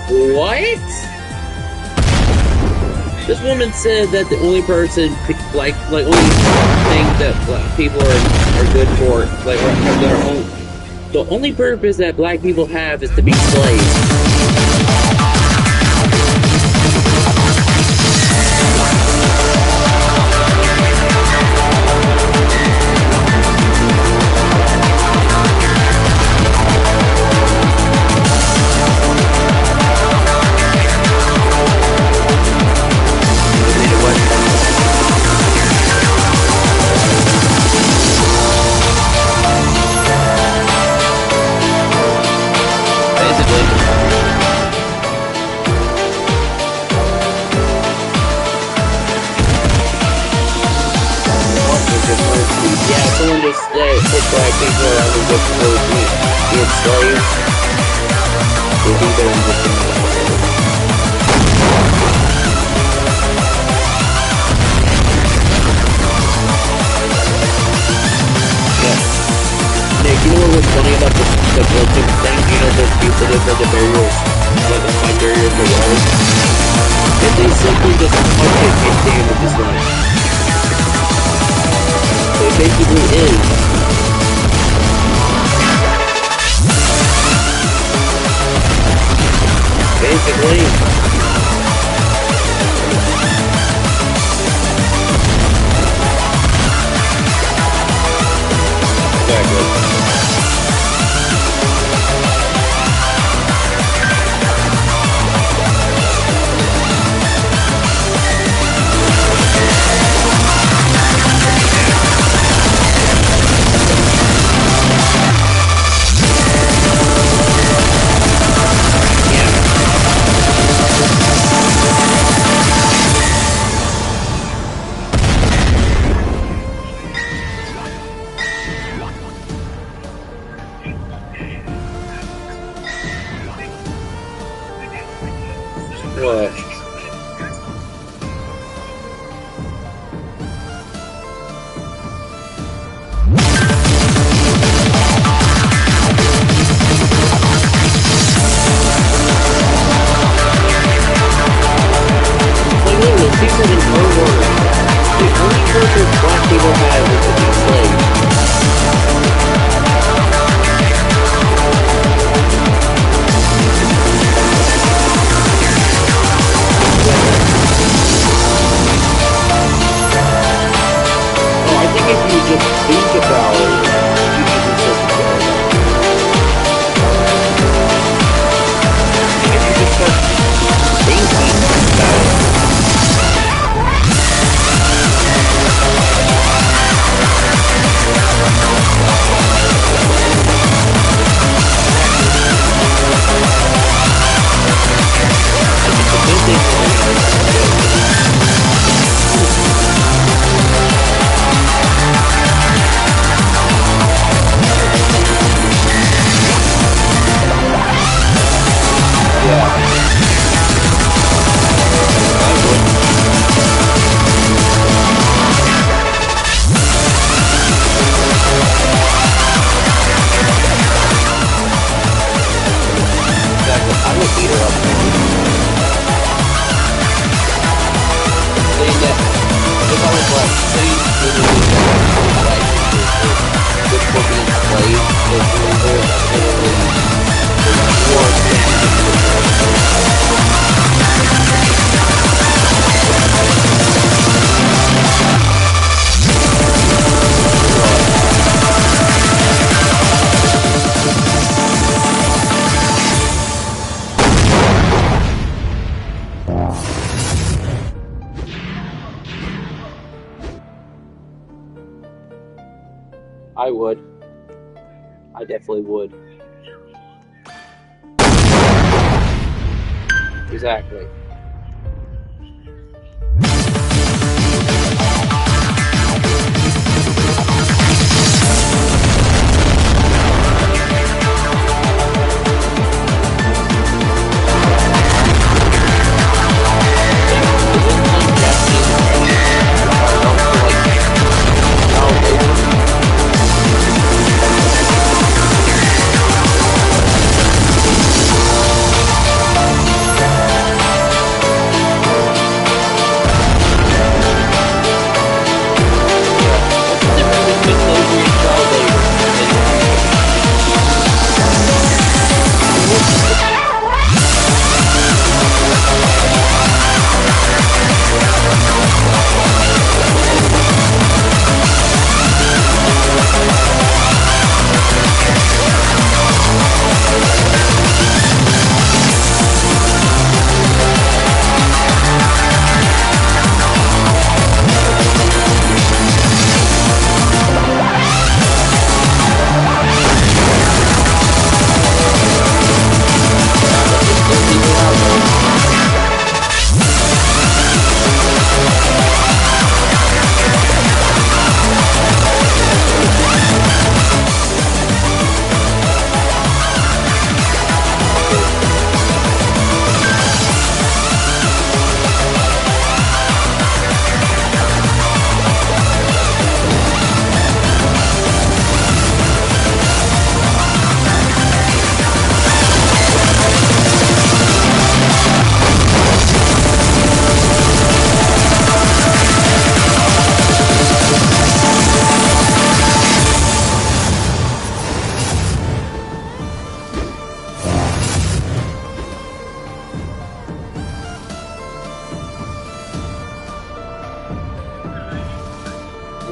A: What? This woman said that the only person, like only thing that black people are good for, like, or have their own, the only purpose that black people have is to be slaves. Yeah, someone just put black people around and just for being slaves. They think they're just yeah. Nick, you know what's funny about the glitching thing? You know those people that put the barriers, like the 5 barriers for walls? If they simply just touch it, it damages them. It basically is. Basically. Exactly. What? Like literally, people in her words, the only purpose black people have is to be slaves. If you just think about it, you can just go. If you just start thinking about it. I would. I definitely would. Exactly.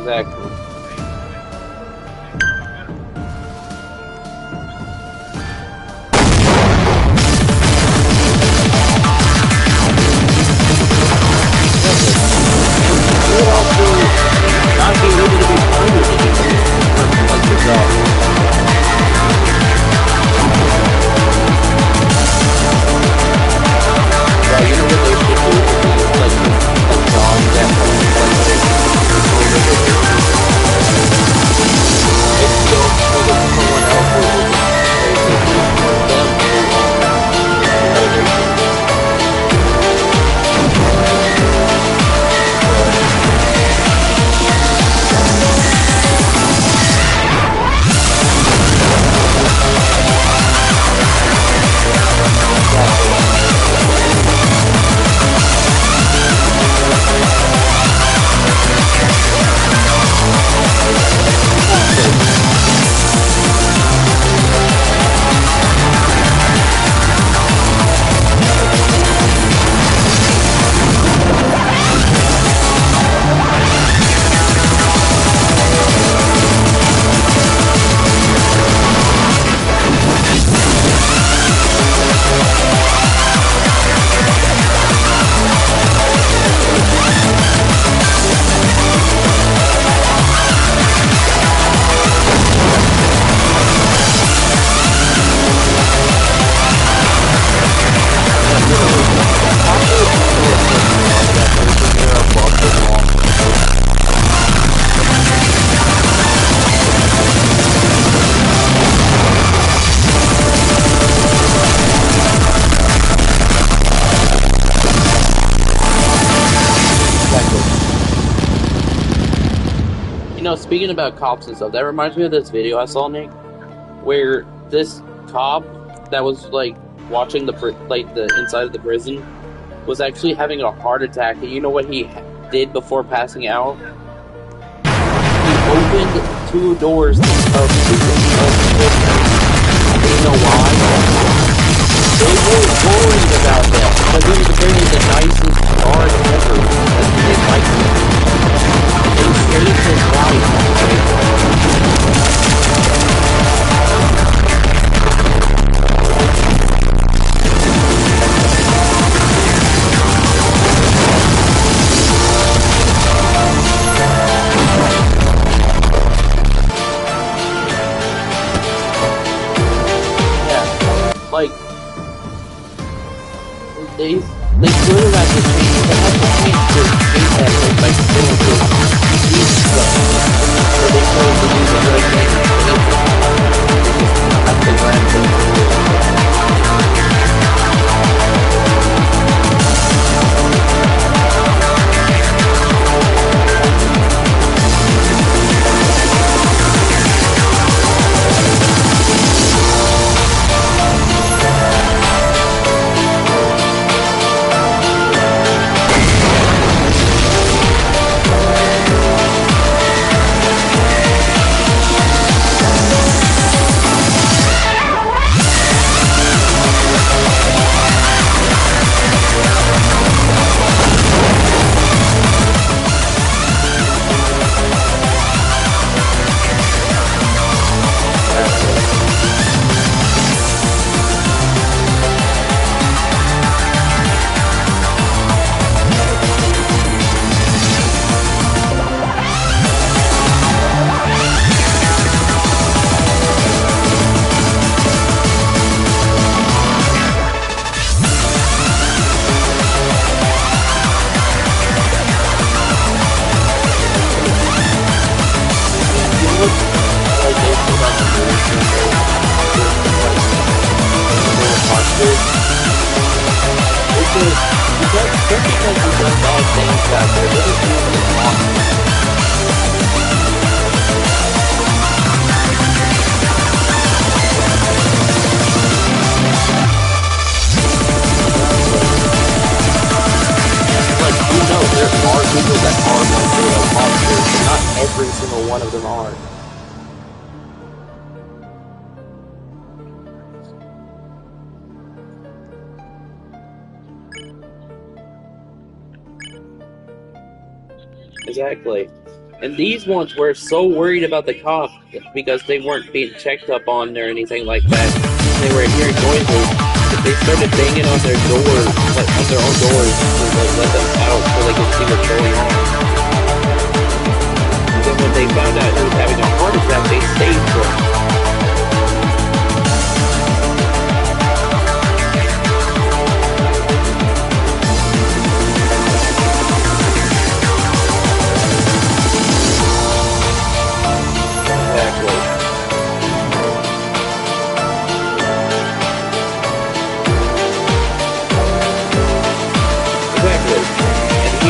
A: Exactly. You would also not be able to be funded anymore, like your job. Yeah, you know what they should do to be like jobs that it's still like it's someone else who will basically them who speaking about cops and stuff, that reminds me of this video I saw, Nick, where this cop that was like watching the inside of the prison was actually having a heart attack, and you know what he did before passing out? He opened 2 doors of the you know why? They were worried about that because he was apparently the nicest guard ever. They liked him. They saved his life. Like, they could have had to change, they had to change their face accent by doing this stuff. So they chose to use a good name. That's the grand thing. Every single one of them are. Exactly. And these ones were so worried about the cops because they weren't being checked up on or anything like that. They were hearing noises. But they started banging on their doors, like on their own doors, to like let them out so they could see what's going on. And then when they found out he was having a heart attack, they saved him.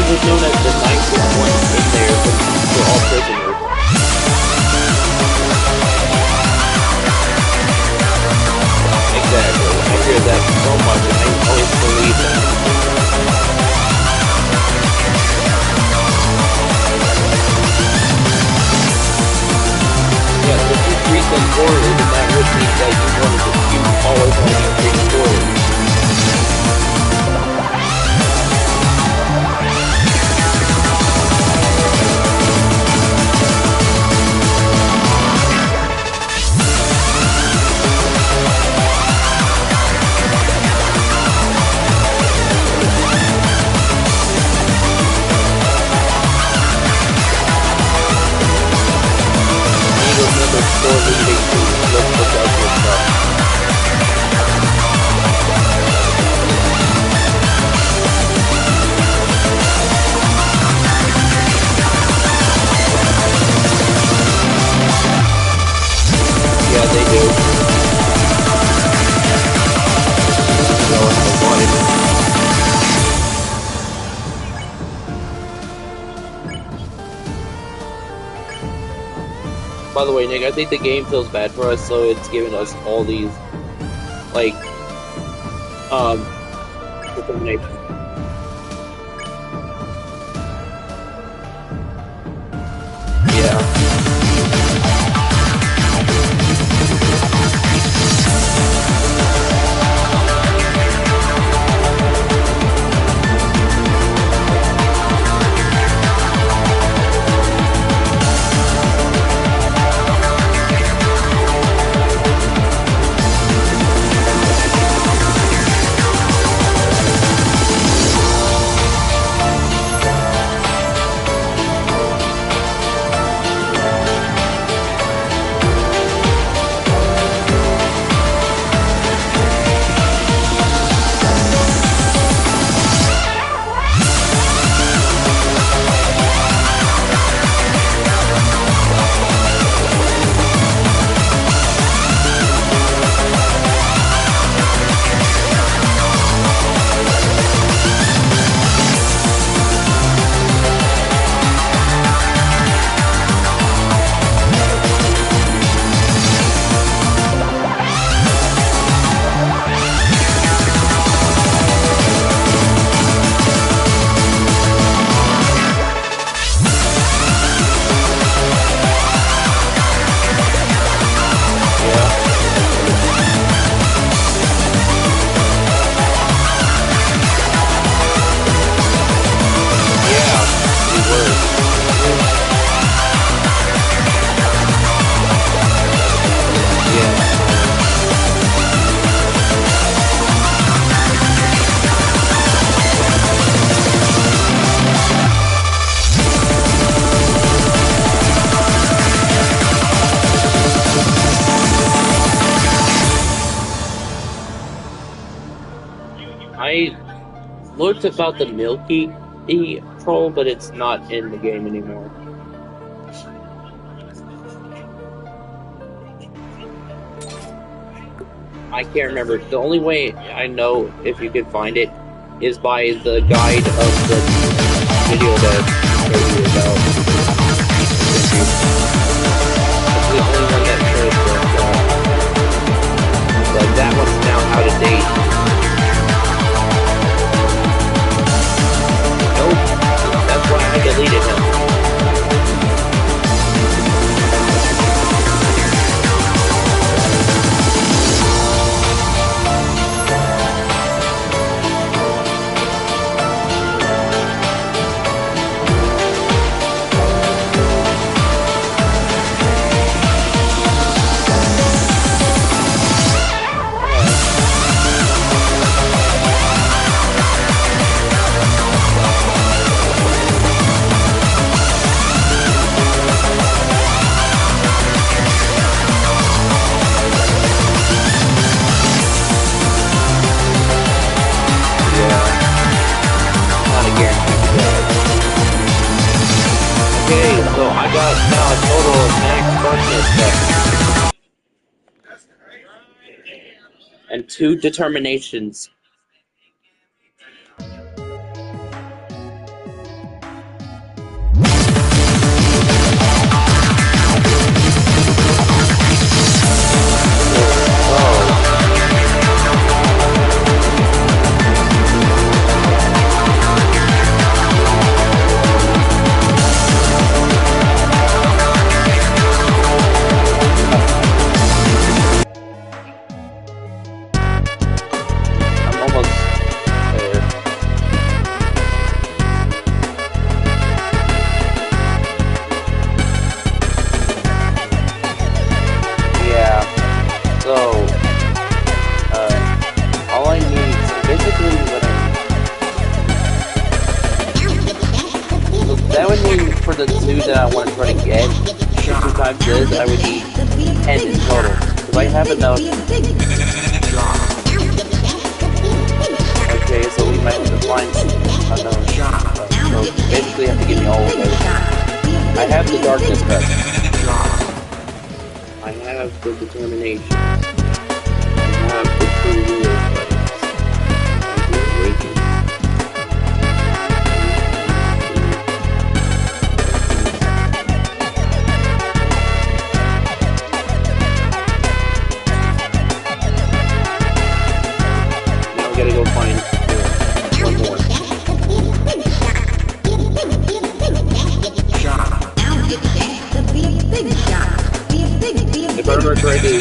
A: Was known as the nicest one in there for all prisoners. Exactly. I hear that so much and I always believe that. Yeah, so if you treat them poorly, then that would mean that you wanted to you always want to be treated poorly. Yeah, they do. By the way, Nick, I think the game feels bad for us, so it's giving us all these, like, determination. Yeah. I looked about the Milky troll, but it's not in the game anymore. I can't remember. The only way I know if you could find it is by the guide of the video that I showed you about. It's the only one that shows that, but that one's now out of date. That's why I deleted him. So I got now a total of max darkness and 2 determinations. I'm almost there. Yeah. So, all I need, so basically what so that would mean for the 2 that I want to try to get, 2 times this, I would need 10 in total. If I have enough, okay, so we might have to find unknown. So basically, you have to give me all of those. I have the darkness cut. I have the determination. I have the free will. Now we gotta go find one more. If I remember correctly,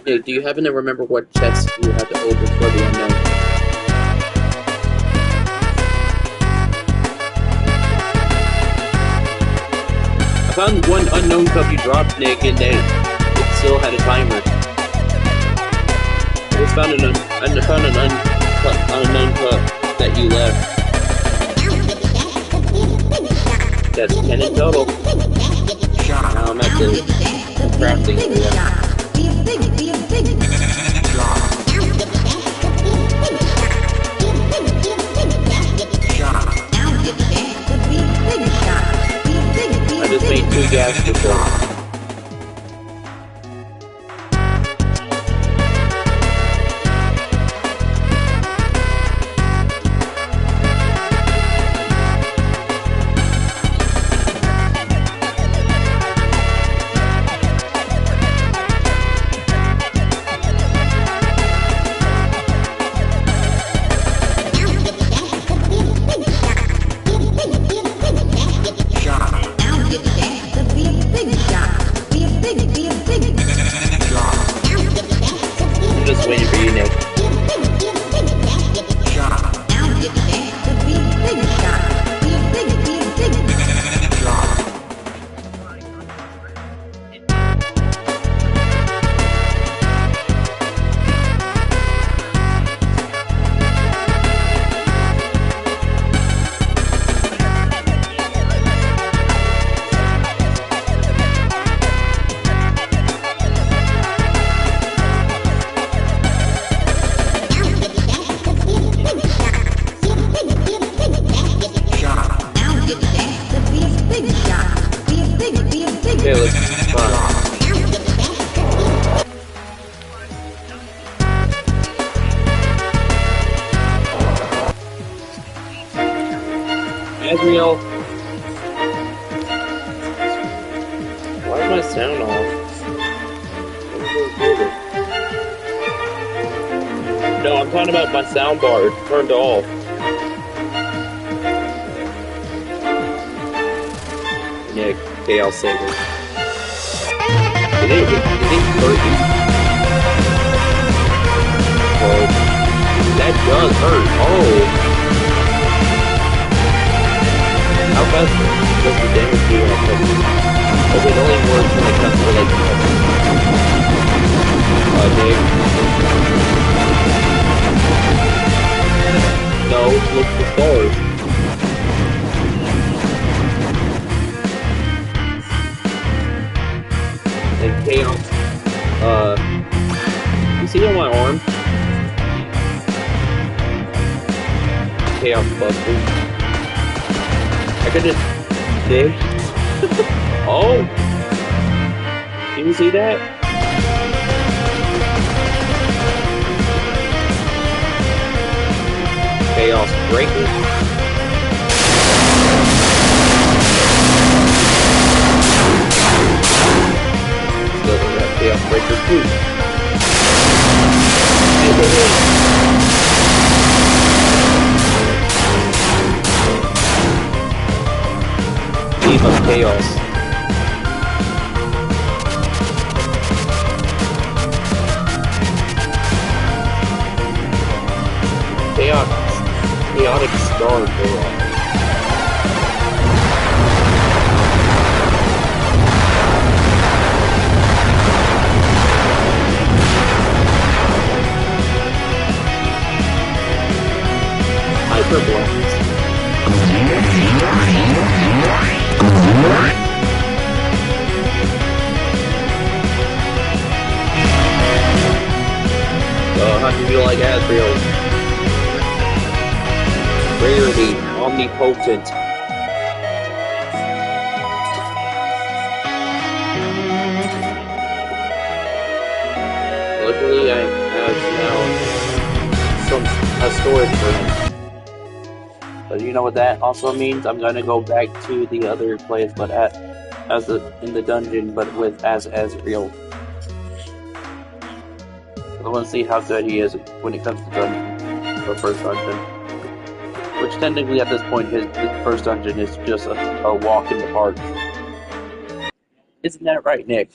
A: Nick, do you happen to remember what chest you had to open for the unknown? I found one unknown cup you dropped, Nick, and it still had a timer. I just found an unknown cup that you left. That's 10 in total. Now I'm at the crafting area. I just made 2 gas before. I'm just waiting for you, Nick. Okay, let's run. Azriel, why is my sound off? No, I'm talking about my sound bar. It's turned off. Nick, okay, I'll save it. Did it hurt you? Well, that does hurt. Oh. How fast does the damage do when I touch it? Because it only works when it comes to like Nick. No, look at the stars. And chaos. Chaos Buster. I could just dig. Oh! Did you see that? Chaos Breaker. Still got Chaos Breaker too. Team of Chaos. Chaotic Star Barrage. Hyper Blast. How do you feel like Asriel? Rarity, omnipotent. Luckily, I have now a storage room. But you know what that also means? I'm gonna go back to the other place, but in the dungeon, but as Asriel. I want to see how good he is when it comes to dungeon, the first dungeon. Which technically at this point, his first dungeon is just a walk in the park. Isn't that right, Nick?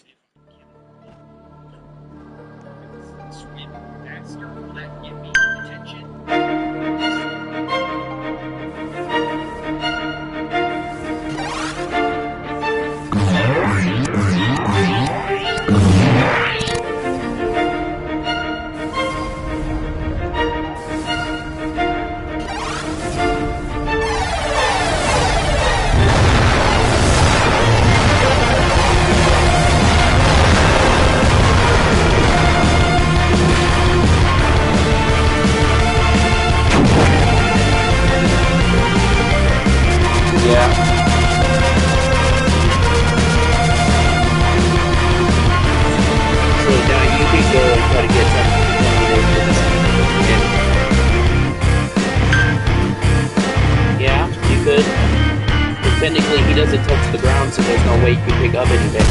A: Technically, he doesn't touch the ground, so there's no way you can pick up anything.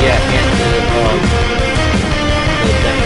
A: Yeah, and the thing.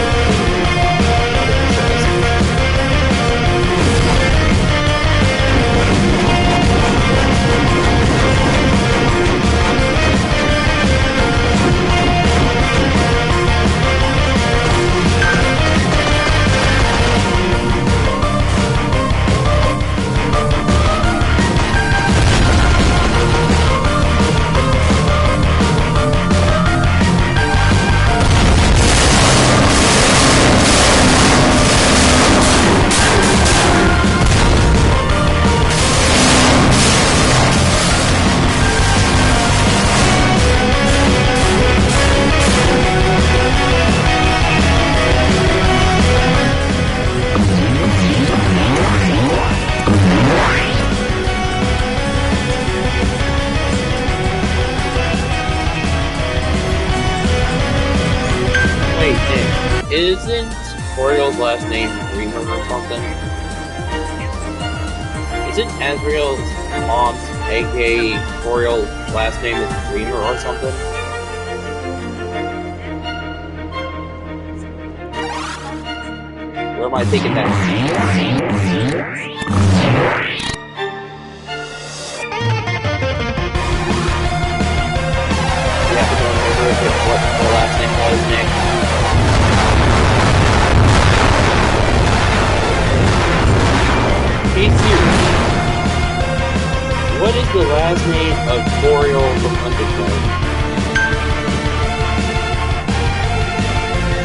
A: Isn't Oriel's last name Dreamer or something? Isn't Asriel's mom's, aka Oriel's last name is Dreamer or something? Where am I thinking that? You have to go over what the last name was next. Hey Siri, what is the last name of Oriel from Undertale?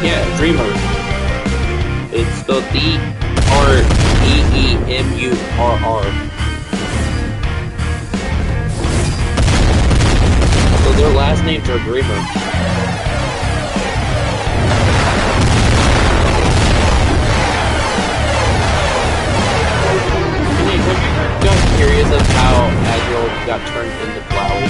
A: Yeah, Dreamer. It's spelled D-R Eemurr. So their last names are Dreamer. Nick, have you ever got curious of how Azrael got turned into Flowey?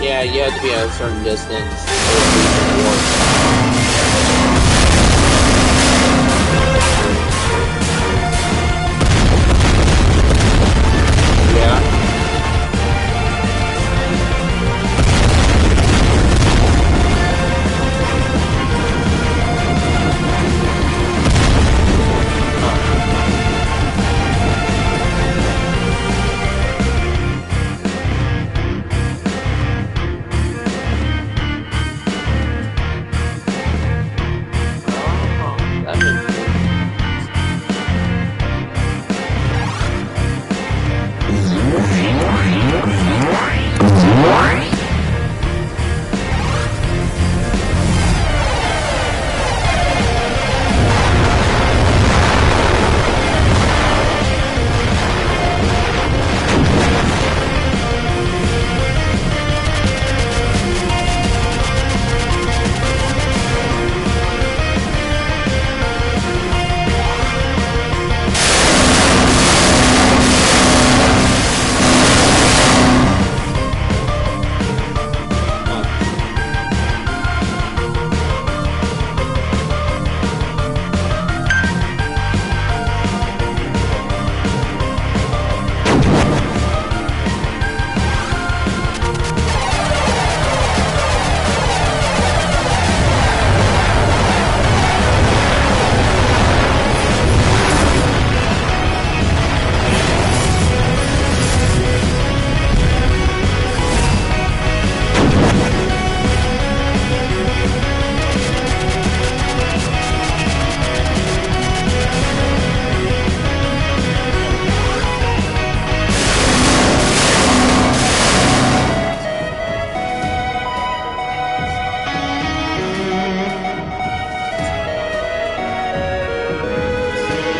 A: Yeah, you have to be at a certain distance. Yeah.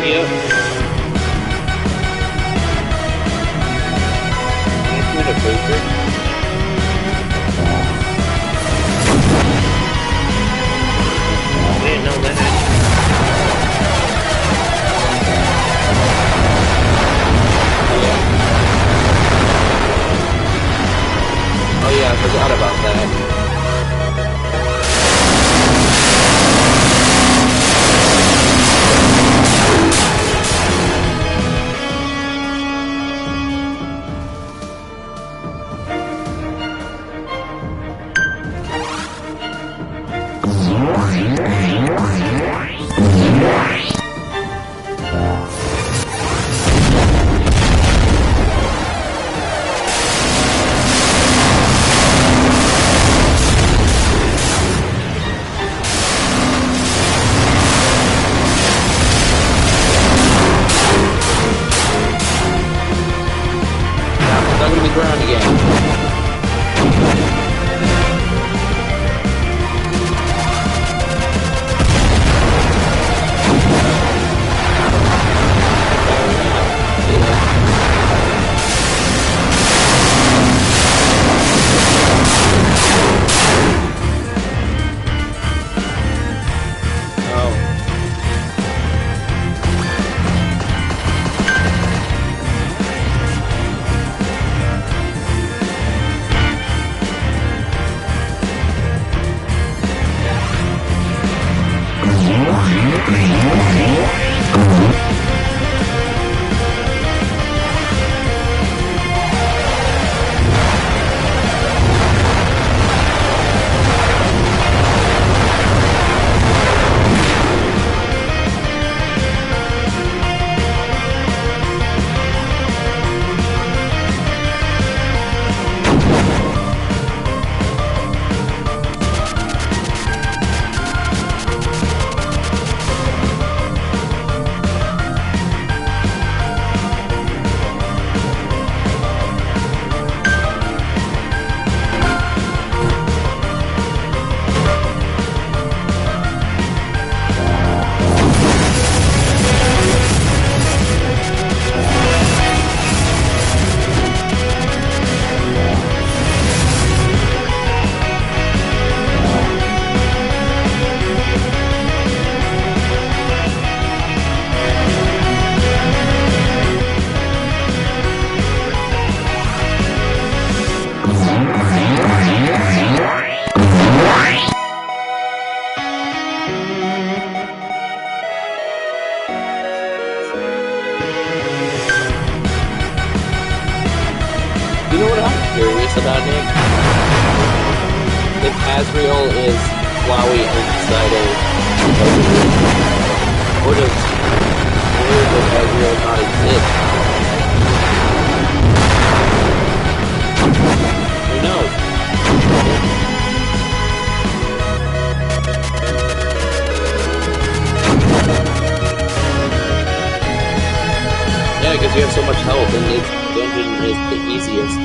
A: Yep. With a paper. I didn't know that. Yeah. You know what I'm curious about, Nick? If Azrael is Flowey inside or does Azrael not exist? Who knows? Yeah, because you have so much health and this dungeon is the easiest.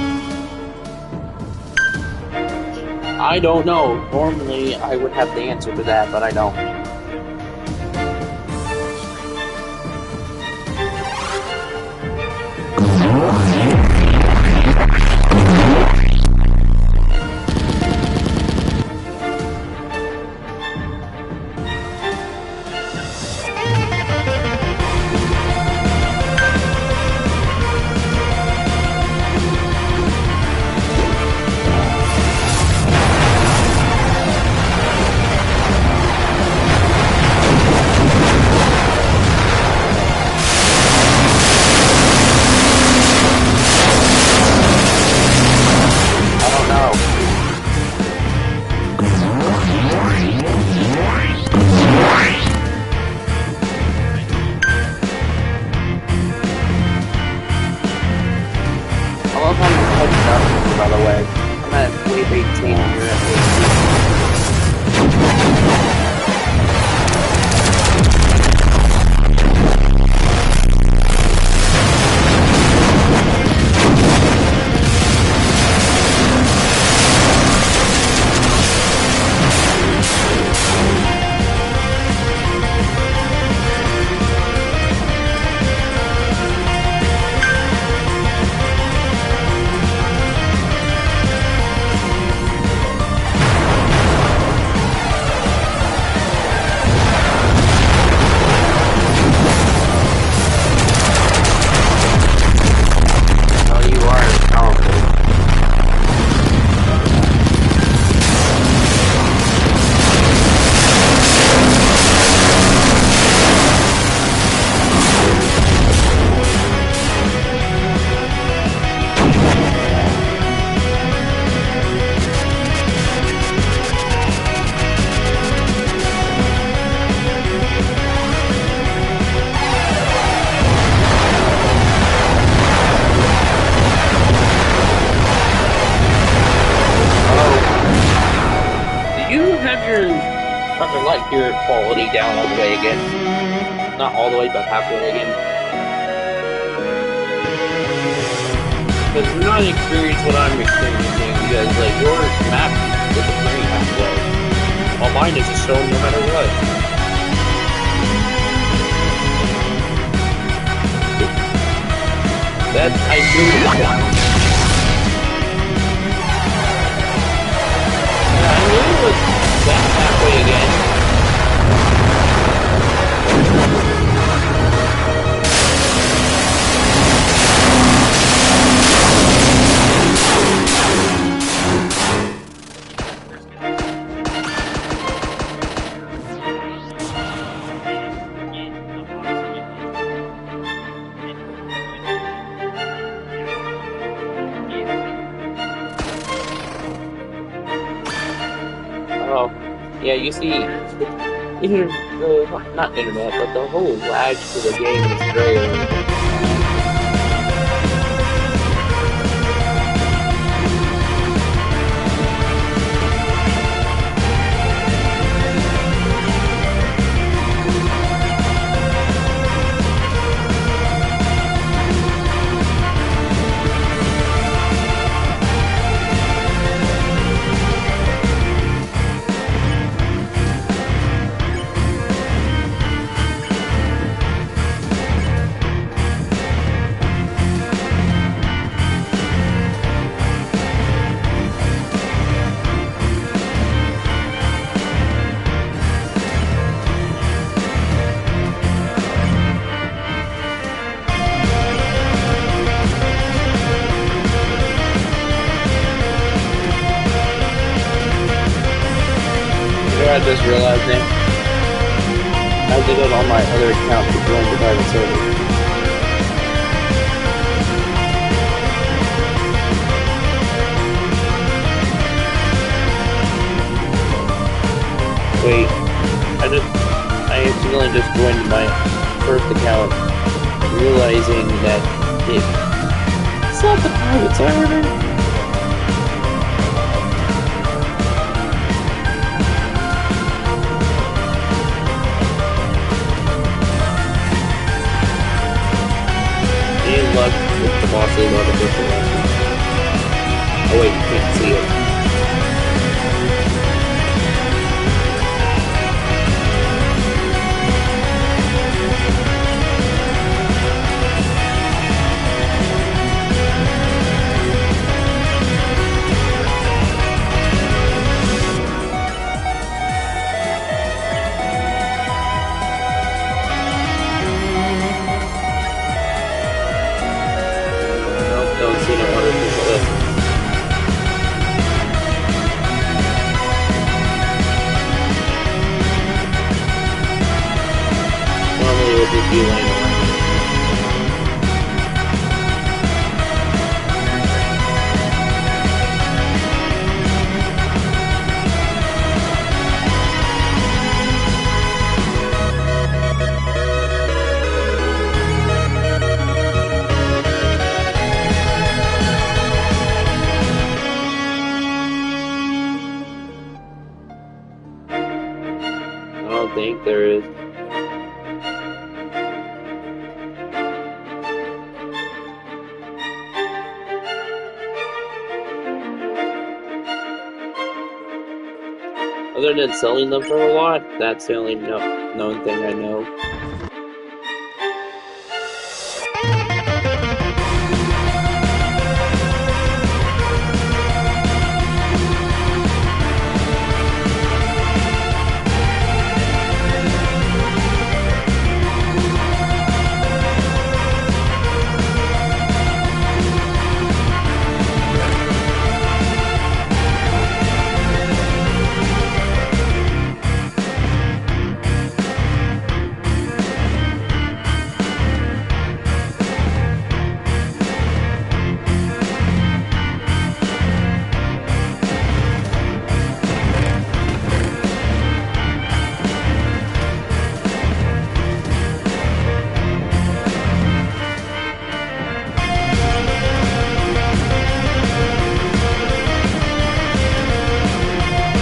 A: I don't know. Normally, I would have the answer to that, but I don't. By the way, I'm at wave 18 and you're at your quality down all the way again. Not all the way, but halfway again. Because you're not experiencing what I'm experiencing. You guys, like, your map is very halfway. While mine is just showing no matter what. That, I knew it. Yeah, I knew it was that halfway again. Oh, yeah, you see, not internet, but the whole lag to the game is very You know what I just realized now? I have to go on my other account to join the private server. Wait, I accidentally just joined my first account, realizing that it's not the private server. Any luck with the bossy artificial lesson? Oh wait, you can't see it. Don't see no artificial lesson. Normally it would just be laying around. I don't think there is. Other than selling them for a lot, that's the only known thing I know.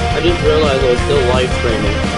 A: I just realized I was still live streaming.